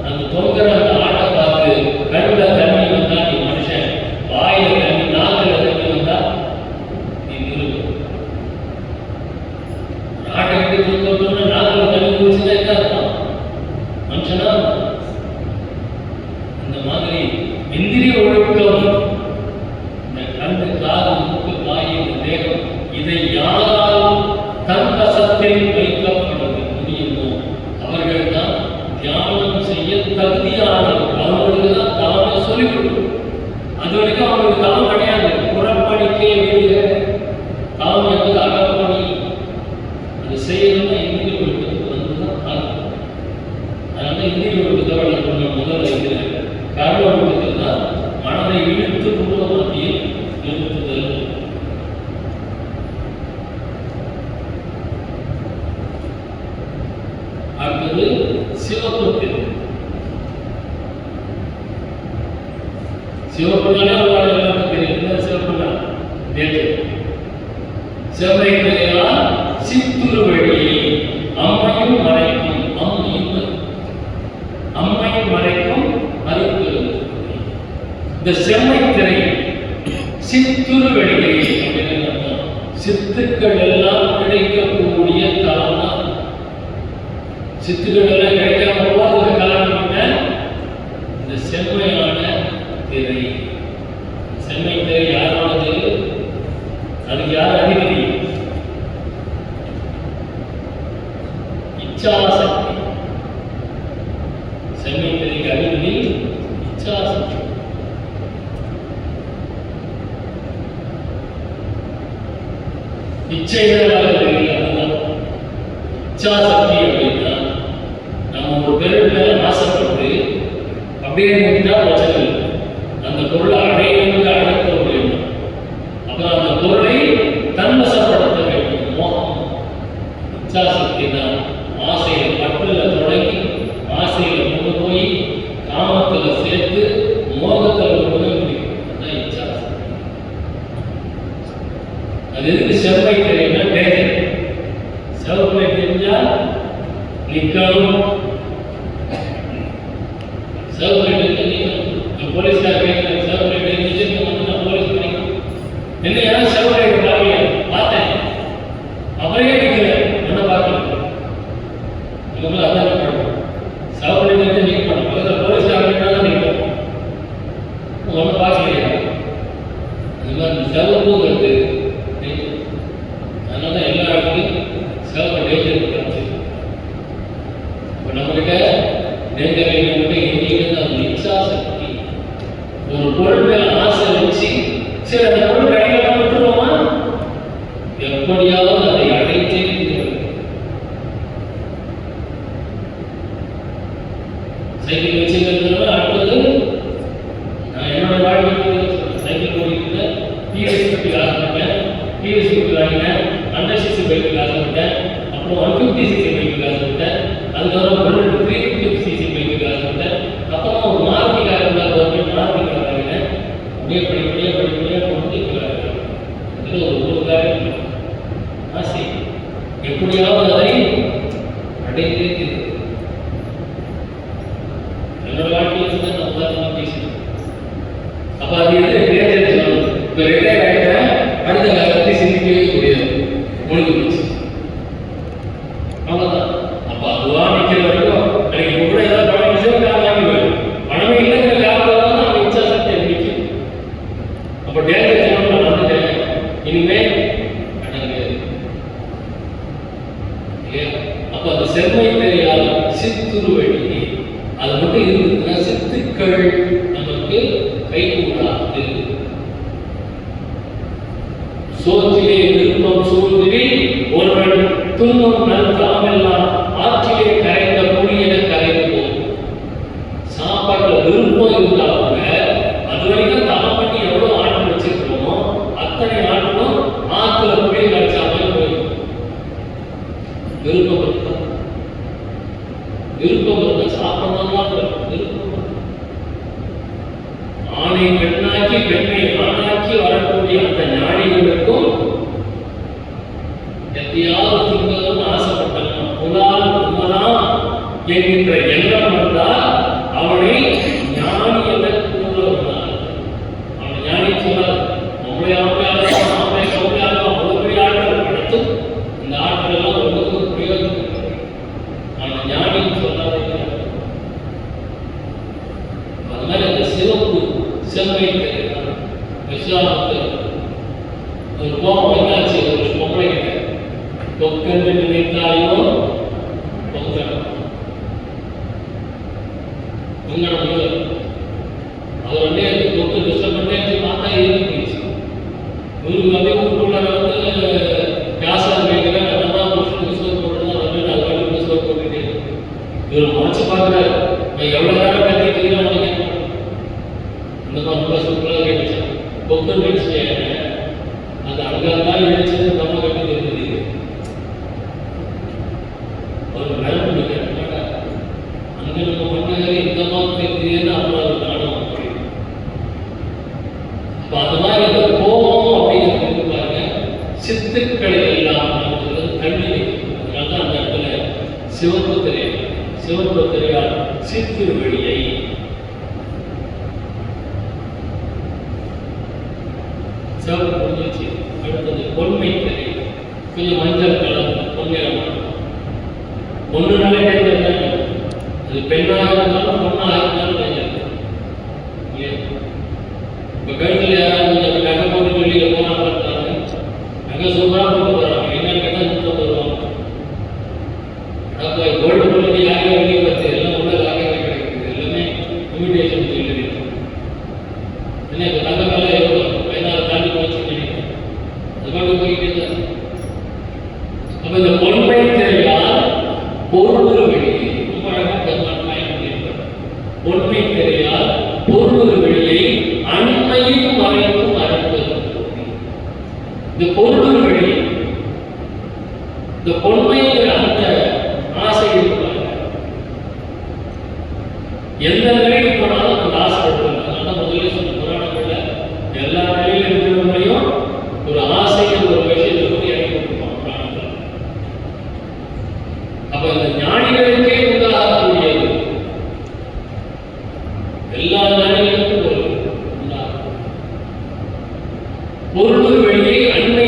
அந்த தொங்குற அந்த ஆட்டை பார்த்து கண்ணுல தண்ணி வந்தா நீ மனுஷன், வாயில தண்ணி நாக்குல தண்ணி வந்தா நீ மிருகம். ஆட்டை கட்டி தொங்க விட்டோம்னா நாக்குல தண்ணி குடிச்சுதான் என்ன அர்த்தம்? மனுஷனா? இந்த மாதிரி இந்திரிய ஒழுக்கம், இந்த கண்டு காது மூக்கு வாய் இந்த தேகம், இதை யாரால் தன் வசத்தில் வைக்கப்பட முடியுமோ அவர்கள் தான் தியானம் செய்ய தகுதியானவர்கள். அவங்களுக்கு தான் தானே சொல்லிக் கொடுக்கும். அது வரைக்கும் அவங்களுக்கு தாம் கிடையாது. புறப்பணிக்கே வெளியே தாம் என்பது அகப்பணி. அது செய்யணும்னா இந்திரிய ஒழுக்கத்துக்கு வந்துதான் ஆகும். அதனால இந்திரிய ஒழுக்கத்தோட கொஞ்சம் முதல்ல இருக்கிற கர்ம ஒழுக்கத்தில் தான் மனதை இழுத்து கொண்டு மத்தியில் நிறுத்துதல். அடுத்தது சிவப்பு திரு. சிவப்புனாலே எல்லாருக்கும் தெரியும். சிவப்புனா செவ்வை திரையால் சித்துரு வழி அம்மையும் மறைக்கும் அம்மையும் மறைக்கும் மறுப்பு. இந்த செம்மை திரை சித்துரு வெளியை அப்படின்னு சித்துக்கள் எல்லாம் கிடைக்கக்கூடிய தலம் தான். சித்துக்கள் எல்லாம் கிடைக்காம போவதற்கு காரணம் என்ன? இந்த செம்மையான திரை. செம்மை திரை யாரானது? அதுக்கு யார் அதிபதி? இச்சாசக்தி. செம்மை திரைக்கு அதிபதி இச்சாசக்தி. இச்சைகளாக தெரியல. அதுதான் இச்சாசக்தி அப்படின்னா நம்ம ஒரு பொருள் மேல ஆசைப்பட்டு அப்படியே நின்றா பிரச்சனை இல்லை. அந்த பொருளை அடையணுங்க அடக்க முடியும். அப்புறம் அந்த பொருளை தன்வசப்படுத்த வேண்டும். மோகம் இச்சாசக்தி தான். ஆசையில பட்டுல தொடங்கி ஆசையில கொண்டு போய் காமத்துல சேர்த்து மோகத்துல கொண்டு முடியும். அதுதான் இச்சாசக்தி. அது எதுக்கு செவ்வை தெரியும்னா டேஞ்சர். செவப்பை தெரிஞ்சா நிக்கணும். செவப்பை தெரிஞ்சா நிக்கணும். போலீஸ்கார கேட்கிறேன், செவப்பை தெரிஞ்சு போலீஸ் பண்ணிக்கணும். என்ன யாரும் செவப்பை பார்க்கல, பார்த்தேன் அவரையே நிற்கிறேன், என்ன பார்க்கல. இவங்களும் அதான் பண்ணணும். செவப்பை தெரிஞ்சு நிற்க மாட்டோம். போலீஸ்கார நிற்கும் ஒன்றும் பார்க்கலையா? அது மாதிரி செவப்பு வருது. அதனால எல்லா இடத்துலையும் செவப்பை அப்புறம் 150 cc பைக்கு காசு விட்டேன், அதுக்கப்புறம் புல்லட் 350 cc பைக்கு காசு விட்டேன், அப்புறம் ஒரு மாருதி கார் இருந்தால் கவர்மெண்ட் மாருதி கார் வாங்கினேன். அப்படியே படிப்படியாக கொண்டு இதில் ஒரு 1 கார் ஆசை எப்படியாவது அதை அடைந்தே தீர்வு. என்னோட வாழ்க்கையில் தான் நான் உதாரணமாக பேசுகிறேன். அப்போ அது ரிட்டையர் சொல்லணும். இப்போ ரிட்டையர் ஆகிட்டேன், அடுத்த காலத்தை சிந்திக்கவே முடியாது, முடிஞ்சு போச்சு, அவ்வளோதான். அப்போ அதுவா நிற்கிற வரைக்கும் எனக்கு இப்போ கூட ஏதாவது பணம் விஷயம் கார் வாங்கிடுவேன். பணமே இல்லைங்கிற காரணம் தான் நான் இச்சா சக்தி நிற்கும். அப்போ டேஞ்சர் சொல்லணும், நான் வந்துட்டேன், இனிமேல் அப்ப அந்த செம்மை தெரியாத சித்துருவழி அது மட்டும் இருந்ததுன்னா சித்துக்கள் நமக்கு கைகூடாது. சோற்றிலே விருப்பம் சூழ்ந்திரி ஒருவன் துன்பம் நல்காமெல்லாம் ஆற்றிலே கரைந்த புளியென கரைந்து போகும். சாப்பாட்டுல விருப்பம் இருந்தா கூட அது வரைக்கும் தரம் பண்ணி எவ்வளவு ஆட்டு வச்சிருக்கிறோமோ அத்தனை ஆட்டும் ஆற்றுல புளிய கரைச்சாமல் போயிடும். விருப்பம் இருந்தா சாப்பிடணும்னா விருப்பம். ஆணை பெண்ணாக்கி பெண்ணை ஆணாக்கி வரக்கூடிய அந்த ஞானிகளுக்கும் எத்தையாவது திங்கணும்னு ஆசைப்பட்டாங்க. புலால் உமலாம் என்கின்ற எண்ணம் வந்தால் அவனை ஞானி என கூறுவதால் அவனை ஞானி சொன்னார். நம்மளே அவ்வளோ பெரிய ஆட்கள் அடுத்தும் இந்த ஆட்கள் எல்லாம் ஒன்றுக்கும் பிரயோஜனம். ஆனால் ஞானின்னு சொல்லாத அது மாதிரி அந்த சிவப்பு செம்மை விஸ்வாமத்தில் ஒரு கோபம் என்னாச்சு, ஒரு பொம்பளை கிட்ட தொக்கென்று நினைத்தாயோ பொங்கடம் அது உடனே தொக்கு டிஸ்டர்ப் பண்ணே பார்த்தா ஏறி போயிடுச்சு. இவருக்கு வந்து ஊருக்குள்ள வந்து வியாசம் கேட்கிறேன், நான் புருஷனுக்கு சோறு போட்டுதான் வந்து நான் வீட்டுக்கு சோறு போட்டுட்டே இவர் மறைச்சு பார்க்குறாரு. நான் எவ்வளோ நேரம் கட்டிட்டு இந்த மாதிரி சூப்பராக கேட்டுச்சு. பொக்கு நினைச்சு அது அழகாக நினைச்சது நம்ம கட்டி தெரிஞ்சது ஒரு நேரம் கொடுக்க அங்கே நம்ம பண்ண இந்த மாதிரி தெரியுதுன்னு அவ்வளோ நாடம். அப்போ அது மாதிரி அந்த கோபம் அப்படிங்கிறது பாருங்க சித்துக்களை எல்லாம் கல்வி வைக்கும். அதனால தான் அந்த இடத்துல சிவப்பு தெரியார் சித்திருவழியை சிவப்பு புரிஞ்சிச்சு. அடுத்தது பொன்மை தெரியும், கொஞ்சம் மஞ்சள் கலர் பொன்னிறமான ஒன்றுனாலே தெரிஞ்சது. அது பெண்ணாக இருந்தாலும் பொண்ணாக இருந்தாலும் தெரிஞ்சது. இப்போ கழுத்தில் யாராவது கொஞ்சம் நகை போட்டு வெளியில் போனால் பார்த்தாங்க, நகை சூப்பராக போட்டு போகிறாங்க. என்னன்னு கேட்டால் 150 ரூபா. அப்போ கோல்டு பொருள் யாரையும் வெளியே பார்த்து எல்லாம் உள்ள ராகவே கிடைக்குது. எல்லாமே இமிடேஷன் ஜுவல்லரி. என்ன இப்போ தங்க மேலே எவ்வளோ 16 தாண்டி போச்சு நினைக்கிறேன். அது மாதிரி போய்கிட்டே தான். அப்போ இந்த பொன்மை தெரியால் பொருள் வெளியே ரொம்ப அழகாக பயன்படுத்தியிருப்பார். பொன்மை தெரியால் பொருள் வெளியை அண்மையும் மறைக்கும் அறிப்பது. இந்த பொருள் வெளியே இந்த பொன்மைங்கிற அந்த ஆசை இருப்பாங்க. எந்த நிலைக்கு போனாலும் அந்த ஆசை இருப்பாங்க. அதனால முதல்ல சொன்ன புராணங்கள்ல எல்லா நிலையில இருக்கிறவங்களையும் ஒரு ஆசைகள் ஒரு விஷயத்தை கூட இறங்கி கொடுப்பாங்க புராணங்கள். அப்ப இந்த ஞானிகளுக்கே உண்டாகக்கூடியது எல்லா ஞானிகளுக்கும் ஒரு பொருள் வெளியை அண்மை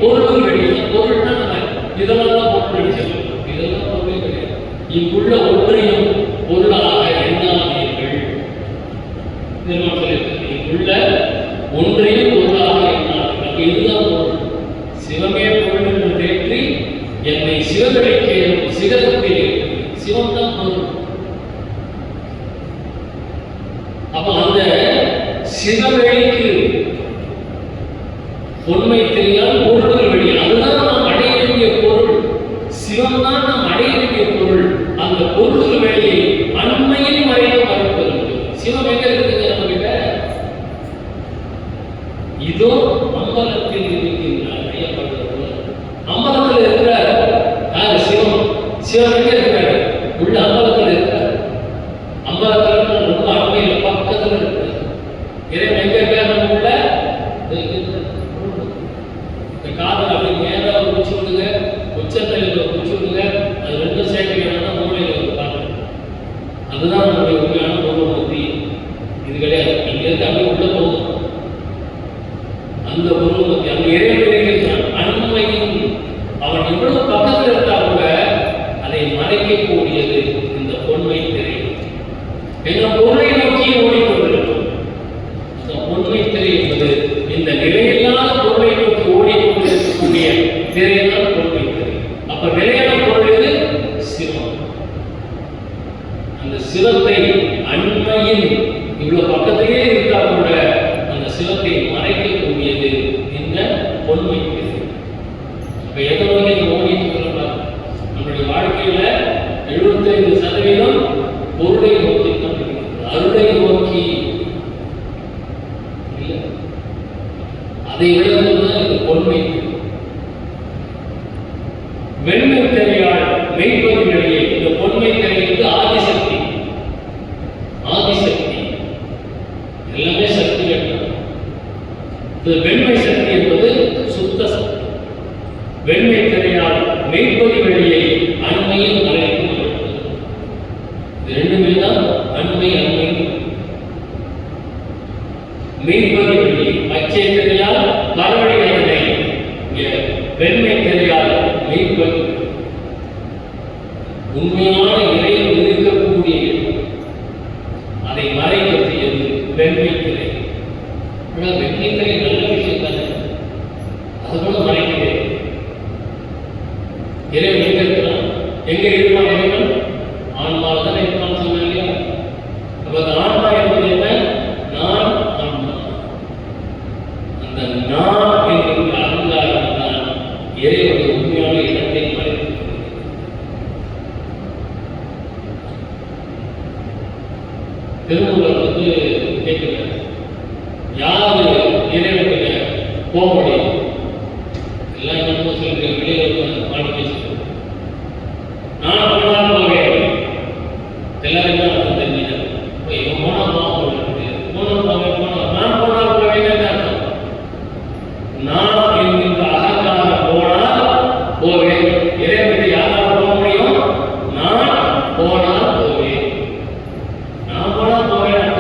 பொருள் வெளியே பொருள்னா இதெல்லாம் பொருள் நினைச்சிருக்கோம். இதெல்லாம் பொருளே கிடையாது. இங்குள்ள ஒன்றையும் பொருளாக எண்ணாதீர்கள். இங்குள்ள ஒன்றையும் பொருளாக எண்ணாதீர்கள். இதுதான் பொருள். சிவமே பொருள் என்று தேற்றி என்னை சிவகடைக்கு சிகரத்தில் சிவம் தான் பொருள். அப்ப அந்த சிவவெளிக்கு உண்மை தெரியால் பொருள் வெளி. அதுதான் நாம் அடைய வேண்டிய பொருள். சிவம் தான் நாம் அடைய வேண்டிய பொருள். அந்த பொருள் வெளியை அண்மையில் மறையும் மறைப்பது. சிவம் எங்க இருக்குங்க நம்ம கிட்ட? இதோ அம்பலத்தில் இருக்கின்றார். ஐயப்படுறது அம்பலத்தில் இருக்கிறார். யார்? சிவனுக்கே இருக்காரு, உள்ள அம்பலத்தில் இருக்காரு. அம்பலத்தில் ரொம்ப அண்மையில் பக்கத்தில் இருக்காரு. இறைவன் எங்க இருக்காரு? நம்ம உள்ள இந்த காதல் அப்படி நேராக குச்சி விடுங்க, உச்சத்தலையில் குச்சி விடுங்க, அது ரெண்டும் சேர்க்கணும்னா மூளையில் ஒரு காதல். அதுதான் நம்முடைய உண்மையான உருவமூர்த்தி. இது கிடையாது, இங்க இருந்து அப்படியே உள்ள போகும் அந்த உருவமூர்த்தி. அந்த இறைவன் இருக்கிறான் அண்மையின். அவன் எவ்வளவு பக்கத்தில் இருந்தா கூட அதை மறைக்கக்கூடியது இந்த பொன்மை திரை. எங்க பொருளை நோக்கி ஓடிக்கொண்டிருக்கும் இந்த பொன்மை திரை என்பது இந்த நிலையில்லாத பொருளை நோக்கி ஓடிக்கொண்டிருக்கக்கூடிய திரையான பொன்மை திரை. அப்ப நிலையான பொருள் எது? சிவம். அந்த சிவத்தை அண்மையின் இவ்வளவு பக்கத்திலே இருந்தா கூட அந்த சிவத்தை மறைக்கக்கூடியது இந்த பொன்மை திரை. இப்ப எதை நோக்கி ஓடிட்டு இருக்கிறோம்? நம்முடைய வாழ்க்கையில 75% பொருளை நோக்கி தான் இருக்கிறது, அருளை நோக்கி இல்லை. அதை இழந்துதான் இது பொன்மை. வெண்மை திரையால் மெய்ப்பொருளிடையே இந்த பொன்மை திரைக்கு ஆதிசக்தி. ஆதிசக்தி எல்லாமே சக்தி வேண்டும். வெண்மை சக்தி என்பது சுத்த சக்தி. வெண்மை திரையால் மெய்ப்பொருள் வெளியை அண்மையில் மறைக்கும். ரெண்டுமே தான் அண்மை. அண்மை மெய்ப்பொருள் வெளியை பச்சை திரையால் மறுபடி அண்மை, வெண்மை திரையால் மெய்ப்பொருள். உண்மையான இறைவன் இருக்கக்கூடிய அதை மறைக்கக்கூடியது வெண்மை திரை. வெண்மை திரை நல்ல விஷயம் தானே, அது கூட மறைக்கிறேன். இறைவன் எங்க இருக்கிறான்? எங்க இருப்பான் இறைவன்? ஆன்மாவில் தானே இருப்பான்னு சொன்ன இல்லையா? அப்ப அந்த ஆன்மா என்பது என்ன? நான் ஆன்மா. அந்த நான் என்கிற அகங்காரம் தான் இறைவனுடைய உண்மையான இடத்தை மறைத்து. திருமூலர் கேட்கிறார், யாரு இறைவனுடைய போக முடியும்? எல்லாம் என்ன சொல்ற வெளியில் பாடி பேசுகிறோம். நான் போனால் போவேன். எல்லாருமே அர்த்தம் தெரிஞ்சுக்கிறேன். இவன் போனா போவேன், நான் போனால் போவேன். நான் என்கின்ற அகங்காரம் போனால் போவேன். இறைவனுக்கு யாரால் போக முடியும்? நான் போனால் போவேன். நான் போனால் போவேன்.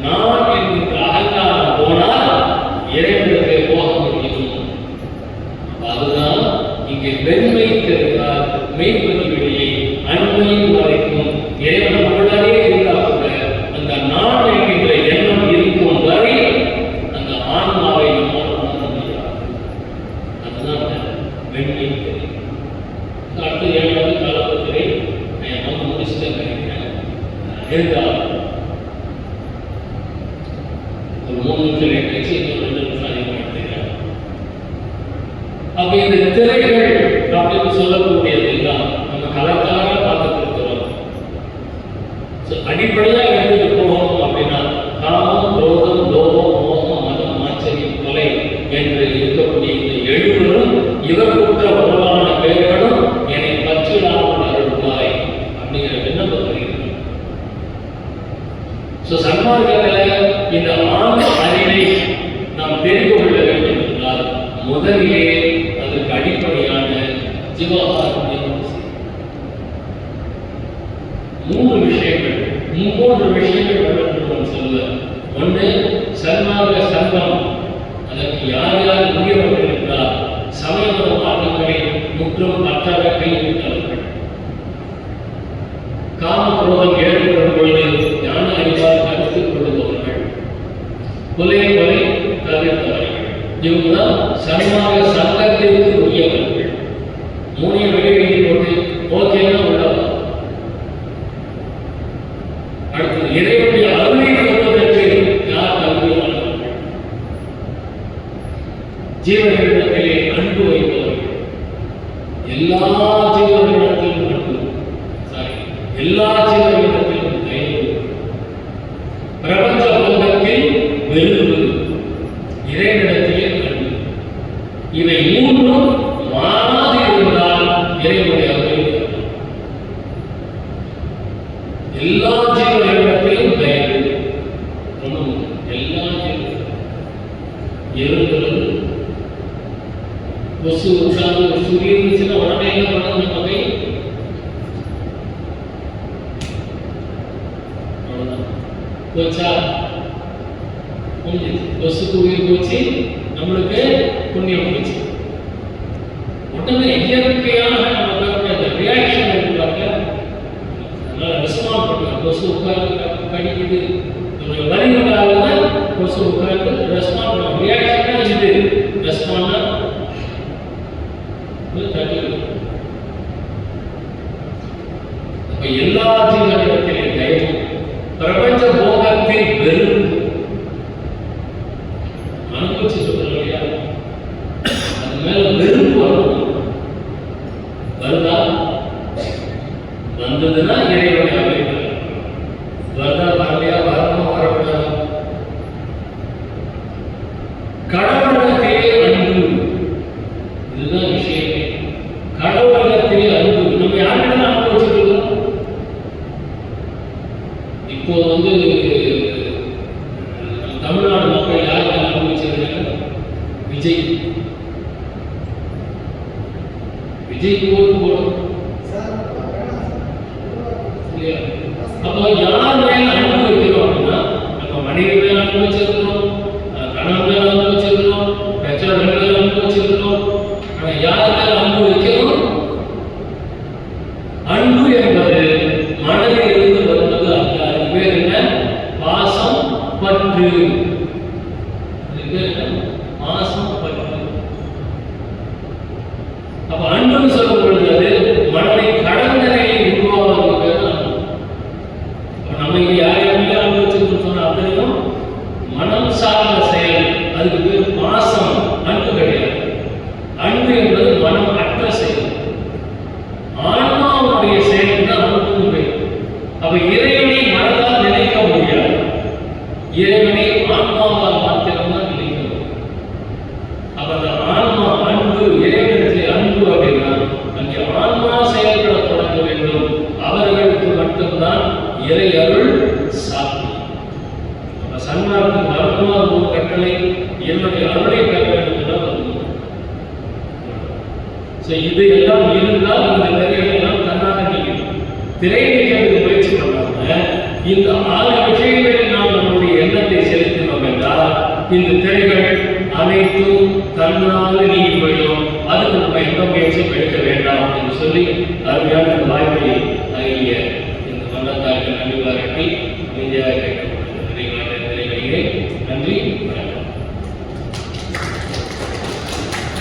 நான் என்கின்ற அகங்காரம் போனால் இறைவனுக்கு போக முடியும். அதுதான் இங்கே வெண்மை திறந்தால் மெய்ப்பொருள் வெளியை அண்மையில் மறைக்கும். இறைவன் உள்ளே இருந்தால் கூட அந்த நான் என்கின்ற எண்ணம் இருக்கும் வரை அந்த ஆன்மாவை நம்மால் உணர முடியாது. அதுதான் வெண்மை திரை. அடுத்து 7வது காலத்திலே நம்ம முடிச்சுட்டு நினைக்கிறேன். இருந்தால் ஒரு 3 நிமிஷம் கழிச்சு இன்னும் 2 நிமிஷம் அதிகமாக எடுத்துக்கிறேன். அப்ப இந்த திரைகள் அப்படின்னு சொல்லக்கூடியது எல்லாம் நம்ம கலக்காக பார்த்துட்டு இருக்கிறோம். அடிப்படையா எடுத்துட்டு போகணும் அப்படின்னா காமம், குரோதம், லோபம், மோகம், மதம், ஆச்சரியம், கொலை என்று இருக்கக்கூடிய இந்த 7ம் இவர்குற்ற உறவான பெயர்களும் என்னை பற்றிடாமல் அருள்வாய் அப்படிங்கிற விண்ணப்பம் வருகிறது. சன்மார்க்கத்தில் இந்த ஆண் அறிவை நாம் தெரிந்து கொள்ள வேண்டும் என்றால் முதலிலே அதற்கு அடிப்படையான ஜீவாகாரம் 3 விஷயங்கள் வேண்டும் சொல்லுவார். ஒன்று சன்மார்க்க சங்கம். அதற்கு யார் யார் முக்கியவர்கள் என்றால் சமயமத மாற்றங்களை முற்றும் பற்றாக கைவிட்டவர்கள். காம குரோதம் ஏற்படும் பொழுது ஞான அறிவால் கருத்துக் கொள்ளுபவர்கள், கொலை தவிர்த்தவர்கள். இவங்கதான் சன்மார்க்க சங்கத்திற்கு உரியவர்கள். 3 வெளியீடு போட்டு ஓகேன்னா உள்ளவர்கள். அடுத்தது இறைவனுடைய அருளை பெறுவதற்கு யார் தகுதியானவர்கள்? ஜீவனிடத்திலே அன்பு வைப்பவர்கள். எல்லா ஜீவனிடத்திலும் அன்பு, எல்லா ஜீவனிடத்திலும் தயவு, பிரபஞ்ச உலகத்தில் வெறுப்பு, இறைவனிடத்திலே அன்பு. இவை 3ம் மாறாது இருந்தால் இறைவனுடைய அருளை பெறலாம். போச்சா? முடிஞ்சது. கொசுக்கு உயிர் போச்சு, நம்மளுக்கு புண்ணியம் போச்சு. உடனே இயற்கையான நம்ம ரியாக்ஷன் இருக்காங்க. அதனால ரெஸ்பாண்ட் பண்ணுங்க. கொசு உட்கார்ந்து கடிக்குது, வலிமையாக கொசு உட்கார்ந்து ரெஸ்பாண்ட் பண்ணுங்க. ரியாக்ஷனா இது ரெஸ்பாண்டா தட்டிவிடும். அப்ப எல்லா ஜீவனிடத்திலும் தயவு, பிரபஞ்ச போகத்தில் வெறுப்பு அனுபவிச்சு சொல்றோம் இல்லையா, அது மேல வெறுப்பு வரும். வருதா? வந்ததுன்னா இறைவனை அமைப்பு. வருதா? வரலையா? வரணும், வரக்கூடாது. கடவுளத்திலே அன்பு, இதுதான் விஷயமே. கடவுளத்திலே அன்பு நம்ம யாருக்கிட்ட அன்பு வச்சிருக்கோம்? இப்போ தமிழ்நாடு மக்கள் யாருக்கு அன்பு வச்சிருக்காங்க? விஜய். விஜய்க்கு ஓட்டு போடும். அப்போ யார் மேல அன்பு வைக்கிறோம் அப்படின்னா, நம்ம மனைவி மேல அன்பு வச்சிருக்கிறோம், கணவன் மேல அன்பு வச்சிருக்கிறோம், பெற்றோர்கள் மேல அன்பு வச்சிருக்கிறோம். ஆனா யார் மேல அன்பு வைக்கிறோம்? அன்பு என்பது மனதில் இருந்து வருவது அல்ல. அதுக்கு பேர் என்ன? பாசம், பற்று. அதுக்கு பேர் என்ன? பாசம், பற்று. அப்ப அன்புன்னு சொல்லும் பொழுது அது மனதை கடந்த நிலையை உருவாவது பேர் அன்பு. நம்ம இங்க யாரையும் அன்பு வச்சிருக்கோம் சொன்ன அத்தனையும் மனம் சார்ந்த செயல். அதுக்கு பேர் பாசம், அன்பு கிடையாது. அன்பு என்பது மனம் அற்ற செயல். ஆன்மாவுடைய செயல் தான் அன்புன்னு பேர். அப்ப இறைவனை மனதால் நினைக்க முடியாது. இறைவனை ஆன்மாவால் மாத்திரம்தான் நினைக்க முடியும். அப்ப அந்த ஆன்மா அன்பு, இறைவனத்தில் அன்பு அப்படின்னா அங்கே ஆன்மா செயல்பட தொடங்க வேண்டும். அவர்களுக்கு மட்டும்தான் இறை அருள் சாத்தியம். அப்ப சன்மார்க்கம் வரலாறு ஒரு கட்டளை, என்னுடைய அருளை பெற வேண்டும் என்றால் இது எல்லாம் இருந்தால் இந்த திரைகள் எல்லாம் தன்னாக நீக்கும். திரை நீக்கிறதுக்கு முயற்சி பண்ணாம இந்த 6 விஷயங்களில் நாம் நம்முடைய எண்ணத்தை செலுத்தினோம் என்றால் இந்த திரைகள் அனைத்தும் தன்னால் நீங்கி போயிடும். அதுக்கு நம்ம எந்த முயற்சியும் எடுக்க வேண்டாம் என்று சொல்லி அருமையான இந்த வாய்ப்பை அங்கே இந்த மன்னத்தாருக்கு நன்றி பாராட்டி அமைதியாக கேட்கப்பட்டது. நன்றி.